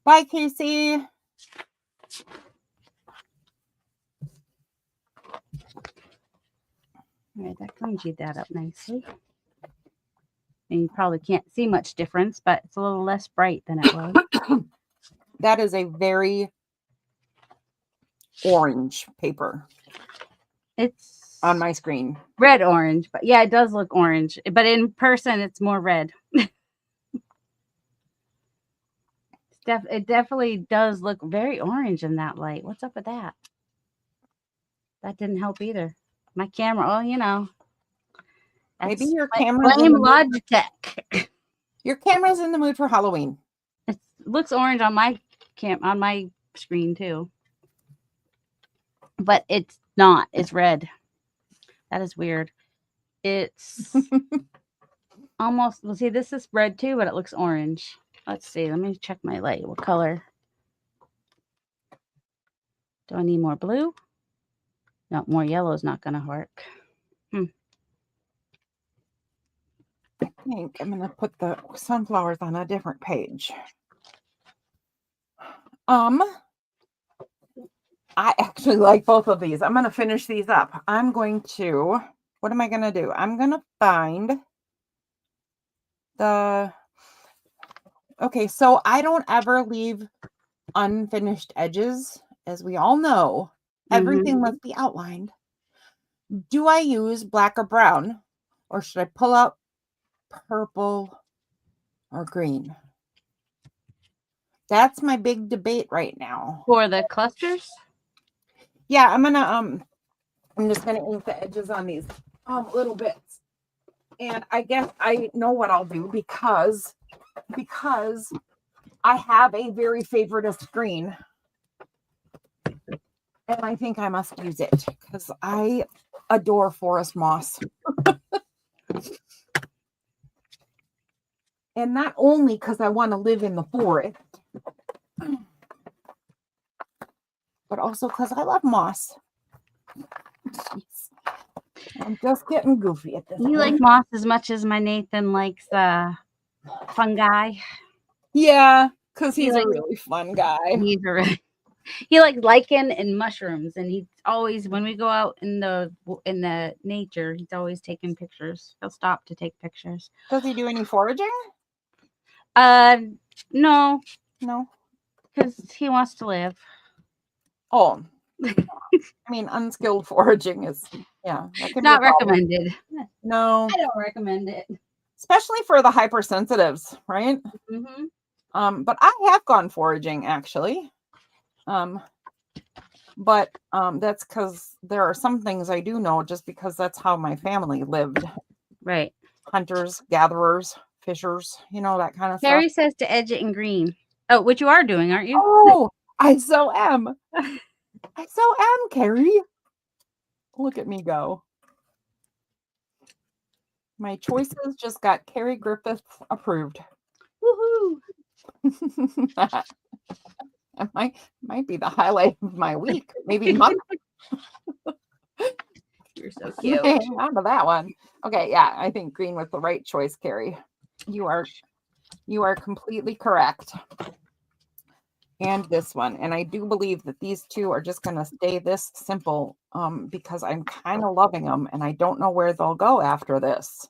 Bye, Casey. All right, that cleaned that up nicely. And you probably can't see much difference, but it's a little less bright than it was. That is a very orange paper. It's on my screen. Red orange, but yeah, it does look orange. But in person, it's more red. It definitely does look very orange in that light. What's up with that? That didn't help either. My camera, well, you know. Maybe your camera. Blame Logitech. Your camera's in the mood for Halloween. It looks orange on my on my screen too. But it's not. It's red. That is weird. It's almost, well, see, this is red too, but it looks orange. Let's see. Let me check my light. What color? Do I need more blue? No, more yellow is not going to work. I think I'm going to put the sunflowers on a different page. I actually like both of these. I'm going to finish these up. I'm going to, what am I going to do? I'm going to find okay, so I don't ever leave unfinished edges. As we all know, everything must be outlined. Do I use black or brown? Or should I pull out purple or green? That's my big debate right now. For the clusters? Yeah, I'm just gonna ink the edges on these little bits. And I guess I know what I'll do because I have a very favoriteest green. And I think I must use it because I adore forest moss. And not only because I want to live in the forest, but also because I love moss. Jeez. I'm just getting goofy at this point. You like moss as much as my Nathan likes fungi. Yeah, because he's a really fun guy. He likes lichen and mushrooms, and he's always, when we go out in the nature, he's always taking pictures. He'll stop to take pictures. Does he do any foraging? No, because he wants to live. Oh, I mean, unskilled foraging is, yeah, not recommended. No, I don't recommend it, especially for the hypersensitives, right? But I have gone foraging actually. But that's because there are some things I do know just because that's how my family lived. Right. Hunters, gatherers, fishers, that kind of Carrie stuff. says to edge it in green. Oh, which you are doing, aren't you? Oh, I so am. I so am, Carrie. Look at me go. My choices just got Carrie Griffith approved. Woohoo! That might be the highlight of my week, maybe month. You're so cute. On to that one. Okay, yeah, I think green was the right choice, Carrie. You are completely correct. And this one, and I do believe that these two are just going to stay this simple because I'm kind of loving them, and I don't know where they'll go after this.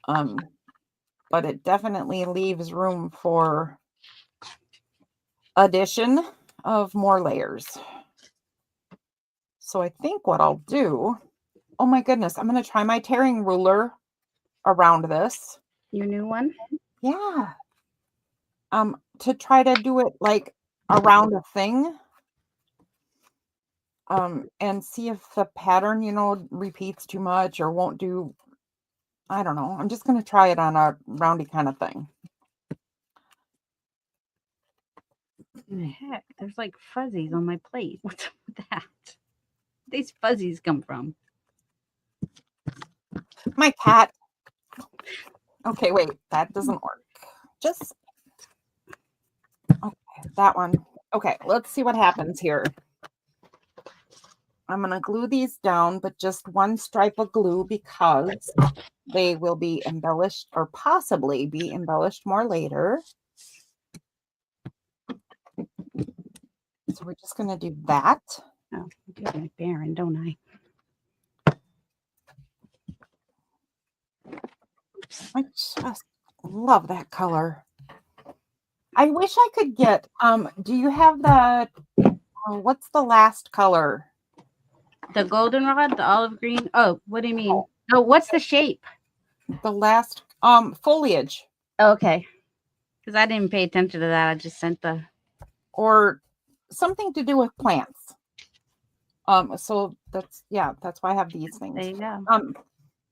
But it definitely leaves room for addition of more layers. So I think what I'll do, oh my goodness, I'm going to try my tearing ruler around this. Your new one? Yeah. To try to do it like around a thing. And see if the pattern, repeats too much or won't do, I don't know. I'm just going to try it on a roundy kind of thing. What the heck? There's like fuzzies on my plate. What's up with that? Where these fuzzies come from? My cat. Okay, wait. That doesn't work. Just okay, that one. Okay, let's see what happens here. I'm going to glue these down, but just one stripe of glue because they will be embellished or possibly be embellished more later. So we're just going to do that. Oh, I do my Baron, don't I? I just love that color. I wish I could get, do you have the, what's the last color? The goldenrod, the olive green. Oh, what do you mean? Oh, what's the shape? The last, foliage. Oh, okay. Because I didn't pay attention to that. I just sent the. Or something to do with plants. So that's why I have these things. There you go.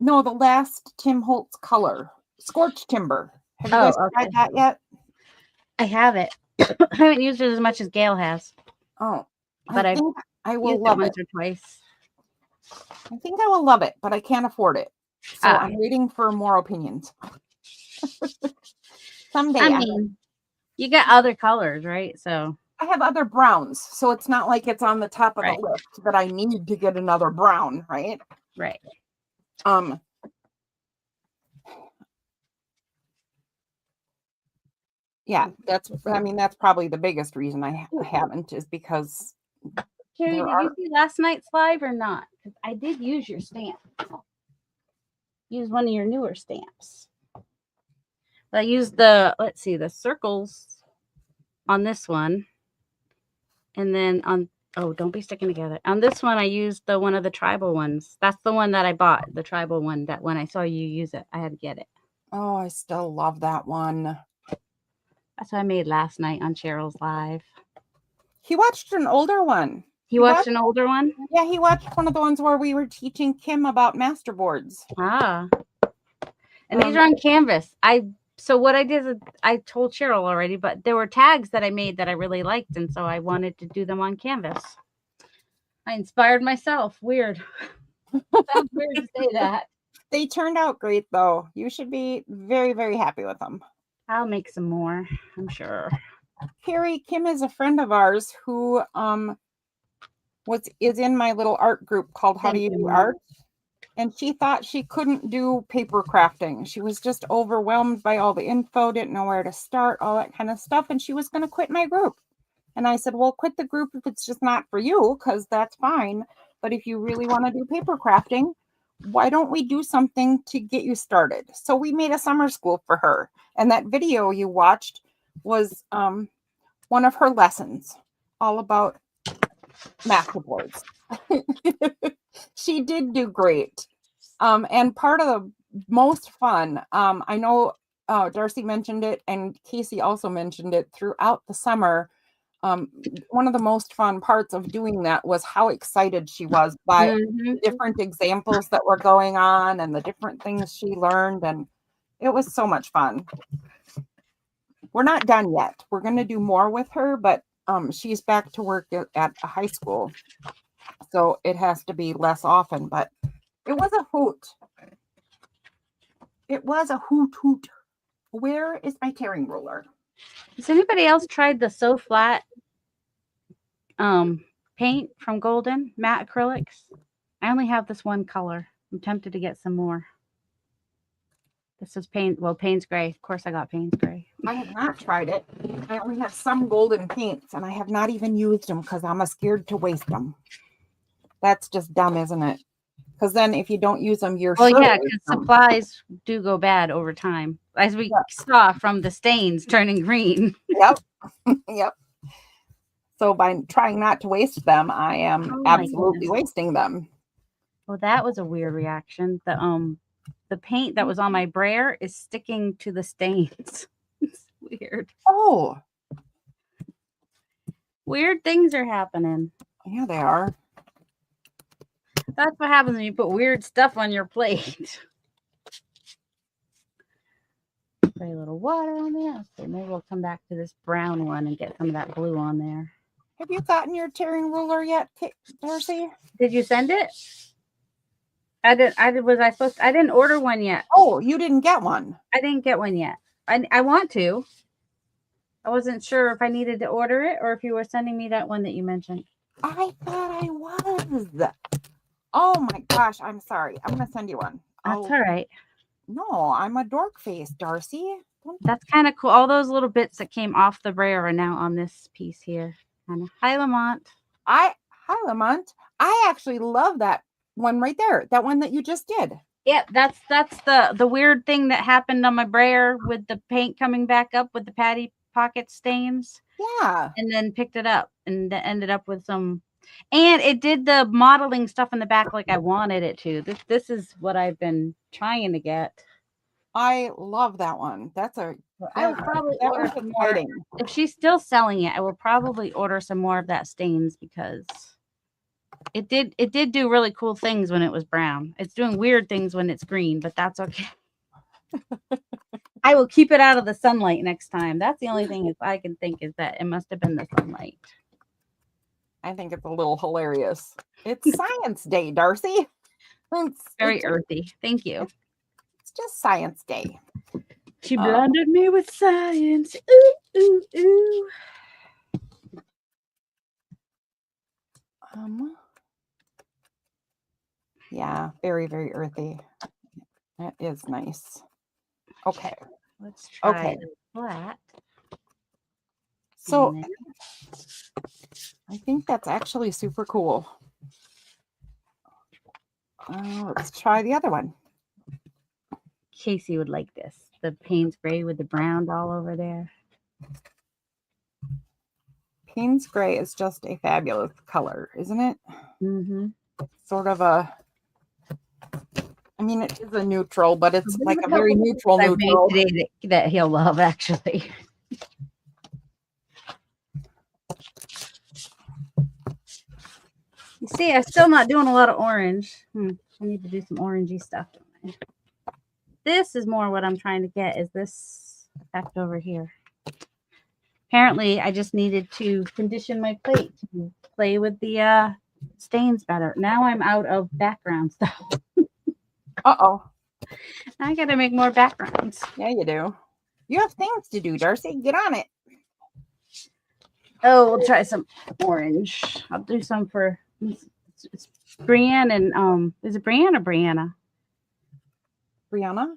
No, the last Tim Holtz color, Scorched Timber. Have you guys Oh, tried okay. that yet? I have it. I haven't used it as much as Gail has, Oh, but I I've think I will used it love it. once or twice. I think I will love it, but I can't afford it. So Ah. I'm waiting for more opinions. Someday I mean, you got other colors, right? So I have other browns, so it's not like it's on the top of right, the list that I need to get another brown, right? right. Yeah, that's probably the biggest reason I haven't is because Carrie, there did you are see last night's live or not? 'Cause I did use your stamp. Use one of your newer stamps. I used the circles on this one. And then don't be sticking together. On this one, I used one of the tribal ones. That's the one that I bought, the tribal one that when I saw you use it, I had to get it. oh, I still love that one. That's what I made last night on Cheryl's Live. He watched an older one. He watched an older one? Yeah, he watched one of the ones where we were teaching Kim about master boards. Ah. And these are on canvas. So what I did is I told Cheryl already, but there were tags that I made that I really liked, and so I wanted to do them on canvas. I inspired myself. Weird. Sounds weird to say that. They turned out great, though. You should be very, very happy with them. I'll make some more, I'm sure. Carrie, Kim is a friend of ours who is in my little art group called How Do You Do Art? And she thought she couldn't do paper crafting. She was just overwhelmed by all the info, didn't know where to start, all that kind of stuff. And she was going to quit my group. And I said, well, quit the group if it's just not for you, because that's fine. But if you really want to do paper crafting, why don't we do something to get you started? So we made a summer school for her. And that video you watched was one of her lessons, all about masterboards. She did do great. And part of the most fun, I know Darcy mentioned it and Casey also mentioned it throughout the summer. One of the most fun parts of doing that was how excited she was by the different examples that were going on and the different things she learned. And it was so much fun. We're not done yet. We're going to do more with her, but she's back to work at a high school. So it has to be less often, but it was a hoot. It was a hoot. Where is my tearing ruler? Has anybody else tried the So Flat paint from Golden matte acrylics? I only have this one color. I'm tempted to get some more. This is Payne's Gray. Of course I got Payne's Gray. I have not tried it. I only have some Golden paints and I have not even used them because I'm scared to waste them. That's just dumb, isn't it? Because then if you don't use them, you're well, yeah, because supplies do go bad over time, as we saw from the stains turning green. Yep. Yep. So by trying not to waste them, I am absolutely wasting them. Well, that was a weird reaction. The paint that was on my brayer is sticking to the stains. It's weird. Oh. Weird things are happening. Yeah, they are. That's what happens when you put weird stuff on your plate. Put a little water on there. So maybe we'll come back to this brown one and get some of that blue on there. Have you gotten your tearing ruler yet, Darcy? Did you send it? I didn't order one yet. Oh, you didn't get one. I didn't get one yet. I want to. I wasn't sure if I needed to order it or if you were sending me that one that you mentioned. I thought I was. Oh my gosh, I'm sorry. I'm going to send you one. That's all right. No, I'm a dork face, Darcy. That's kind of cool. All those little bits that came off the brayer are now on this piece here. Hi, Lamont. Hi, Lamont. I actually love that one right there. That one that you just did. Yeah, that's the weird thing that happened on my brayer with the paint coming back up with the patty pocket stains. Yeah. And then picked it up and ended up with some. And it did the modeling stuff in the back like I wanted it to. This is what I've been trying to get. I love that one. I will probably order some more. If she's still selling it, I will probably order some more of that stains because it did do really cool things when it was brown. It's doing weird things when it's green, but that's okay. I will keep it out of the sunlight next time. That's the only thing I can think is that it must have been the sunlight. I think it's a little hilarious. It's Science Day, Darcy. Very earthy. Thank you. It's just Science Day. She blinded me with science. Ooh, ooh, ooh. Yeah, very, very earthy. That is nice. Okay. Let's try the flat. So I think that's actually super cool. Let's try the other one. Casey would like this. The Payne's Gray with the brown all over there. Payne's Gray is just a fabulous color, isn't it? Mm-hmm. Sort of a, I mean, it is a neutral, but it's like a very neutral neutral. Today that he'll love, actually. You see, I'm still not doing a lot of orange. I need to do some orangey stuff. This is more what I'm trying to get is this effect over here. Apparently, I just needed to condition my plate to play with the stains better. Now I'm out of background stuff. Uh-oh. I got to make more backgrounds. Yeah, you do. You have things to do, Darcy. Get on it. Oh, we'll try some orange. I'll do some for it's Brienne and is it Brienne or Brianna? Brianna?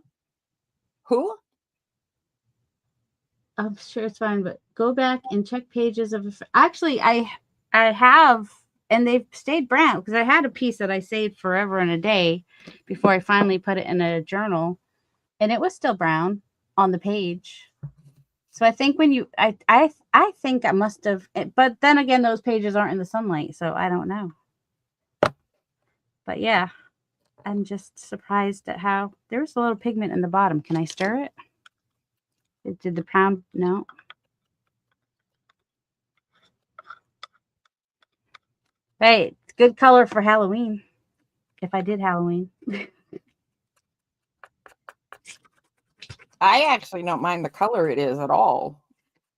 Who? I'm sure it's fine, but go back and check pages of. Actually, I have, and they've stayed brown because I had a piece that I saved forever and a day before I finally put it in a journal, and it was still brown on the page. So I think when you, I think I must have, but then again, those pages aren't in the sunlight, so I don't know. But yeah, I'm just surprised at how there's a little pigment in the bottom. Can I stir it? Did the brown? No. Hey, it's good color for Halloween. If I did Halloween. I actually don't mind the color it is at all.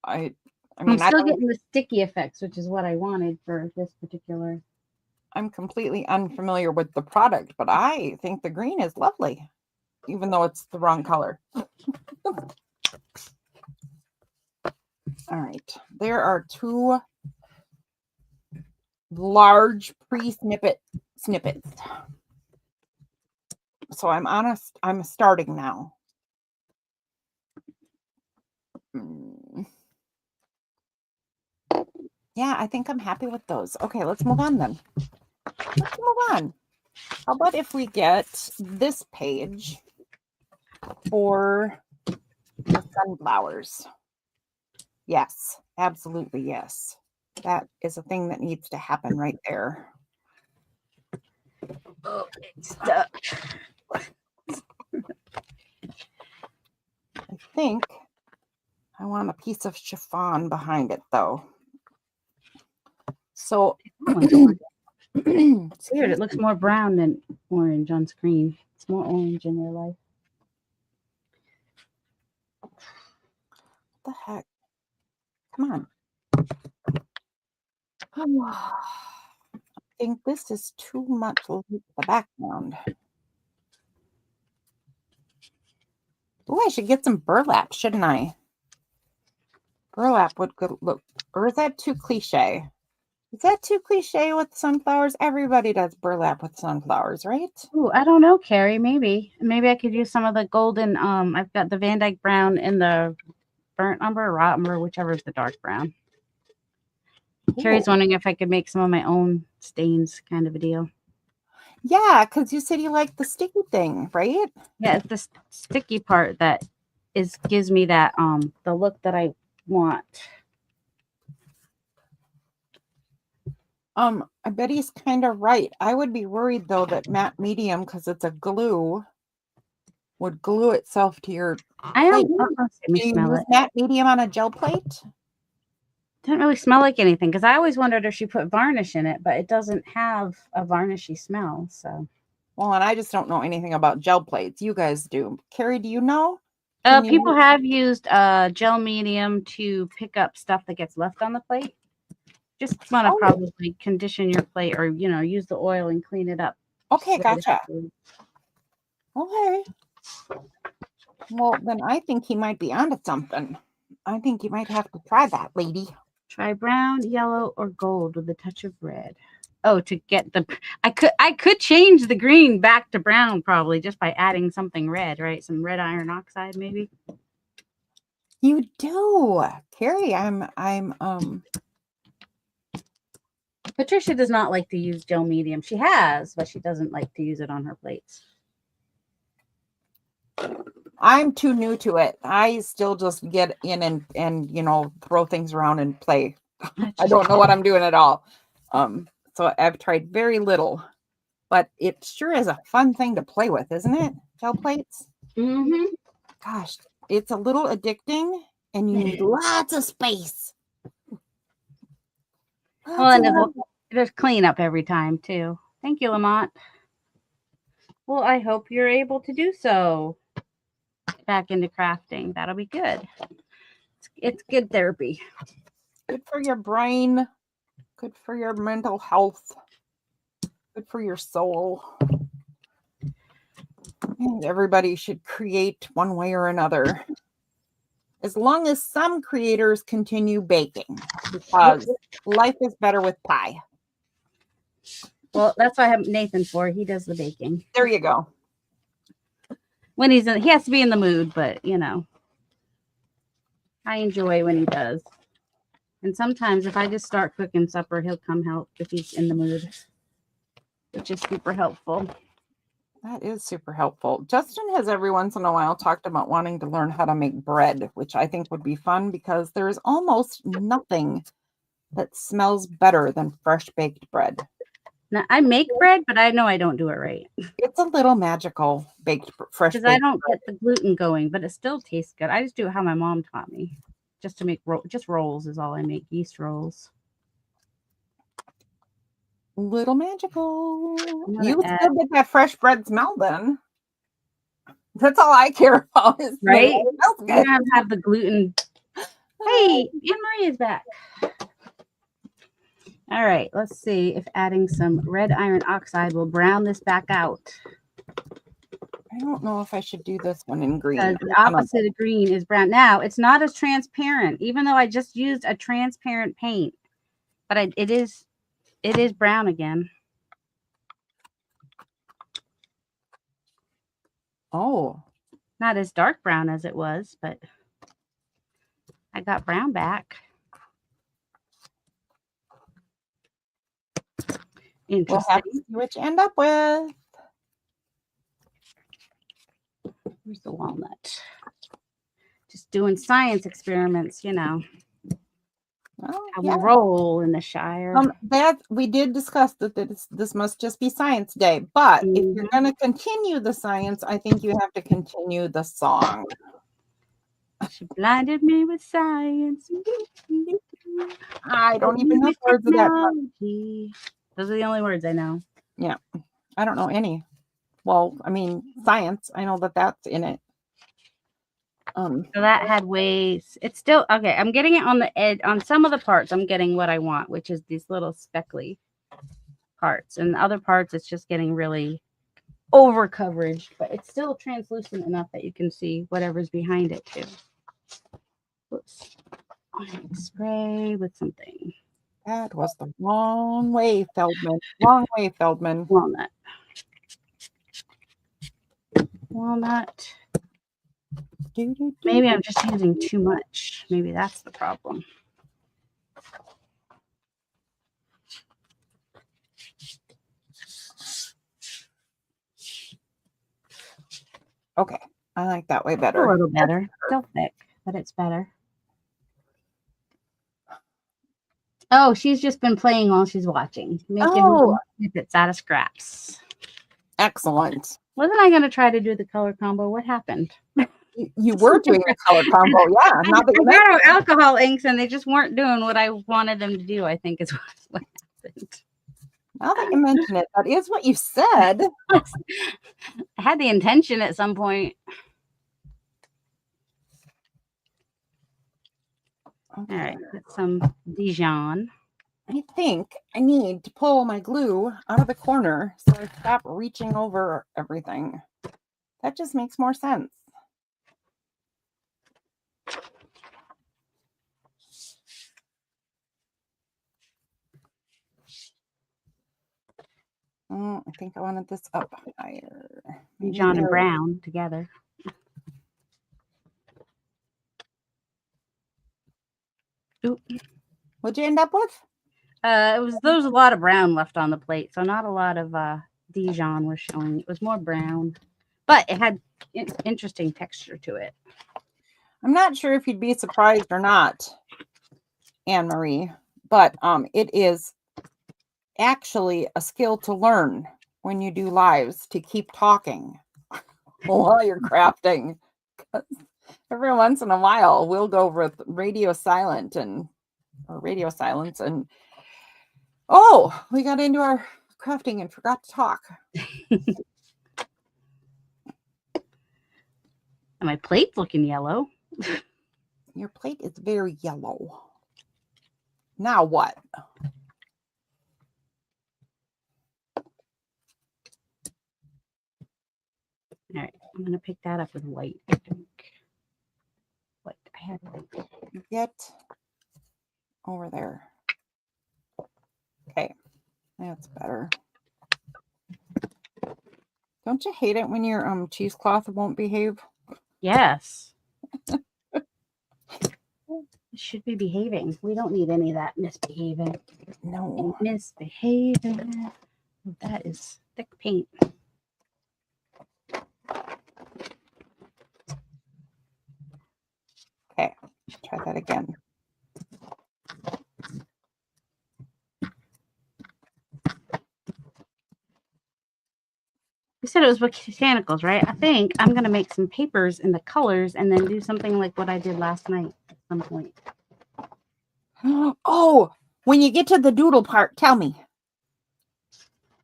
I mean, I'm still getting the sticky effects, which is what I wanted for this particular. I'm completely unfamiliar with the product, but I think the green is lovely, even though it's the wrong color. All right. There are two large pre-snippets. So I'm honest, I'm starting now. Yeah, I think I'm happy with those. Okay, let's move on then. Let's move on. How about if we get this page for the sunflowers? Yes, absolutely yes. That is a thing that needs to happen right there. Oh, it's stuck. I think I want a piece of chiffon behind it though. So Weird. It looks more brown than orange on screen. It's more orange in real life. What the heck? Come on. I think this is too much like the background. Oh, I should get some burlap, shouldn't I? Burlap would look, or is that too cliche? Is that too cliche with sunflowers? Everybody does burlap with sunflowers, right? Oh, I don't know, Carrie. Maybe I could use some of the golden. I've got the Van Dyke brown and the burnt umber, or raw umber, whichever is the dark brown. Ooh. Carrie's wondering if I could make some of my own stains, kind of a deal. Yeah, because you said you like the sticky thing, right? Yeah, it's the sticky part that gives me that the look that I want. I bet he's kind of right. I would be worried though that matte medium, because it's a glue, would glue itself to your plate. Do you use matte medium on a gel plate? Doesn't really smell like anything, because I always wondered if she put varnish in it, but it doesn't have a varnishy smell. So, well, and I just don't know anything about gel plates. You guys do. Carrie, do you know? Can you People have used gel medium to pick up stuff that gets left on the plate. Just want to Oh. probably condition your plate, or use the oil and clean it up. Okay, right gotcha. afterwards. Okay. Well, then I think he might be onto something. I think you might have to try that, lady. Try brown, yellow, or gold with a touch of red. Oh, to get the I could change the green back to brown probably just by adding something red, right? Some red iron oxide maybe. You do, Carrie. Patricia does not like to use gel medium. She has, but she doesn't like to use it on her plates. I'm too new to it. I still just get in and throw things around and play. I don't know what I'm doing at all. So I've tried very little, but it sure is a fun thing to play with, isn't it? Gel plates. Mm-hmm. Gosh, it's a little addicting, and you need lots of space. Well, and there's cleanup every time too. Thank you, Lamont. Well, I hope you're able to do so. Back into crafting. That'll be good. It's good therapy. Good for your brain. Good for your mental health. Good for your soul. And everybody should create one way or another. As long as some creators continue baking, because life is better with pie. Well, that's what I have Nathan for. He does the baking. There you go. When he has to be in the mood, but I enjoy when he does. And sometimes if I just start cooking supper, he'll come help if he's in the mood, which is super helpful. That is super helpful. Justin has every once in a while talked about wanting to learn how to make bread, which I think would be fun because there is almost nothing that smells better than fresh baked bread. Now, I make bread, but I know I don't do it right. It's a little magical fresh because I don't get the gluten going, but it still tastes good. I just do it how my mom taught me, just to make just rolls is all I make, yeast rolls. Little magical. You still get that fresh bread smell then. That's all I care about. Is right? It smells good. You have the gluten. Hey, Anne Marie is back. All right, let's see if adding some red iron oxide will brown this back out. I don't know if I should do this one in green. Because the opposite of green is brown. Now, it's not as transparent, even though I just used a transparent paint. But it is brown again. Oh. Not as dark brown as it was, but I got brown back. Interesting. We'll have to see what you end up with. Where's the walnut? Just doing science experiments, Oh, how we roll in the Shire. That we did discuss that this must just be Science Day, but if you're going to continue the science, I think you have to continue the song. She blinded me with science. I don't even know the words of that song. Those are the only words I know. Yeah, I don't know any. Well, I mean, science. I know that that's in it. So that had ways. It's still okay. I'm getting it on the edge. On some of the parts, I'm getting what I want, which is these little speckly parts. And the other parts, it's just getting really over coverage, but it's still translucent enough that you can see whatever's behind it too. Whoops. Spray with something. That was the wrong way, Feldman. Wrong way, Feldman. Walnut. Walnut. Maybe I'm just using too much. Maybe that's the problem. Okay, I like that way better. A little better. Still thick, but it's better. Oh, she's just been playing while she's watching, making snippets out of scraps. Excellent. Wasn't I going to try to do the color combo? What happened? You were doing the color combo, yeah. I got out alcohol inks, and they just weren't doing what I wanted them to do. I think is what happened. Now that you mention it, that is what you said. I had the intention at some point. All Okay. right, put some Dijon. I think I need to pull my glue out of the corner so I stop reaching over everything. That just makes more sense. Oh, I think I wanted this up higher. Maybe Dijon and there. brown together. Ooh. What'd you end up with? There was a lot of brown left on the plate, so not a lot of Dijon was showing. It was more brown, but it had interesting texture to it. I'm not sure if you'd be surprised or not, Anne Marie, but it is actually a skill to learn when you do lives to keep talking while you're crafting. Every once in a while, we'll go with radio silence and oh, we got into our crafting and forgot to talk. And my plate's looking yellow. Your plate is very yellow. Now what? All right, I'm gonna pick that up with white. I think. White. I had white. Get over there. Okay, that's better. Don't you hate it when your cheesecloth won't behave? Yes. It should be behaving. We don't need any of that misbehaving. No. Misbehaving. That is thick paint. Okay, try that again. You said it was botanicals, right? I think I'm gonna make some papers in the colors and then do something like what I did last night at some point. Oh, when you get to the doodle part, tell me.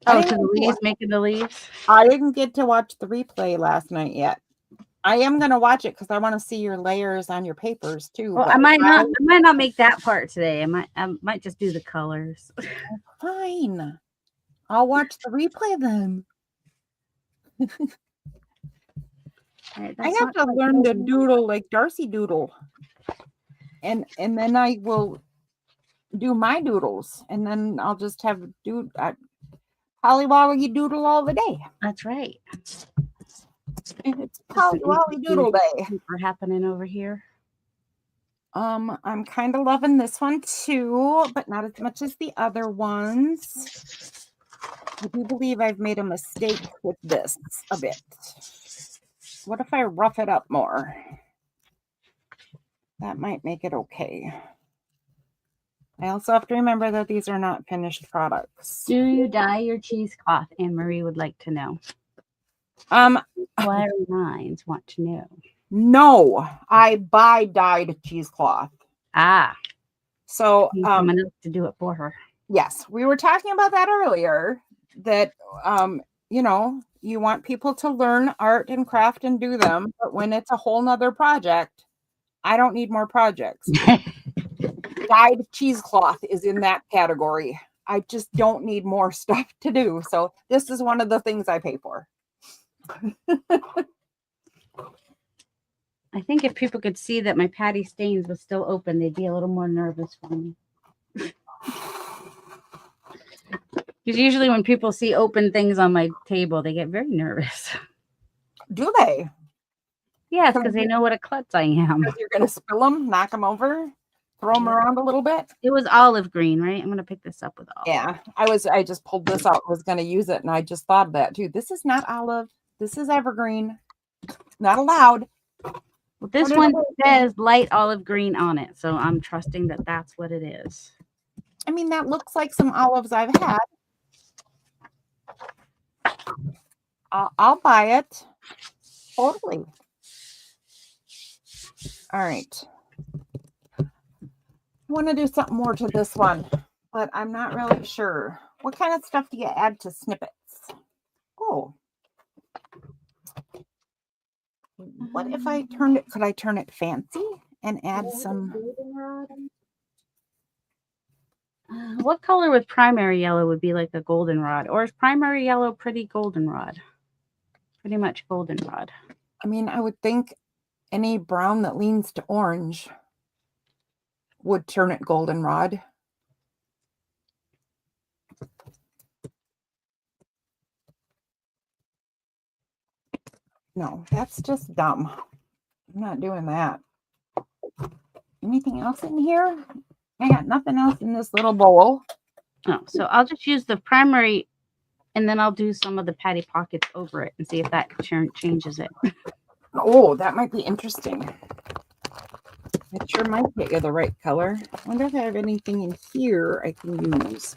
Oh, to the leaves, making the leaves. I didn't get to watch the replay last night yet. I am gonna watch it because I want to see your layers on your papers too. Well, but I might not make that part today. I might just do the colors. Fine. I'll watch the replay then. Right, I have to learn to doodle like Darcy doodle. And then I will do my doodles. And then I'll just have Pollywolly doodle all the day. That's right. It's Pollywolly doodle day. For happening over here. I'm kind of loving this one too, but not as much as the other ones. I do believe I've made a mistake with this a bit. What if I rough it up more? That might make it okay. I also have to remember that these are not finished products. Do you dye your cheesecloth? Anne Marie would like to know. Inquiring minds want to know. No, I buy dyed cheesecloth. Ah. So someone else to do it for her. Yes, we were talking about that earlier. That you want people to learn art and craft and do them, but when it's a whole nother project, I don't need more projects. Dyed cheesecloth is in that category. I just don't need more stuff to do. So this is one of the things I pay for. I think if people could see that my Patty Stains was still open, they'd be a little more nervous for me. Because usually when people see open things on my table, they get very nervous. Do they? Yes, because they know what a klutz I am. Because you're going to spill them, knock them over, throw them around a little bit. It was olive green, right? I'm going to pick this up with olive. Yeah, I just pulled this out, was going to use it, and I just thought of that too. This is not olive. This is evergreen. Not allowed. Well, this one says light olive green on it, so I'm trusting that that's what it is. I mean, that looks like some olives I've had. I'll buy it. Totally. All right. I want to do something more to this one, but I'm not really sure. What kind of stuff do you add to snippets? Oh. What if I turned it? Could I turn it fancy and add some. What color with primary yellow would be like a goldenrod? Or is primary yellow pretty goldenrod? Pretty much goldenrod. I mean, I would think any brown that leans to orange would turn it goldenrod. No, that's just dumb. I'm not doing that. Anything else in here? I got nothing else in this little bowl. Oh, so I'll just use the primary and then I'll do some of the patty pockets over it and see if that changes it. Oh, that might be interesting. It sure might get you the right color. I wonder if I have anything in here I can use.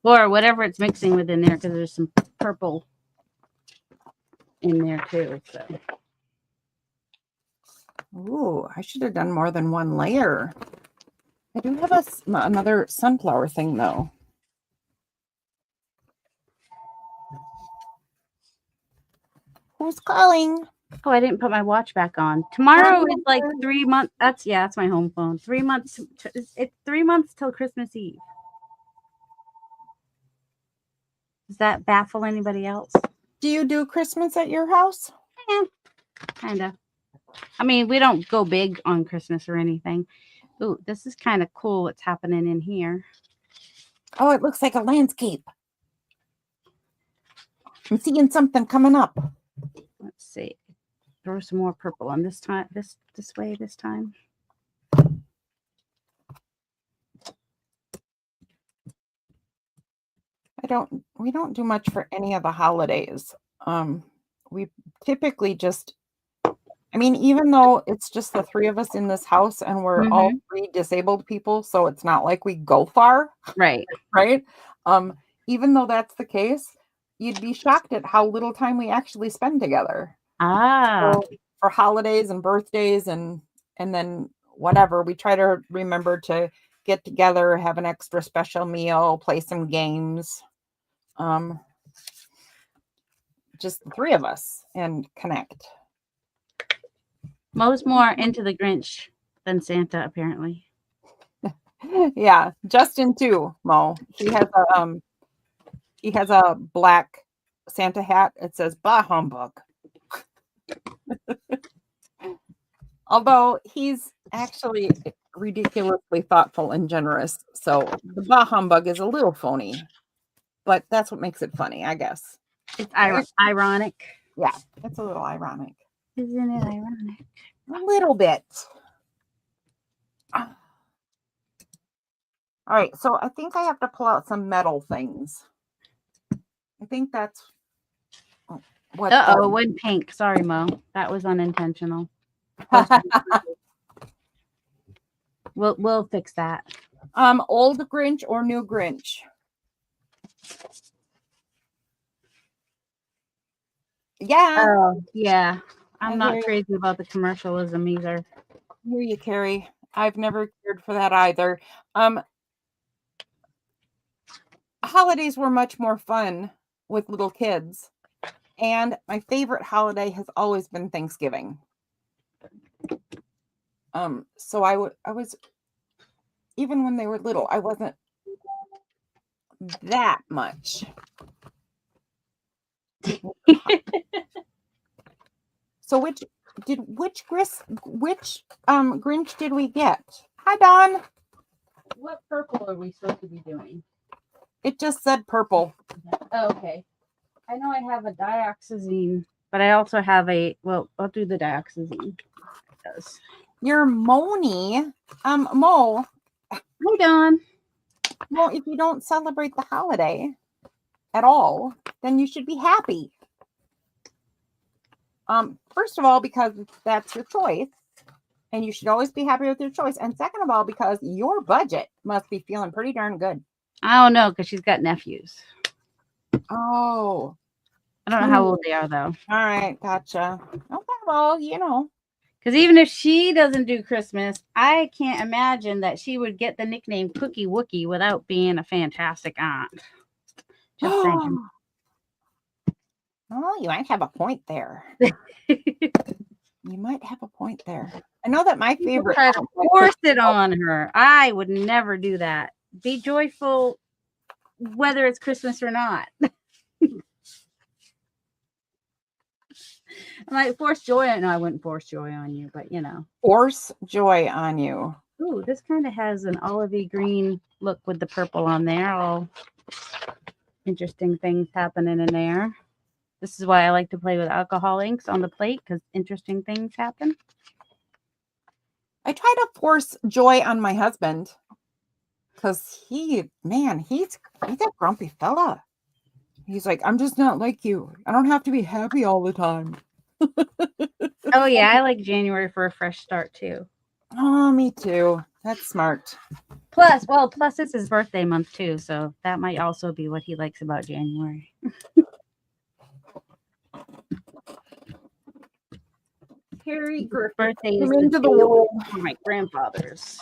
Or whatever it's mixing with in there, because there's some purple in there too. So. Ooh, I should have done more than one layer. I do have another sunflower thing though. Who's calling? Oh, I didn't put my watch back on. Tomorrow is like 3 months. That's my home phone. 3 months. It's 3 months till Christmas Eve. Does that baffle anybody else? Do you do Christmas at your house? Yeah, kind of. I mean, we don't go big on Christmas or anything. Ooh, this is kind of cool what's happening in here. Oh, it looks like a landscape. I'm seeing something coming up. Let's see. Throw some more purple on this time. This way this time. We don't do much for any of the holidays. We typically just, I mean, even though it's just the three of us in this house and we're all three disabled people, so it's not like we go far. Right. Right. Even though that's the case, you'd be shocked at how little time we actually spend together. So for holidays and birthdays and then whatever, we try to remember to get together, have an extra special meal, play some games. Just the three of us and connect. Mo's more into the Grinch than Santa, apparently. Yeah, Justin too, Mo. He has a black Santa hat. It says "Bah humbug." Although he's actually ridiculously thoughtful and generous, so the "Bah humbug" is a little phony, but that's what makes it funny, I guess. It's ironic. Yeah, it's a little ironic. Isn't it ironic? A little bit. All right, so I think I have to pull out some metal things. I think that's what. It went pink. Sorry, Mo. That was unintentional. We'll fix that. Old Grinch or new Grinch? Yeah. Oh, yeah. I'm not crazy about the commercialism either. I hear you, Carrie. I've never cared for that either. Holidays were much more fun with little kids, and my favorite holiday has always been Thanksgiving. So I was, even when they were little, I wasn't that much. So which Grinch did we get? Hi, Dawn. What purple are we supposed to be doing? It just said purple. Oh, okay. I know I have a dioxazine, but I also have I'll do the dioxazine. It does. You're Moni. Mo. Hi, Dawn. Well, if you don't celebrate the holiday at all, then you should be happy. First of all, because that's your choice, and you should always be happy with your choice. And second of all, because your budget must be feeling pretty darn good. I don't know, because she's got nephews. Oh. I don't know how old they are, though. All right, gotcha. Okay, well, you know. Because even if she doesn't do Christmas, I can't imagine that she would get the nickname Cookie Wookie without being a fantastic aunt. Just saying. Oh, you might have a point there. You might have a point there. I know that my People favorite. try to force it on her. I would never do that. Be joyful whether it's Christmas or not. I might force joy on. No, I wouldn't force joy on you, but Force joy on you. Ooh, this kind of has an olivey green look with the purple on there. All interesting things happening in there. This is why I like to play with alcohol inks on the plate, because interesting things happen. I try to force joy on my husband because he's a grumpy fella. He's like, I'm just not like you. I don't have to be happy all the time. Oh yeah, I like January for a fresh start too. Oh, me too. That's smart. Plus it's his birthday month too, so that might also be what he likes about January. Harry Griffith Birthday is came into the world. for my grandfather's.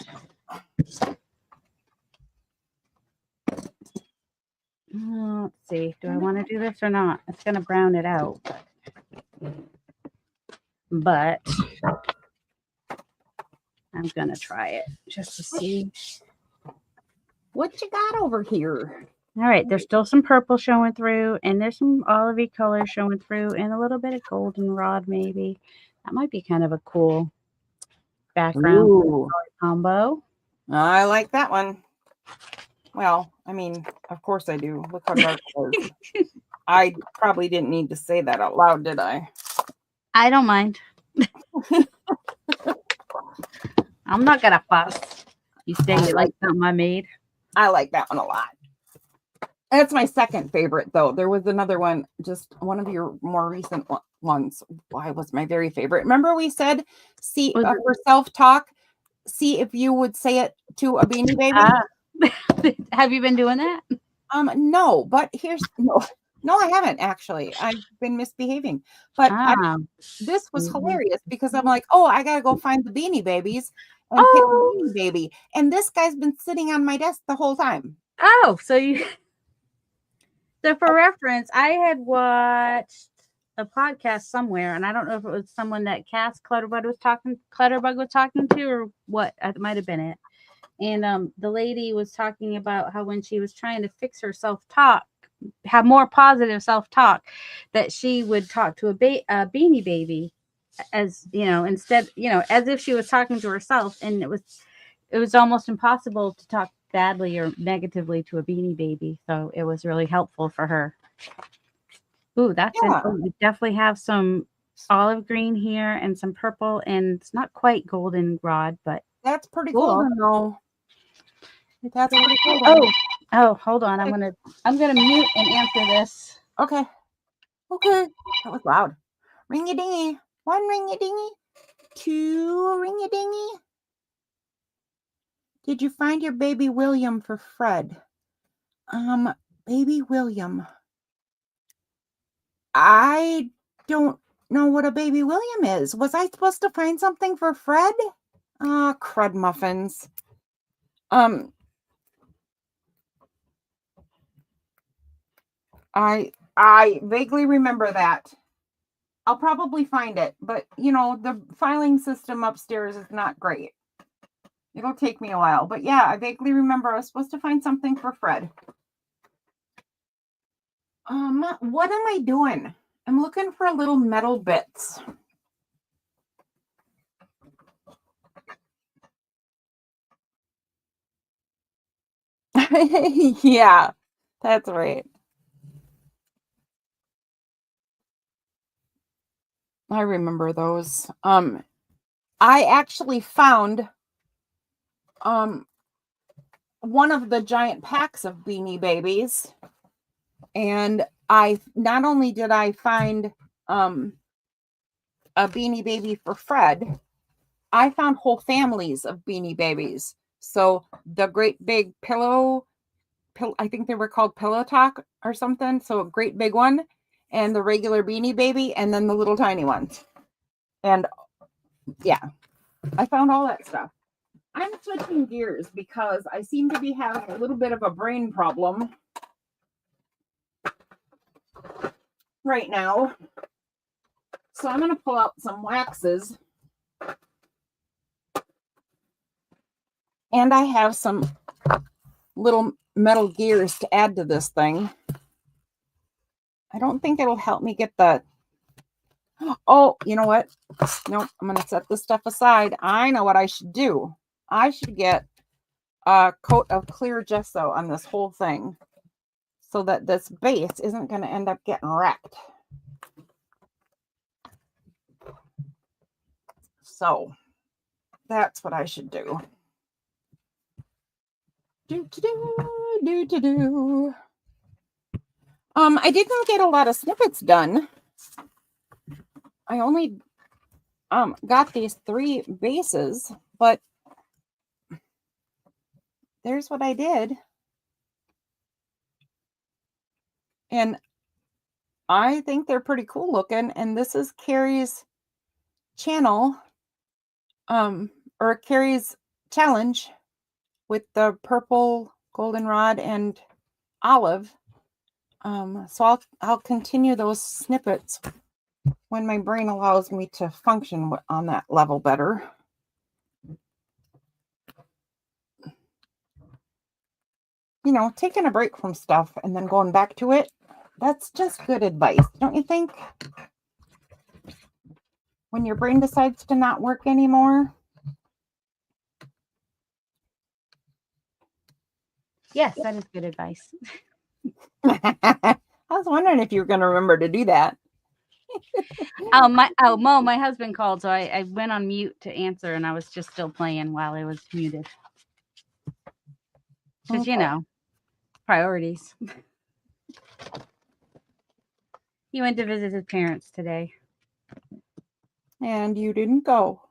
Let's see. Do I want to do this or not? It's going to brown it out. But I'm going to try it just to see. What you got over here? All right. There's still some purple showing through, and there's some olivey color showing through, and a little bit of goldenrod maybe. That might be kind of a cool background combo. I like that one. Well, I mean, of course I do. Look how dark it is. I probably didn't need to say that out loud, did I? I don't mind. I'm not going to fuss. You say you like something I made. I like that one a lot. That's my second favorite, though. There was another one, just one of your more recent ones. Why was my very favorite? Remember we said, see, for self-talk, see if you would say it to a Beanie Baby. Have you been doing that? No, but no, I haven't actually. I've been misbehaving. But this was hilarious because I'm like, oh, I gotta go find the Beanie Babies and pick a Beanie Baby. And this guy's been sitting on my desk the whole time. Oh, so for reference, I had watched a podcast somewhere, and I don't know if it was someone that Cass Clutterbug was talking to, or what. It might have been it. And the lady was talking about how when she was trying to fix her self-talk, have more positive self-talk, that she would talk to a Beanie Baby, as instead, as if she was talking to herself, and it was almost impossible to talk badly or negatively to a Beanie Baby. So it was really helpful for her. Ooh, we definitely have some olive green here and some purple, and it's not quite goldenrod, but that's pretty cool. Cool. That's pretty cool. Oh, hold on. I'm gonna mute and answer this. Okay. That was loud. Ring-a-dingy. 1 ring-a-dingy. 2 ring-a-dingy. Did you find your baby William for Fred? Baby William. I don't know what a baby William is. Was I supposed to find something for Fred? Crud muffins. I vaguely remember that. I'll probably find it, but the filing system upstairs is not great. It'll take me a while, but yeah, I vaguely remember I was supposed to find something for Fred. What am I doing? I'm looking for little metal bits. Yeah, that's right. I remember those. I actually found one of the giant packs of Beanie Babies, and not only did I find a Beanie Baby for Fred, I found whole families of Beanie Babies. So the great big pillow, I think they were called Pillow Talk or something. So a great big one, and the regular Beanie Baby, and then the little tiny ones. And yeah, I found all that stuff. I'm switching gears because I seem to be having a little bit of a brain problem right now. So I'm going to pull out some waxes. And I have some little metal gears to add to this thing. I don't think it'll help me get the... Oh, you know what? Nope, I'm going to set this stuff aside. I know what I should do. I should get a coat of clear gesso on this whole thing so that this base isn't going to end up getting wrecked. So that's what I should do. I didn't get a lot of snippets done. I only got these 3 bases, but there's what I did. And I think they're pretty cool looking. And this is Carrie's channel, or Carrie's challenge with the purple, goldenrod, and olive. So I'll continue those snippets when my brain allows me to function on that level better. You know, taking a break from stuff and then going back to it, that's just good advice, don't you think? When your brain decides to not work anymore. Yes, that is good advice. I was wondering if you were going to remember to do that. Mo, my husband called, so I went on mute to answer, and I was just still playing while I was muted. Because, you know, priorities. He went to visit his parents today. And you didn't go.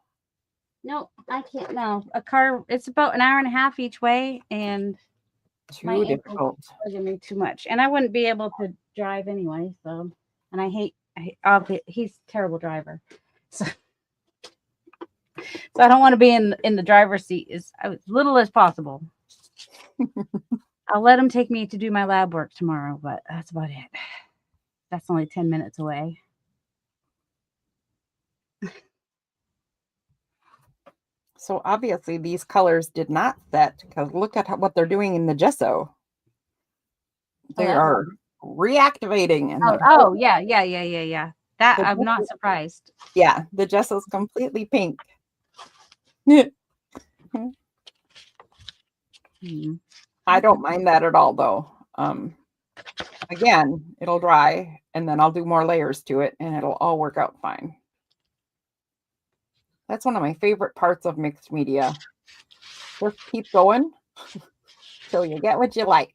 No, I can't. No, it's about an hour and a half each way, and Too difficult. Bugging me too much, and I wouldn't be able to drive anyway. So, and he's a terrible driver, so I don't want to be in the driver's seat as little as possible. I'll let him take me to do my lab work tomorrow, but that's about it. That's only 10 minutes away. So obviously these colors did not set, because look at what they're doing in the gesso. They are reactivating. And yeah. That I'm not surprised. Yeah, the gesso is completely pink. I don't mind that at all, though. Again, it'll dry, and then I'll do more layers to it, and it'll all work out fine. That's one of my favorite parts of mixed media. Just keep going till you get what you like.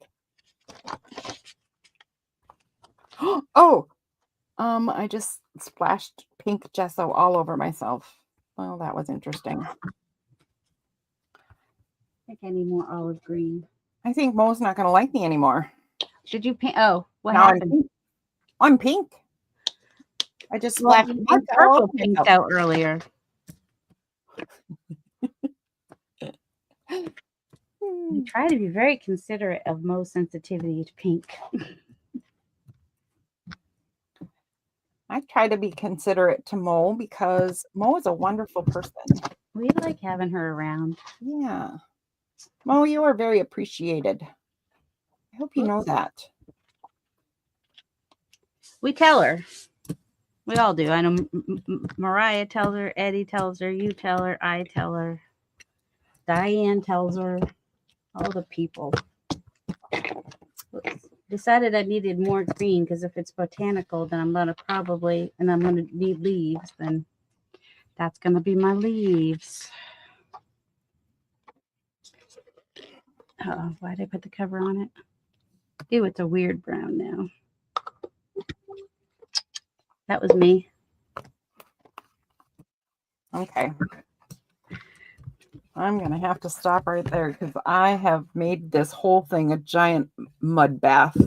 Oh, I just splashed pink gesso all over myself. Well, that was interesting. I think I need more olive green. I think Mo's not going to like me anymore. Did you paint? Oh, what happened? I'm pink. I just splashed purple paint out earlier. You try to be very considerate of Mo's sensitivity to pink. I try to be considerate to Mo because Mo is a wonderful person. We like having her around. Yeah. Mo, you are very appreciated. I hope you know that. We tell her. We all do. I know Mariah tells her, Eddie tells her, you tell her, I tell her, Diane tells her, all the people. Decided I needed more green because if it's botanical, then I'm going to need leaves, then that's going to be my leaves. Oh, why did I put the cover on it? Ew, it's a weird brown now. That was me. Okay. I'm going to have to stop right there because I have made this whole thing a giant mud bath.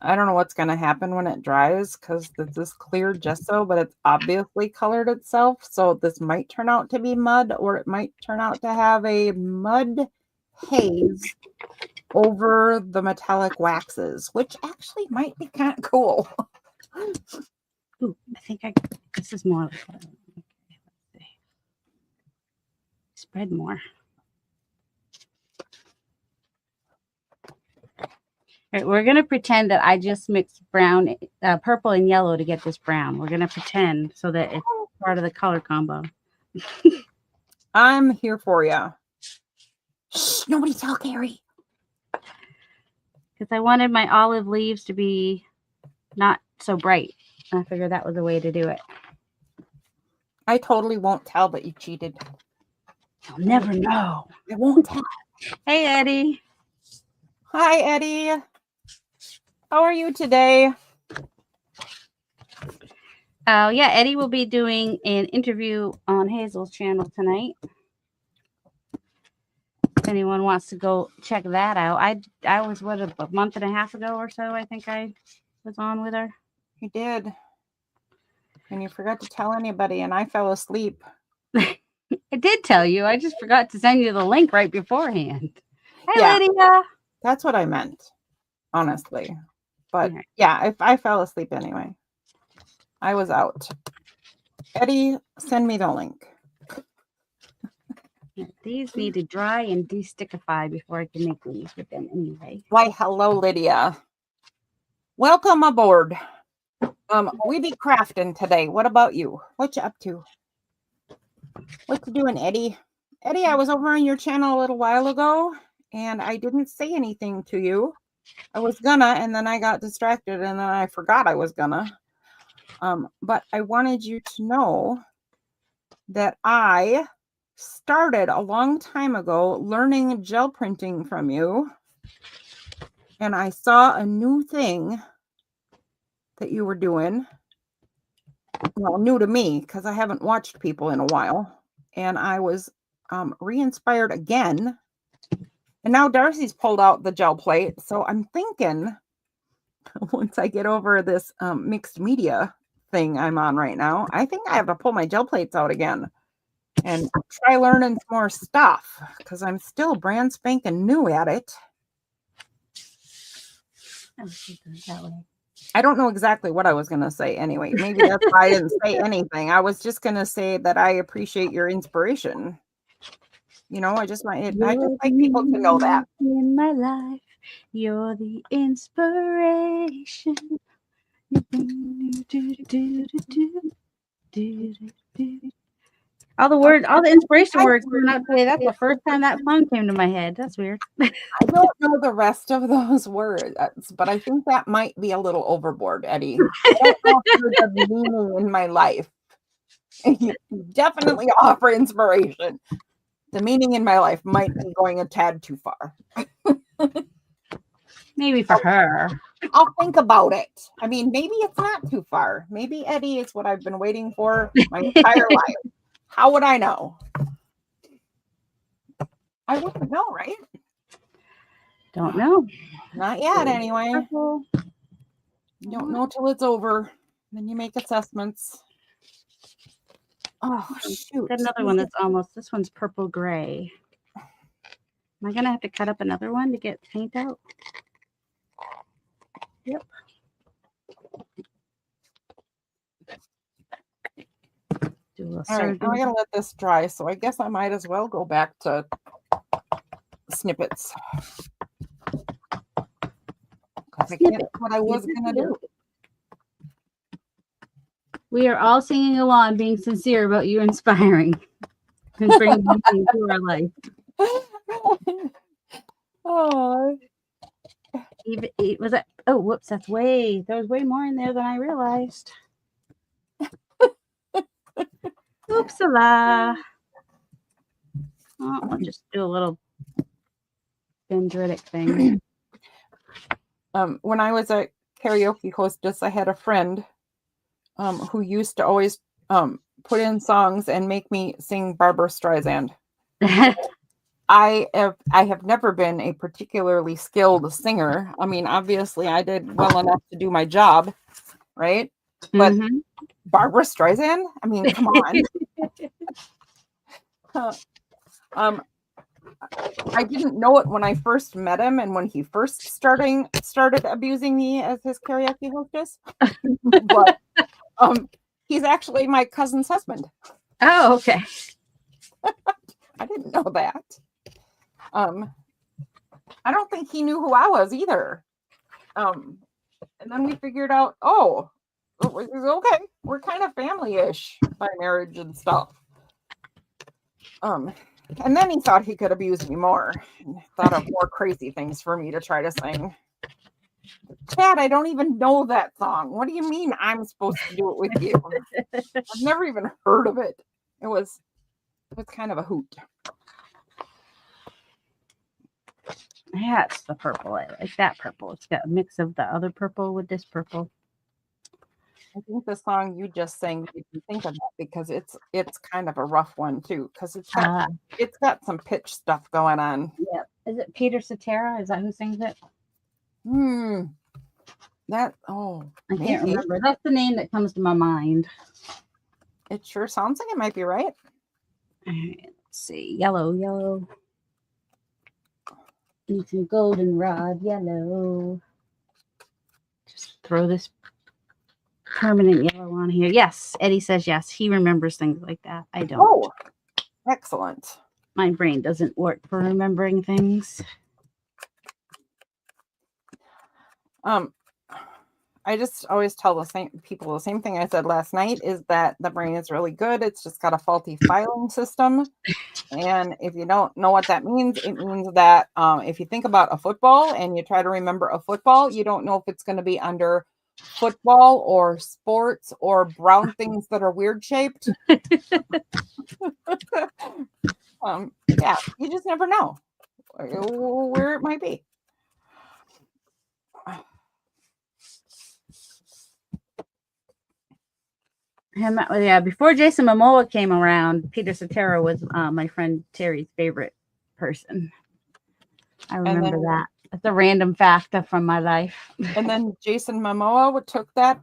I don't know what's going to happen when it dries because this is clear gesso, but it's obviously colored itself. So this might turn out to be mud, or it might turn out to have a mud haze over the metallic waxes, which actually might be kind of cool. Ooh, I think this is more. Okay, let's see. Spread more. All right, we're gonna pretend that I just mixed brown, purple and yellow to get this brown. We're gonna pretend so that it's part of the color combo. I'm here for you. Shh, nobody tell Carrie. Because I wanted my olive leaves to be not so bright. I figured that was a way to do it. I totally won't tell that you cheated. You'll never know. I won't tell. Hey, Eddie. Hi, Eddie. How are you today? Oh, yeah, Eddie will be doing an interview on Hazel's channel tonight. If anyone wants to go check that out. I was, what, a month and a half ago or so, I think I was on with her. You did. And you forgot to tell anybody, and I fell asleep. I did tell you. I just forgot to send you the link right beforehand. Hey, Yeah. Lydia. That's what I meant, honestly. But Okay. yeah, if I fell asleep anyway. I was out. Eddie, send me the link. These need to dry and de-stickify before I can make these with them anyway. Why, hello, Lydia. Welcome aboard. We be crafting today. What about you? What you up to? What you doing, Eddie? Eddie, I was over on your channel a little while ago, and I didn't say anything to you. I was gonna, and then I got distracted, and then I forgot I was gonna. But I wanted you to know that I started a long time ago learning gel printing from you, and I saw a new thing that you were doing. Well, new to me because I haven't watched people in a while, and I was re-inspired again. And now Darcy's pulled out the gel plate, so I'm thinking once I get over this mixed media thing I'm on right now, I think I have to pull my gel plates out again and try learning some more stuff because I'm still brand spanking new at it. I don't know exactly what I was going to say anyway. Maybe that's why I didn't say anything. I was just going to say that I appreciate your inspiration. You know, I just like people to know that. In my life, you're the inspiration. All the words, all the inspiration words coming out today. That's the first time that song came to my head. That's weird. I don't know the rest of those words, but I think that might be a little overboard, Eddie. I don't offer the meaning in my life. You definitely offer inspiration. The meaning in my life might be going a tad too far. Maybe for her. I'll think about it. I mean, maybe it's not too far. Maybe Eddie is what I've been waiting for my entire life. How would I know? I wouldn't know, right? Don't know. Not yet, anyway. You don't know till it's over. Then you make assessments. Oh, shoot. Got another one that's almost, this one's purple gray. Am I going to have to cut up another one to get paint out? Yep. All right, now I gotta let this dry, so I guess I might as well go back to snippets. Because I can't do what I was gonna do. We are all singing along, being sincere about you inspiring and bringing meaning to our life. Oh, Even it was that. Oh, whoops! There was way more in there than I realized. Oopsala. Oh, I'll just do a little dendritic thing. When I was a karaoke hostess, I had a friend who used to always put in songs and make me sing Barbra Streisand. I have never been a particularly skilled singer. I mean, obviously, I did well enough to do my job, right? But Barbra Streisand? I mean, come on. I didn't know it when I first met him and when he first started abusing me as his karaoke hostess. But He's actually my cousin's husband. Oh, okay. I didn't know that. I don't think he knew who I was either. And then we figured out, oh, okay, we're kind of family-ish by marriage and stuff. And then he thought he could abuse me more, and thought of more crazy things for me to try to sing. Chad, I don't even know that song. What do you mean I'm supposed to do it with you? I've never even heard of it. It was kind of a hoot. Yeah, it's the purple. I like that purple. It's got a mix of the other purple with this purple. I think the song you just sang made me think of that because it's kind of a rough one too, because it's got some pitch stuff going on. Yeah. Is it Peter Cetera? Is that who sings it? I can't remember. That's the name that comes to my mind. It sure sounds like it might be right. All right, let's see. Yellow. Need some goldenrod yellow. Just throw this permanent yellow on here. Yes, Eddie says yes. He remembers things like that. I don't. Oh, excellent. My brain doesn't work for remembering things. I just always tell the same thing I said last night is that the brain is really good. It's just got a faulty filing system. And if you don't know what that means, it means that if you think about a football and you try to remember a football, you don't know if it's going to be under football or sports or brown things that are weird shaped. Yeah, you just never know where it might be. Before Jason Momoa came around, Peter Cetera was my friend Terry's favorite person. I remember that. That's a random fact from my life. And then Jason Momoa took that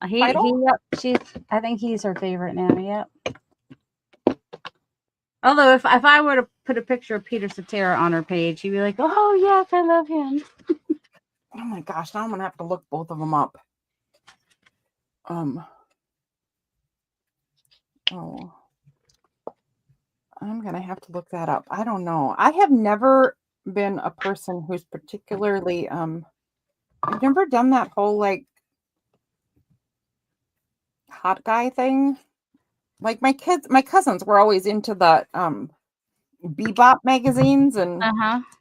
title? I think he's her favorite now. Yep. Although if I were to put a picture of Peter Cetera on her page, she'd be like, "Oh yes, I love him." Oh my gosh! Now I'm gonna have to look both of them up. Oh, I'm going to have to look that up. I don't know. I have never been a person who's particularly, I've never done that whole like hot guy thing. Like my cousins were always into the Bebop magazines and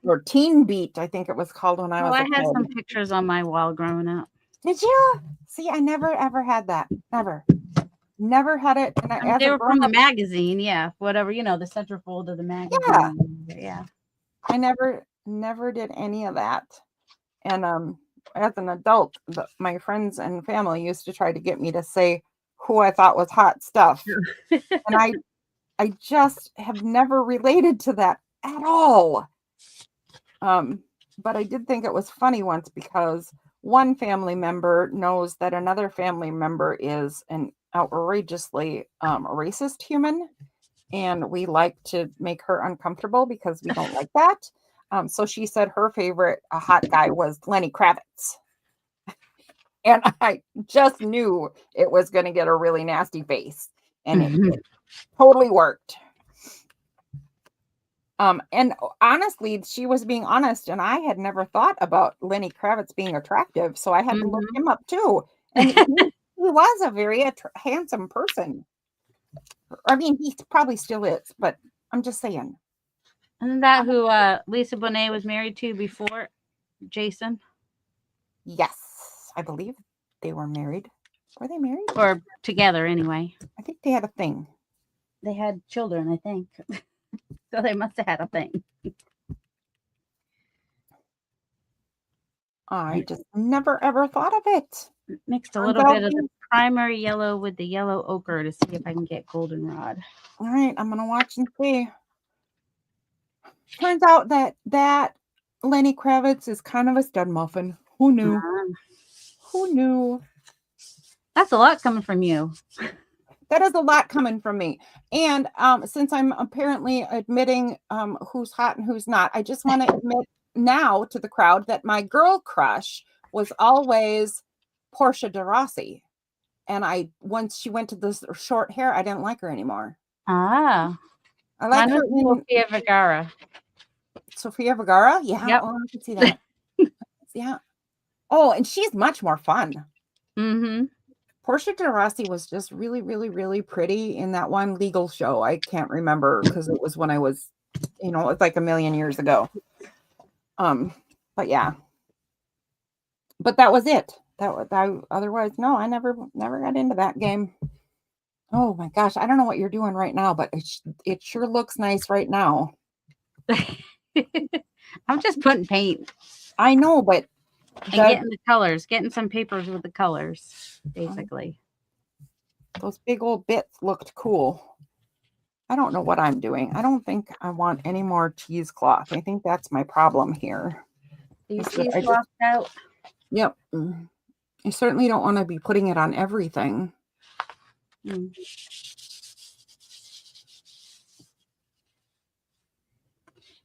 or Teen Beat, I think it was called when I was a kid. I had some pictures on my wall growing up. Did you? See, I never ever had that. Never had it. And they were from the magazine, yeah. Whatever, the centerfold of the magazine. Yeah. I never did any of that. And as an adult, my friends and family used to try to get me to say who I thought was hot stuff. And I just have never related to that at all. But I did think it was funny once because one family member knows that another family member is an outrageously racist human, and we like to make her uncomfortable because we don't like that. So she said her favorite hot guy was Lenny Kravitz. And I just knew it was going to get a really nasty face. And it totally worked. And honestly, she was being honest, and I had never thought about Lenny Kravitz being attractive, so I had to look him up too. And he was a very handsome person. I mean, he probably still is, but I'm just saying. Isn't that who Lisa Bonet was married to before Jason? Yes, I believe they were married. Were they married? Or together, anyway. I think they had a thing. They had children, I think. So they must have had a thing. I just never, ever thought of it. Mixed a little bit of the primary yellow with the yellow ochre to see if I can get goldenrod. All right, I'm going to watch and see. Turns out that Lenny Kravitz is kind of a stud muffin. Who knew? Who knew? That's a lot coming from you. That is a lot coming from me. And since I'm apparently admitting who's hot and who's not, I just want to admit now to the crowd that my girl crush was always Portia de Rossi. And once she went to this short hair, I didn't like her anymore. Ah, I like mine her was in Sofia Vergara. Sofia Vergara. Yeah, Yep. oh, I can see that. Yeah. Oh, and she's much more fun. Mm-hmm. Portia de Rossi was just really, really, really pretty in that one legal show. I can't remember because it was when I was, it's like a million years ago. But yeah. But that was it. Otherwise, no, I never got into that game. Oh my gosh, I don't know what you're doing right now, but it sure looks nice right now. I'm just putting paint. I know, but and getting the colors, getting some papers with the colors, basically. Those big old bits looked cool. I don't know what I'm doing. I don't think I want any more cheesecloth. I think that's my problem here. These cheesecloth out. Yep. I certainly don't want to be putting it on everything.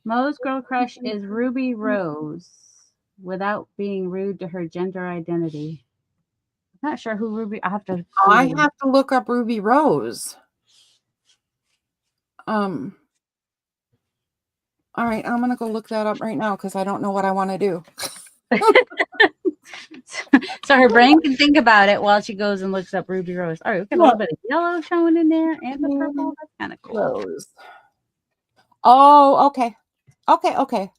Mo's girl crush is Ruby Rose, without being rude to her gender identity. I'm not sure who Ruby. I have to look up Ruby Rose. All right, I'm gonna go look that up right now because I don't know what I want to do. So her brain can think about it while she goes and looks up Ruby Rose. All right, we've got a little bit of yellow showing in there and the purple. That's kind of cool. Rose. Oh, okay. Okay.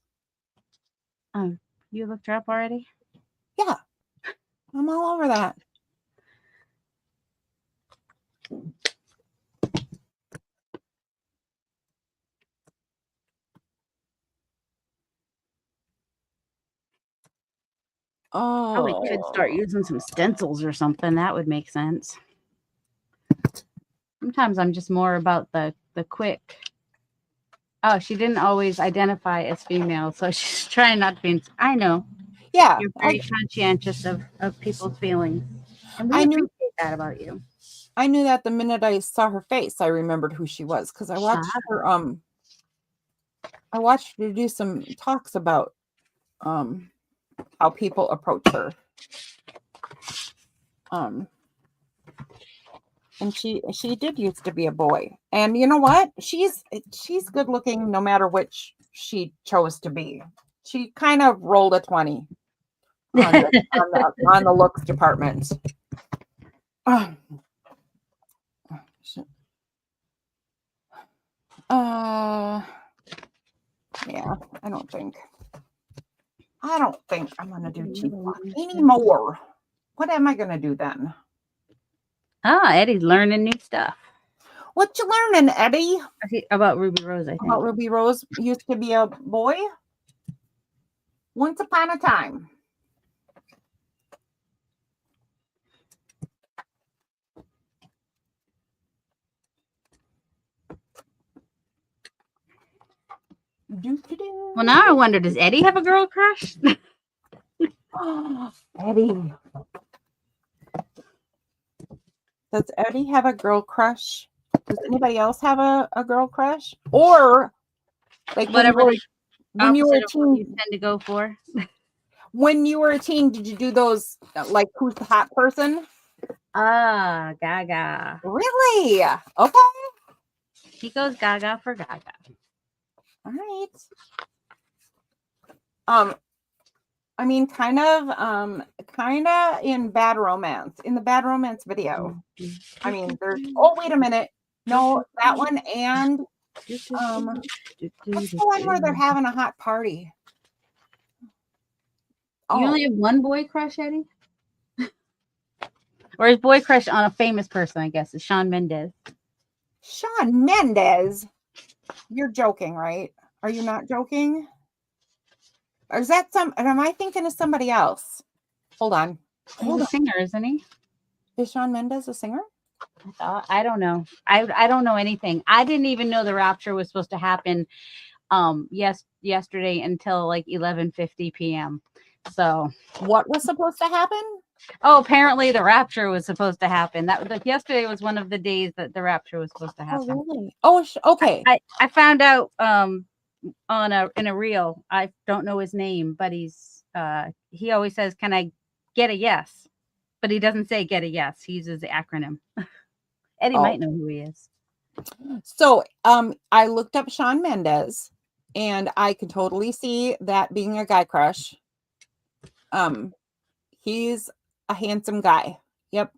You looked her up already? Yeah. I'm all over that. Probably could start using some stencils or something. That would make sense. Sometimes I'm just more about the quick. Oh, she didn't always identify as female, so she's trying not to be. I know. Yeah. You're very conscientious of people's feelings. And we appreciate that about you. I knew that the minute I saw her face, I remembered who she was because I watched her I watched her do some talks about how people approach her. And she did used to be a boy. And you know what? She's good looking no matter which she chose to be. She kind of rolled a 20 on the looks department. Yeah, I don't think I'm gonna do cheesecloth anymore. What am I gonna do then? Eddie's learning new stuff. What you learning, Eddie? About Ruby Rose, I think. About Ruby Rose used to be a boy once upon a time. Well, now I wonder, does Eddie have a girl crush? Eddie. Does Eddie have a girl crush? Does anybody else have a girl crush? Or like whatever when you were a teen, you tend to go for? When you were a teen, did you do those like who's the hot person? Gaga. Really? Okay. He goes Gaga for Gaga. All right. I mean, kind of in Bad Romance, in the Bad Romance video. I mean, there's. Oh, wait a minute. No, that one and what's the one where they're having a hot party? You only have one boy crush, Eddie? Or his boy crush on a famous person, I guess, is Shawn Mendes. Shawn Mendes? You're joking, right? Are you not joking? Or is that am I thinking of somebody else? Hold on. He's a singer, isn't he? Is Shawn Mendes a singer? I don't know. I don't know anything. I didn't even know the rapture was supposed to happen yesterday until like 11:50 p.m. So what was supposed to happen? Oh, apparently the rapture was supposed to happen. Yesterday was one of the days that the rapture was supposed to happen. Oh, really? Oh, okay. I found out in a reel. I don't know his name, but he always says, "Can I get a yes?" but he doesn't say get a yes. He uses the acronym. Eddie Oh. might know who he is. So I looked up Shawn Mendes, and I could totally see that being a guy crush. He's a handsome guy. Yep.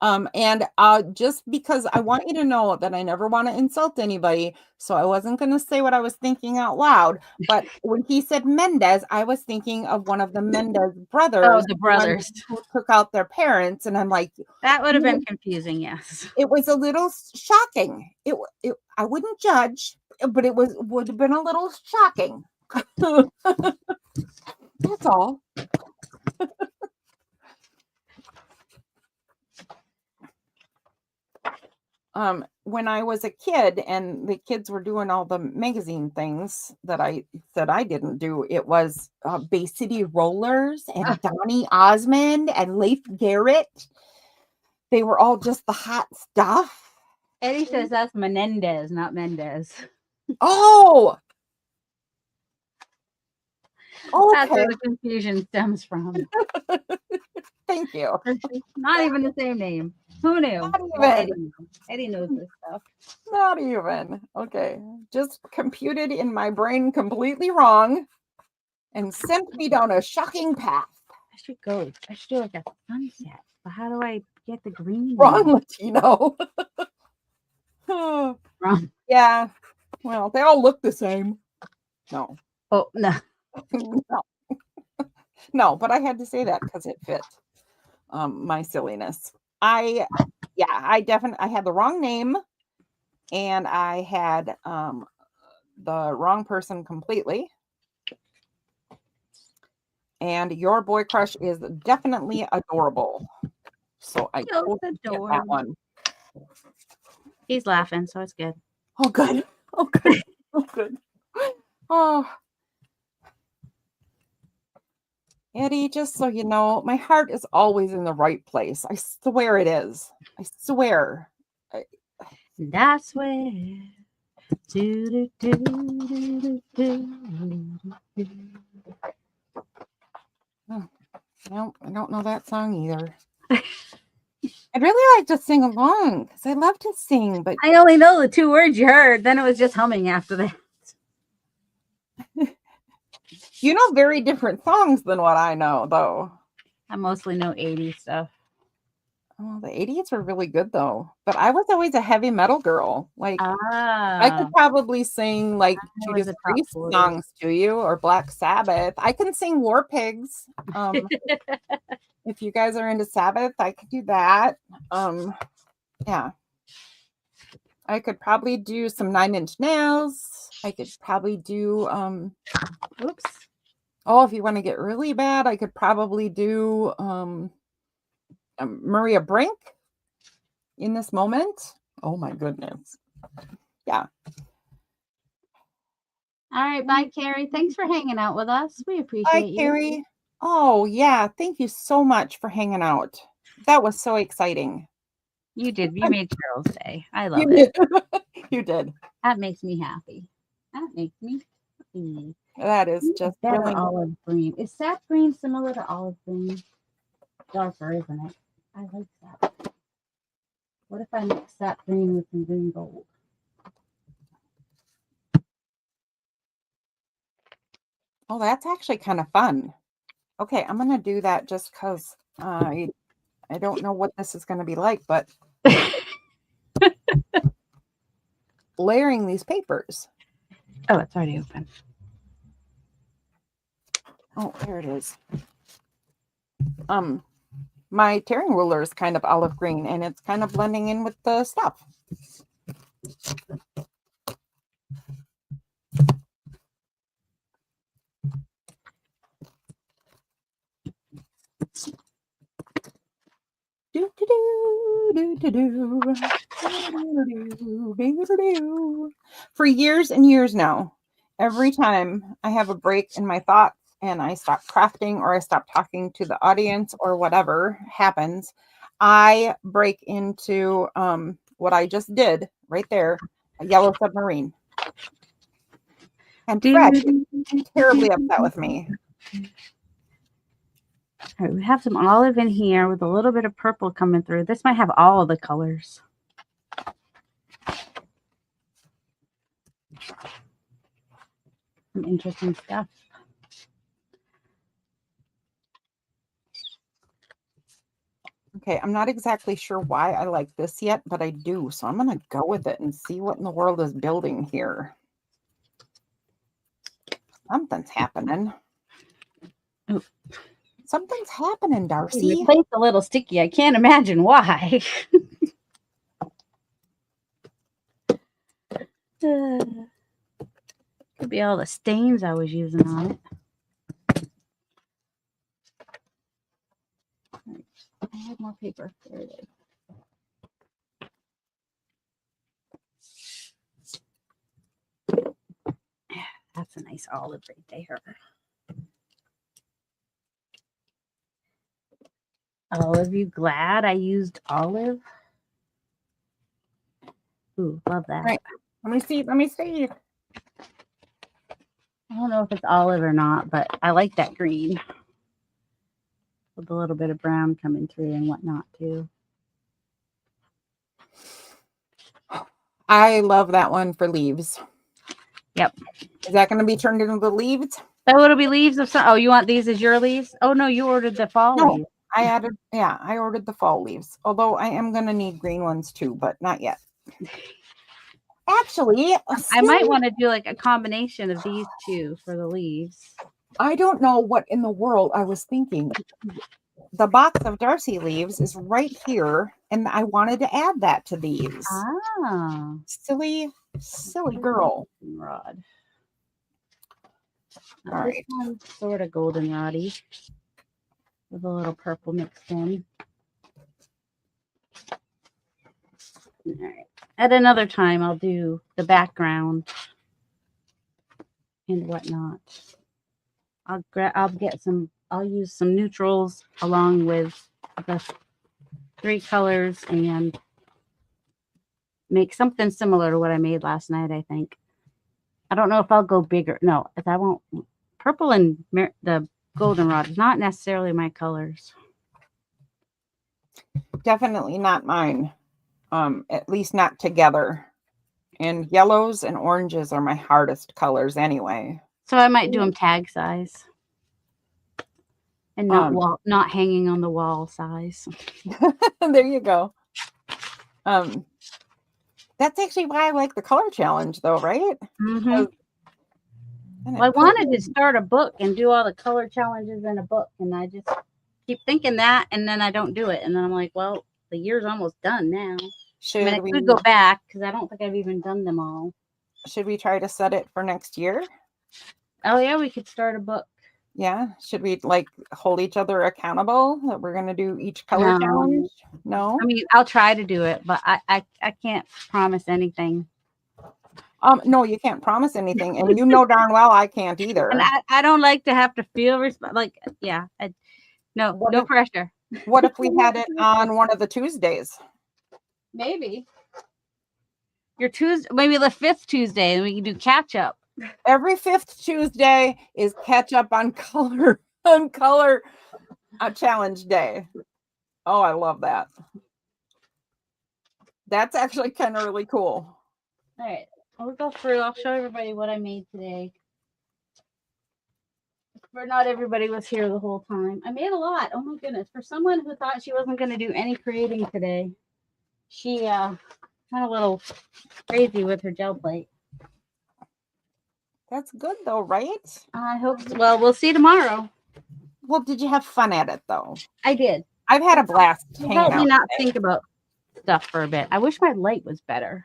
And just because I want you to know that I never want to insult anybody, so I wasn't going to say what I was thinking out loud. But when he said Mendez, I was thinking of one of the Mendez brothers, the the one brothers. who took out their parents, and I'm like, That would have been confusing, yes. it was a little shocking. I wouldn't judge, but would have been a little shocking. That's all. When I was a kid and the kids were doing all the magazine things that I said I didn't do, it was Bay City Rollers and Donny Osmond and Leif Garrett. They were all just the hot stuff. Eddie says that's Menendez, not Mendez. Oh, That's where okay. the confusion stems from. Thank you. Not even the same name. Who knew? Not Well, even. Eddie knows this stuff. Not even. Okay. Just computed in my brain completely wrong and sent me down a shocking path. I should do like a sunset. But how do I get the green? Wrong Latino. Wrong. Yeah. Well, they all look the same. No. Oh, no. No. No, but I had to say that because it fit my silliness. I had the wrong name, and I had the wrong person completely. And your boy crush is definitely adorable. So I totally get that one. He's laughing, so it's good. Oh, good. Oh, good. Oh, good. Oh. Eddie, just so you know, my heart is always in the right place. I swear it is. I swear. And I swear. Do, do, do, do. No, I don't know that song either. I'd really like to sing along because I love to sing, but I only know the 2 words you heard. Then it was just humming after that. you know very different songs than what I know, though. I mostly know 80s stuff. Oh, the 80s were really good, though. But I was always a heavy metal girl. Like, I could probably sing like Judas Priest songs to you or Black Sabbath. I can sing War Pigs. If you guys are into Sabbath, I could do that. Yeah. I could probably do some 9 Inch Nails. I could probably do Oops. Oh, if you want to get really bad, I could probably do Maria Brink in this moment. Oh my goodness. Yeah. All right, bye, Carrie. Thanks for hanging out with us. We appreciate you. Bye, Carrie. Oh, yeah. Thank you so much for hanging out. That was so exciting. You did. You made Cheryl's day. I love it. You did. That makes me happy. That makes me happy. That is just really olive green. Is sap green similar to olive green? Darker, isn't it? I like that. What if I mix sap green with some green gold? Oh, that's actually kind of fun. Okay, I'm going to do that just because I don't know what this is going to be like, but layering these papers. Oh, it's already open. Oh, there it is. My tearing ruler is kind of olive green, and it's kind of blending in with the stuff. For years and years now, every time I have a break in my thoughts and I stop crafting or I stop talking to the audience or whatever happens, I break into what I just did right there, a yellow submarine. And Fred is terribly upset with me. All right, we have some olive in here with a little bit of purple coming through. This might have all of the colors. Some interesting stuff. Okay, I'm not exactly sure why I like this yet, but I do. So I'm going to go with it and see what in the world is building here. Something's happening. Ooh. Something's happening, My Darcy. plate's a little sticky. I can't imagine why. Could be all the stains I was using on it. I had more paper. There it is. That's a nice olive right there. Olive, you glad I used olive? Ooh, love that. Right. Let me see. Let me see. I don't know if it's olive or not, but I like that green. With a little bit of brown coming through and whatnot too. I love that one for leaves. Yep. Is that going to be turned into the leaves? So it'll be leaves of some. Oh, you want these as your leaves? Oh no, you ordered the fall No. leaves. I ordered the fall leaves. Although I am going to need green ones too, but not yet. Actually, I might want to do like a combination of these two for the leaves. I don't know what in the world I was thinking. The box of Darcy leaves is right here, and I wanted to add that to these. Ah, Silly girl. Rod. All right. Sort of goldenrod-y with a little purple mixed in. All right. At another time, I'll do the background and whatnot. I'll use some neutrals along with the 3 colors and make something similar to what I made last night, I think. I don't know if I'll go bigger. No, if I won't. Purple and the goldenrod is not necessarily my colors. Definitely not mine. At least not together. And yellows and oranges are my hardest colors anyway. So I might do them tag size. And not hanging on the wall size. There you go. That's actually why I like the color challenge though, right? Mm-hmm. Well, I wanted to start a book and do all the color challenges in a book, and I just keep thinking that, and then I don't do it, and then I'm like, well, the year's almost done now. I could go back because I don't think I've even done them all. Should we try to set it for next year? Oh yeah, we could start a book. Yeah. Should we like hold each other accountable that we're gonna do each color challenge? No. I mean, I'll try to do it, but I can't promise anything. No, you can't promise anything, and you know darn well I can't either. And I don't like to have to feel no pressure. What if we had it on one of the Tuesdays? Maybe. Maybe the 5th Tuesday, and we can do catch up. Every 5th Tuesday is catch up on color challenge day. Oh, I love that. That's actually kind of really cool. All right. We'll go through. I'll show everybody what I made today. For not everybody was here the whole time. I made a lot. Oh my goodness. For someone who thought she wasn't going to do any creating today, she went a little crazy with her gel plate. That's good though, right? I hope so. Well, we'll see tomorrow. Well, did you have fun at it though? I did. I've had a blast. Help me not think about stuff for a bit. I wish my light was better.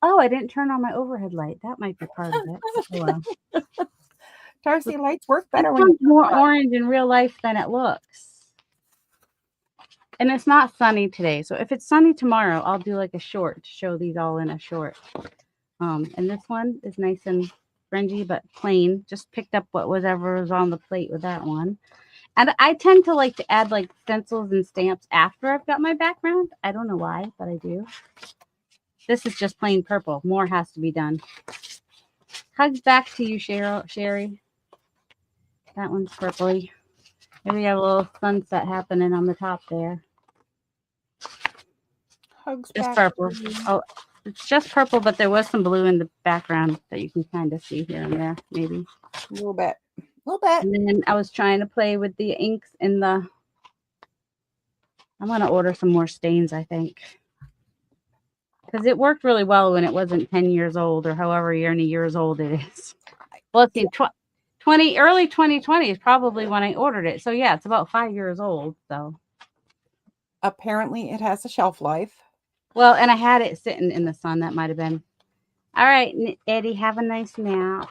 Oh, I didn't turn on my overhead light. That might be part of it. Oh, well. Darcy, lights work better when it's more orange in real life than it looks. And it's not sunny today. So if it's sunny tomorrow, I'll do like a short to show these all in a short. And this one is nice and fringy, but plain. Just picked up whatever was on the plate with that one. And I tend to like to add like stencils and stamps after I've got my background. I don't know why, but I do. This is just plain purple. More has to be done. Hugs back to you, Sherry. That one's purpley. Maybe we have a little sunset happening on the top there. Hugs Just back. purple. to you. Oh, it's just purple, but there was some blue in the background that you can kind of see here and there, maybe. A little bit. A little bit. And then I was trying to play with the inks in the. I'm going to order some more stains, I think. Because it worked really well when it wasn't 10 years old or however many years old it is. Well, let's see, 20, early 2020 is probably when I ordered it. So, yeah, it's about 5 years old. So, Apparently, it has a shelf life. well, and I had it sitting in the sun. That might have been. All right, Eddie, have a nice nap.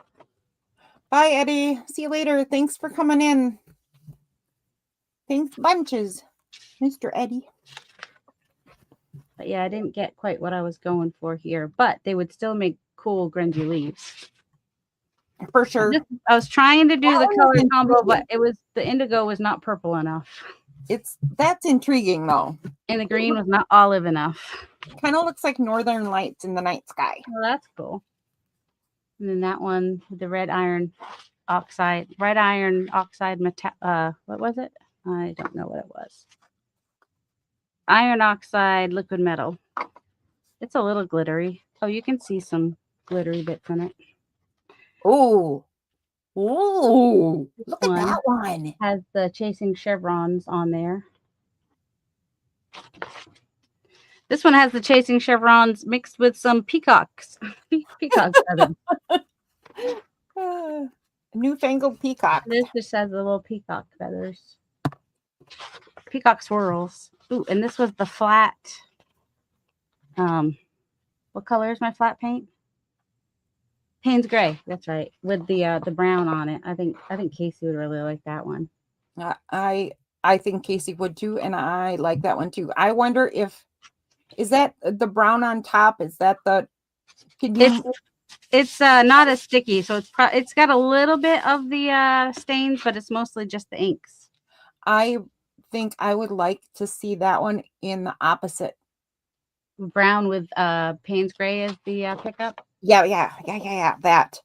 Bye, Eddie. See you later. Thanks for coming in. Thanks bunches, Mr. Eddie. But yeah, I didn't get quite what I was going for here, but they would still make cool grungy leaves. For sure. I was trying to do the That one color was combo, but intriguing. the indigo was not purple enough. That's intriguing though. And the green was not olive enough. Kind of looks like northern lights in the night sky. Well, that's cool. And then that one, the red iron oxide, what was it? I don't know what it was. Iron oxide liquid metal. It's a little glittery. Oh, you can see some glittery bits in it. Oh, look at one that one. Has the chasing chevrons on there. This one has the chasing chevrons mixed with some peacocks. Peacock feathers. Newfangled peacock. This just has the little peacock feathers. Peacock swirls. Ooh, and this was the flat. What color is my flat paint? Payne's Gray. That's right. With the brown on it. I think Casey would really like that one. I think Casey would too, and I like that one too. I wonder is that the brown on top? Is that the? It's not as sticky, so it's got a little bit of the stains, but it's mostly just the inks. I think I would like to see that one in the opposite. Brown with Payne's Gray as the pickup. Yeah. That.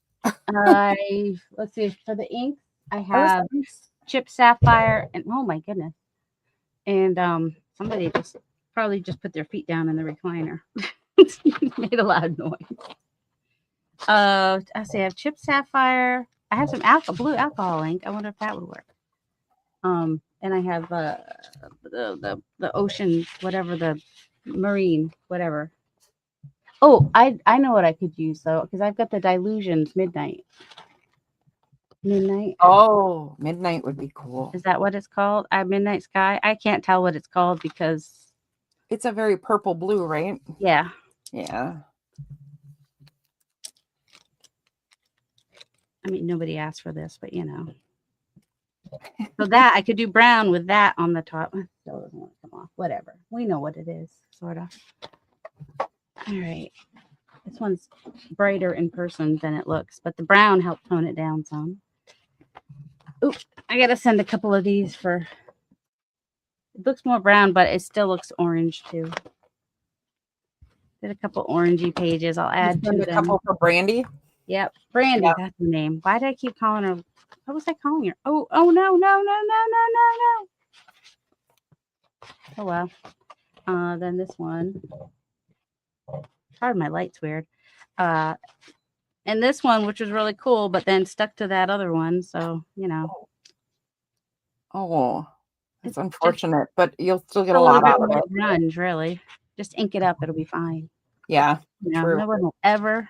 Let's see, for the inks, I have Chip Sapphire and oh my goodness. And somebody probably just put their feet down in the recliner. Made a loud noise. I have Chip Sapphire. I have some blue alcohol ink. I wonder if that would work. And I have the ocean, whatever, the marine, whatever. Oh, I know what I could use though, because I've got the Dilutions Midnight. Oh, Midnight would be cool. Is that what it's called? Midnight Sky. I can't tell what it's called because it's a very purple blue, right? Yeah. Yeah. I mean, nobody asked for this, but you know. So that I could do brown with that on the top. Still doesn't want to come off. Whatever. We know what it is, sort of. All right. This one's brighter in person than it looks, but the brown helped tone it down some. Ooh, I gotta send a couple of these for. It looks more brown, but it still looks orange too. Did a couple orangey pages. I'll add to a couple for Brandy. Yep, Brandy. Yep. That's the name. Why did I keep calling her? What was I calling her? Oh no. Oh well. Then this one. Pardon, my light's weird. And this one, which was really cool, but then stuck to that other one. So, you know. Oh, it's unfortunate, but you'll still get a lot out of it. Grunge, really. Just ink it up. It'll be fine. Yeah. You know, no one will ever.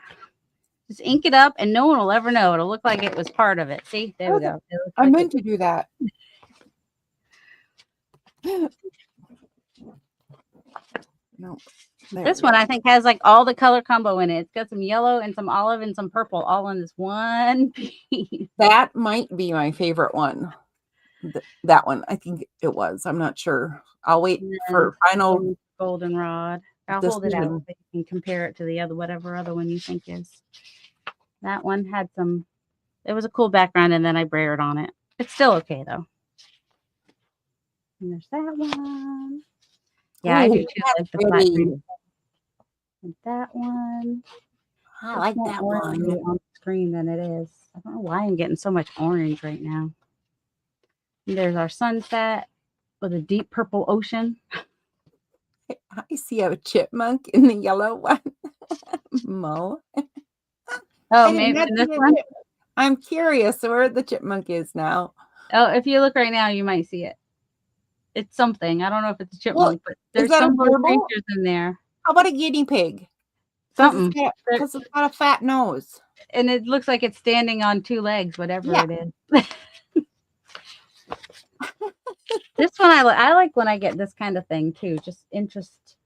Just ink it up and no one will ever know. It'll look like it was part of it. See? There we go. I meant to do that. No. This one I think has like all the color combo in it. It's got some yellow and some olive and some purple all in this one piece. That might be my favorite one. That one, I think it was. I'm not sure. I'll wait for final goldenrod. I'll hold it out so you can compare it to the other, whatever other one you think is. That one had some. It was a cool background, and then I brayered on it. It's still okay though. And there's that one. Yeah, I do too. Like the flat green. And that one. I like that one on the screen than it is. I don't know why I'm getting so much orange right now. There's our sunset with a deep purple ocean. I see a chipmunk in the yellow one. Mo. Oh, I did maybe not in see this a one. I'm curious where the chipmunk is now. Oh, if you look right now, you might see it. It's something. I don't know if it's a chipmunk, but there's that a some little gerbil? creatures in there. How about a guinea pig? Something. Because it's got a fat nose. And it looks like it's standing on two legs, whatever Yeah. it is. This one I like when I get this kind of thing too. Just interest.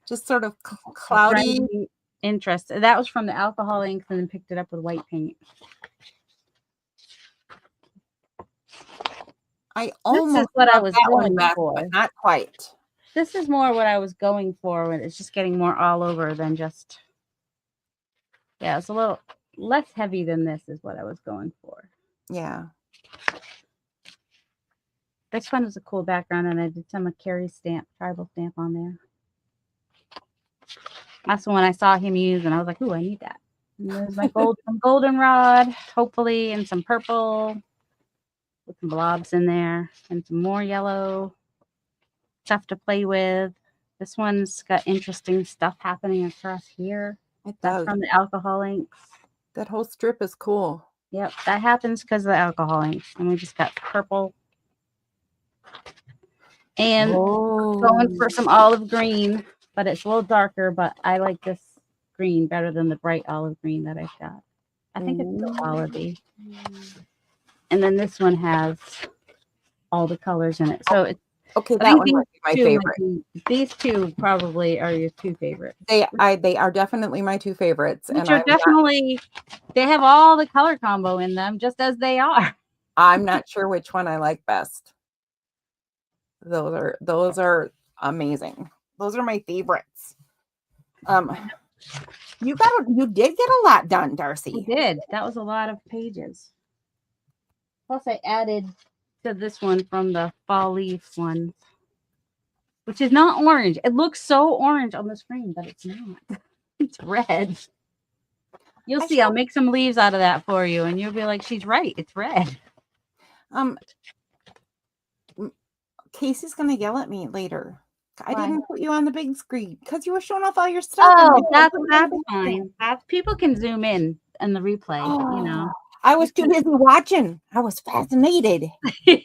Just sort of cloudy. Bright interest. That was from the alcohol inks and then picked it up with white paint. I almost This is what I love was that one going best, for. but not quite. This is more what I was going for when it's just getting more all over than just. Yeah, it's a little less heavy than this is what I was going for. Yeah. This one was a cool background, and I did some of Carrie's stamp, tribal stamp on there. That's the one I saw him use, and I was like, "Ooh, I need that." And there's my some goldenrod, hopefully, and some purple with some blobs in there, and some more yellow stuff to play with. This one's got interesting stuff happening across here. That's from the alcohol inks. That whole strip is cool. Yep, that happens because of the alcohol inks, and we just got purple. And going for some olive green, but it's a little darker, but I like this green better than the bright olive green that I've got. I think it's still olivey. And then this one has all the colors in it. So it's okay, that one might be my favorite. These two probably are your two favorites. They are definitely my two favorites. Which are definitely they have all the color combo in them, just as they are. I'm not sure which one I like best. Those are amazing. Those are my favorites. You did get a lot done, Darcy. I did. That was a lot of pages. Plus I added to this one from the fall leaf one, which is not orange. It looks so orange on the screen, but it's not. It's red. You'll see. I'll make some leaves out of that for you, and you'll be like, "She's right. It's red." Casey's gonna yell at me later. I didn't put you on the big screen because you were showing off all your stuff. Oh, that's fine. People can zoom in the replay. Oh, you know, I was too busy watching. I was fascinated. You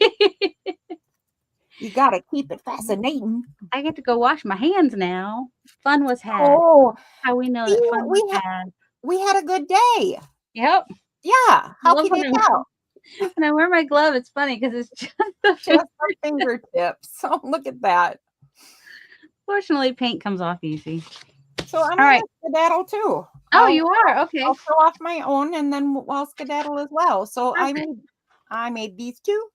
gotta keep it fascinating. I get to go wash my hands now. Fun was had. Oh, how we know that fun was had. We had a good day. Yep. Yeah. How can you tell? When I wear my glove, it's funny because it's just the fingertips. So look at that. Fortunately, paint comes off easy. So I'm gonna skedaddle too. Oh, you are? Okay. I'll show off my own and then I'll skedaddle as well. So perfect. I made these two.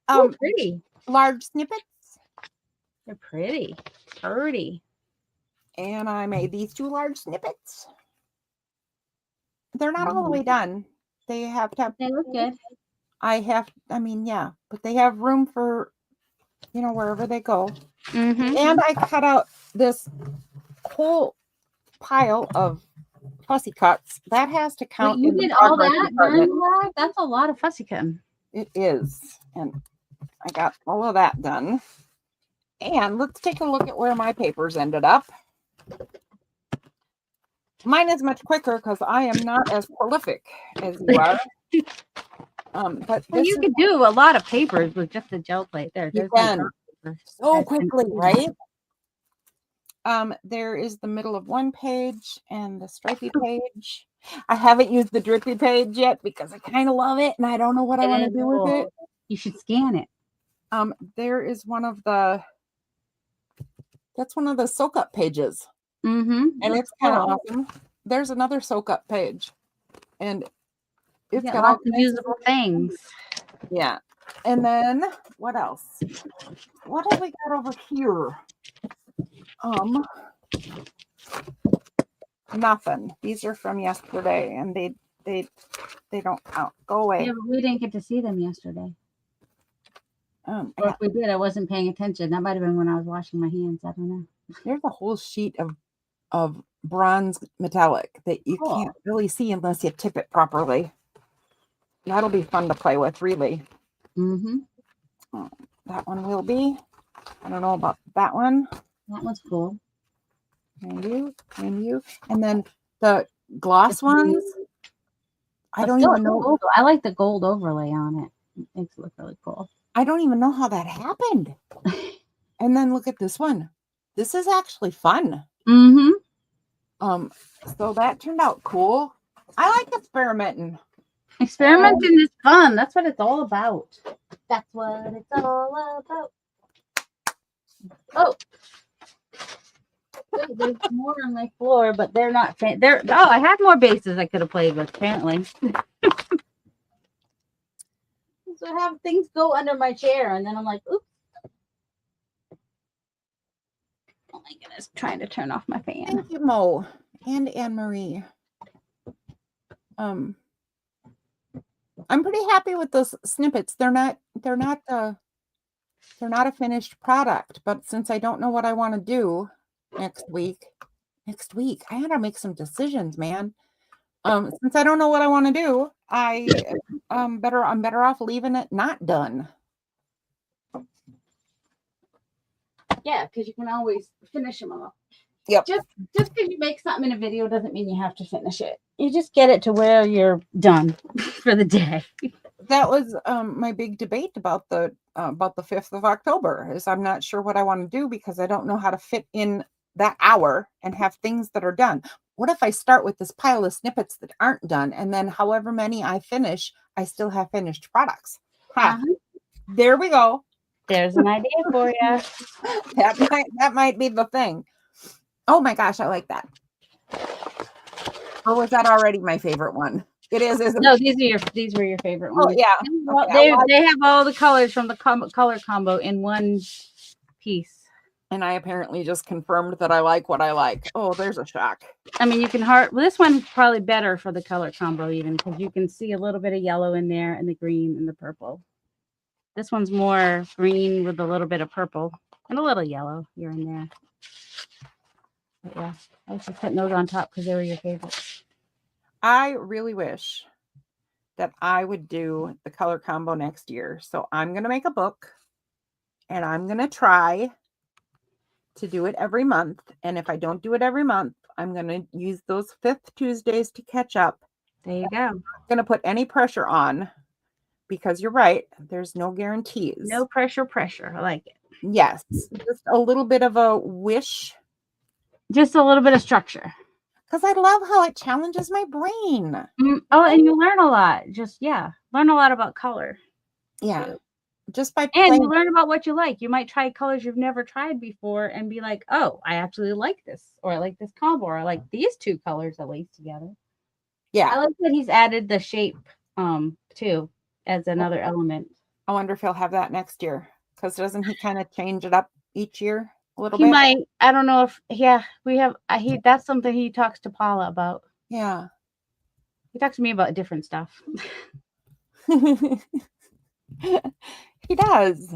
Pretty. Large snippets. They're pretty. Pretty. And I made these two large snippets. They're not all the way done. They have to. They look good. Yeah, but they have room for, wherever they go. Mm-hmm. And I cut out this whole pile of fussy cuts. That has to count. Wait, you did all that? That's a lot of fussy cutting. It is. And I got all of that done. And let's take a look at where my papers ended up. Mine is much quicker because I am not as prolific as you are. But you could do a lot of papers with just a gel plate there. You can so quickly, right? There is the middle of one page and the stripy page. I haven't used the drippy page yet because I kind of love it and I don't know what I want to do with it. You should scan it. There is that's one of the soak up pages. Mm-hmm. And it's kind of awesome. There's another soak up page. And it's got lots of usable things. Yeah. And then what else? What have we got over here? Nothing. These are from yesterday and they don't count. Go away. Yeah, but we didn't get to see them yesterday. Or if we did, I wasn't paying attention. That might have been when I was washing my hands. I don't know. There's a whole sheet of bronze metallic that you can't really see unless you tip it properly. That'll be fun to play with, really. Mm-hmm. That one will be. I don't know about that one. That one's cool. And you. And then the gloss ones. I But don't still, even know. gold. I like the gold overlay on it. It makes it look really cool. I don't even know how that happened. And then look at this one. This is actually fun. Mm-hmm. So that turned out cool. I like experimenting. Experimenting is fun. That's what it's all about. That's what it's all about. Oh, wait, there's more on my floor, but they're not. I had more bases I could have played with. Apparently, so I have things go under my chair, and then I'm like, oops. Oh my goodness! Trying to turn off my fan. Thank you, Mo and Anne Marie. I'm pretty happy with those snippets. They're not a finished product, but since I don't know what I want to do next week, I gotta make some decisions, man. Since I don't know what I want to do, I'm better off leaving it not done. Yeah, because you can always finish them all. Yep. Just because you make something in a video doesn't mean you have to finish it. You just get it to where you're done for the day. That was my big debate about the 5th of October is I'm not sure what I want to do because I don't know how to fit in that hour and have things that are done. What if I start with this pile of snippets that aren't done and then however many I finish, I still have finished products? Ha. There we go. There's an idea for you. That might be the thing. Oh my gosh, I like that. Or was that already my favorite one? It is, isn't No, it? these were your favorite ones. Oh yeah. Well, Okay, they have all the colors from the color combo in one piece. And I apparently just confirmed that I like what I like. Oh, there's a shock. I mean, you can this one's probably better for the color combo even because you can see a little bit of yellow in there and the green and the purple. This one's more green with a little bit of purple and a little yellow here and there. But yeah, I was just putting those on top because they were your favorites. I really wish that I would do the color combo next year. So I'm going to make a book and I'm going to try to do it every month. And if I don't do it every month, I'm going to use those 5th Tuesdays to catch up. There you go. I'm not going to put any pressure on because you're right. There's no guarantees. No pressure. I like it. Yes. Just a little bit of a wish. Just a little bit of structure. Because I love how it challenges my brain. Oh, and you learn a lot. Learn a lot about color. Yeah. Just by playing. And you learn about what you like. You might try colors you've never tried before and be like, oh, I actually like this. Or I like this combo. Or I like these two colors at least together. Yeah. I like that he's added the shape too as another element. I wonder if he'll have that next year. Because doesn't he kind of change it up each year? A little he bit. Might. I don't know if we have that's something he talks to Paula about. Yeah. He talks to me about different stuff. He does.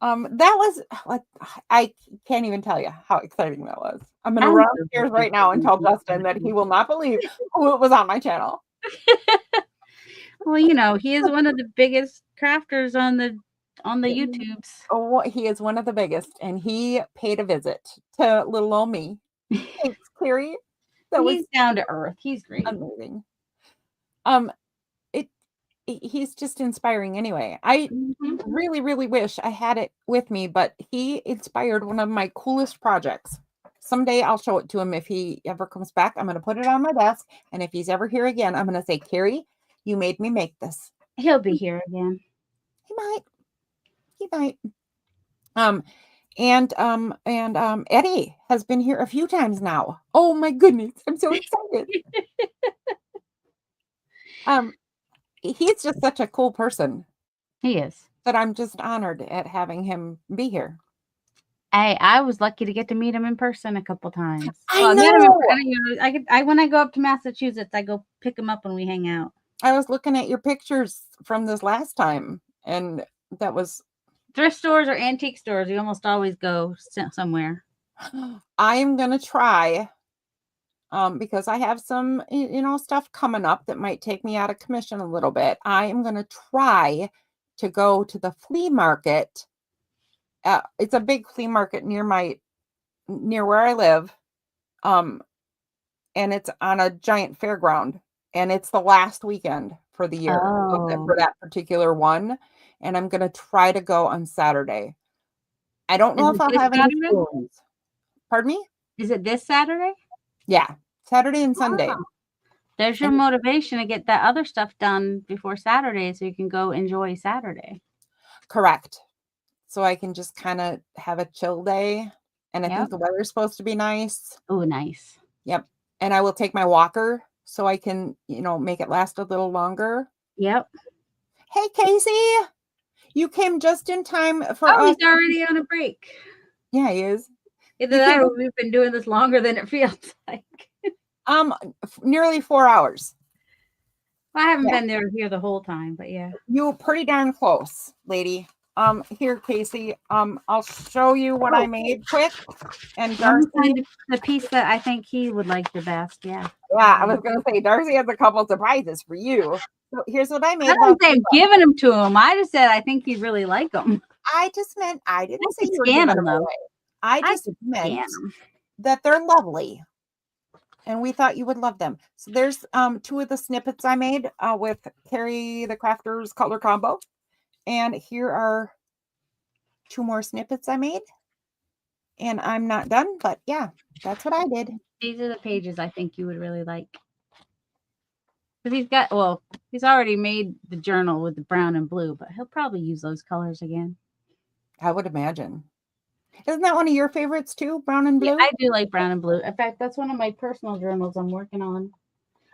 That was like I can't even tell you how exciting that was. I'm gonna run upstairs right now and tell Justin that he will not believe who it was on my channel. Well, you know, he is one of the biggest crafters on the YouTubes. Oh, he is one of the biggest, and he paid a visit to little old me. Thanks, Carrie. He's down to earth. He's great. Amazing. He's just inspiring anyway. I really, really wish I had it with me, but he inspired one of my coolest projects. Someday I'll show it to him if he ever comes back. I'm going to put it on my desk, and if he's ever here again, I'm going to say, Carrie, you made me make this. He'll be here again. He might. And Eddie has been here a few times now. Oh my goodness, I'm so excited. He's just such a cool person. He is. That I'm just honored at having him be here. I was lucky to get to meet him in person a couple times. I know. When I go up to Massachusetts, I go pick him up and we hang out. I was looking at your pictures from this last time, and that was thrift stores or antique stores. We almost always go somewhere. I am gonna try. Because I have some, stuff coming up that might take me out of commission a little bit. I am going to try to go to the flea market. It's a big flea market near where I live. And it's on a giant fairground, and it's the last weekend for the year for that particular one. And I'm going to try to go on Saturday. I don't know if I'll have any spoons. Pardon me? Is it this Saturday? Yeah, Saturday and Sunday. Oh. There's your motivation to get that other stuff done before Saturday so you can go enjoy Saturday. Correct. So I can just kind of have a chill day. And I think the weather's supposed to be nice. Oh, nice. Yep. And I will take my walker so I can, make it last a little longer. Yep. Hey, Casey, you came just in time for us. He's already on a break. Yeah, he is. Either that or we've been doing this longer than it feels like. Nearly 4 hours. Well, I haven't been here the whole time, but yeah. You were pretty darn close, lady. Here, Casey. I'll show you what I made quick. And Darcy, the piece that I think he would like the best. Yeah. Yeah, I was gonna say Darcy has a couple surprises for you. So here's what I made. I didn't say I'm giving them to him. I just said I think he'd really like them. I just meant I didn't say you were giving them away. I just meant that they're lovely. And we thought you would love them. So there's 2 of the snippets I made with Carrie the Crafter's color combo. And here are 2 more snippets I made. And I'm not done, but yeah, that's what I did. These are the pages I think you would really like. Because he's already made the journal with the brown and blue, but he'll probably use those colors again. I would imagine. Isn't that one of your favorites too, brown and blue? Yeah, I do like brown and blue. In fact, that's one of my personal journals I'm working on.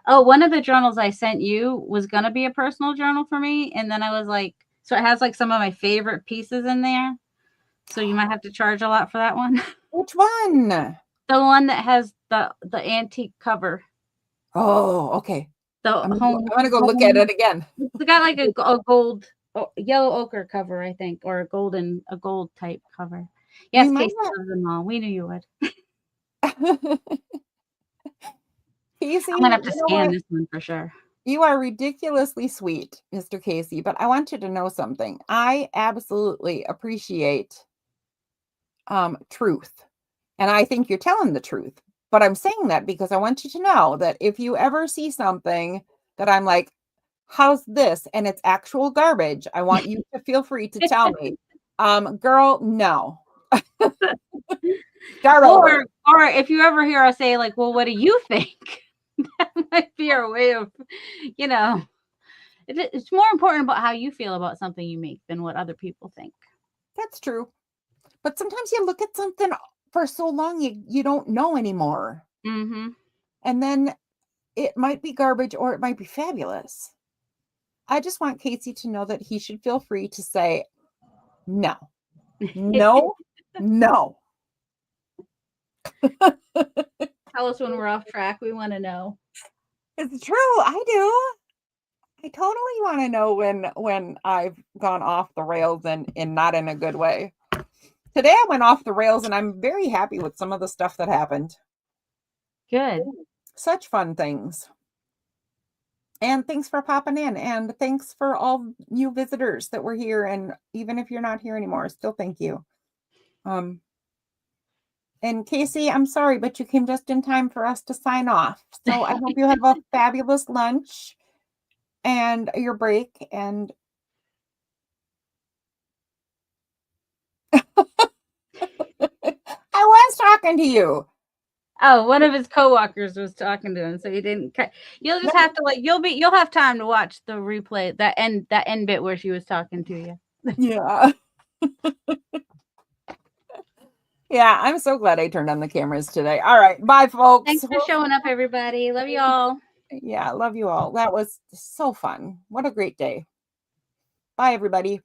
Oh, one of the journals I sent you was going to be a personal journal for me. And then I was like, so it has like some of my favorite pieces in there. So you might have to charge a lot for that one. Which one? The one that has the antique cover. Oh, okay. I'm going to go look at it again. It's got like a gold, yellow ochre cover, I think, or a gold type cover. Yes, Casey loves them all. We knew you would. Casey, I'm going to have to scan this one for sure. You are ridiculously sweet, Mr. Casey, but I want you to know something. I absolutely appreciate truth. And I think you're telling the truth. But I'm saying that because I want you to know that if you ever see something that I'm like, how's this? And it's actual garbage, I want you to feel free to tell me. Girl, no. Or if you ever hear us say like, well, what do you think? That might be our way of, it's more important about how you feel about something you make than what other people think. That's true. But sometimes you look at something for so long, you don't know anymore. Mm-hmm. And then it might be garbage or it might be fabulous. I just want Casey to know that he should feel free to say, no, no, no. Tell us when we're off track. We want to know. It's true. I do. I totally want to know when I've gone off the rails and not in a good way. Today I went off the rails and I'm very happy with some of the stuff that happened. Good. Such fun things. And thanks for popping in. And thanks for all you visitors that were here. And even if you're not here anymore, still thank you. And Casey, I'm sorry, but you came just in time for us to sign off. So I hope you have a fabulous lunch and your break. And I was talking to you. Oh, one of his coworkers was talking to him, so he didn't cut. You'll just have to you'll have time to watch the replay, that end bit where she was talking to you. Yeah. Yeah, I'm so glad I turned on the cameras today. All right. Bye, folks. Thanks for showing up, everybody. Love you all. Yeah, love you all. That was so fun. What a great day. Bye, everybody.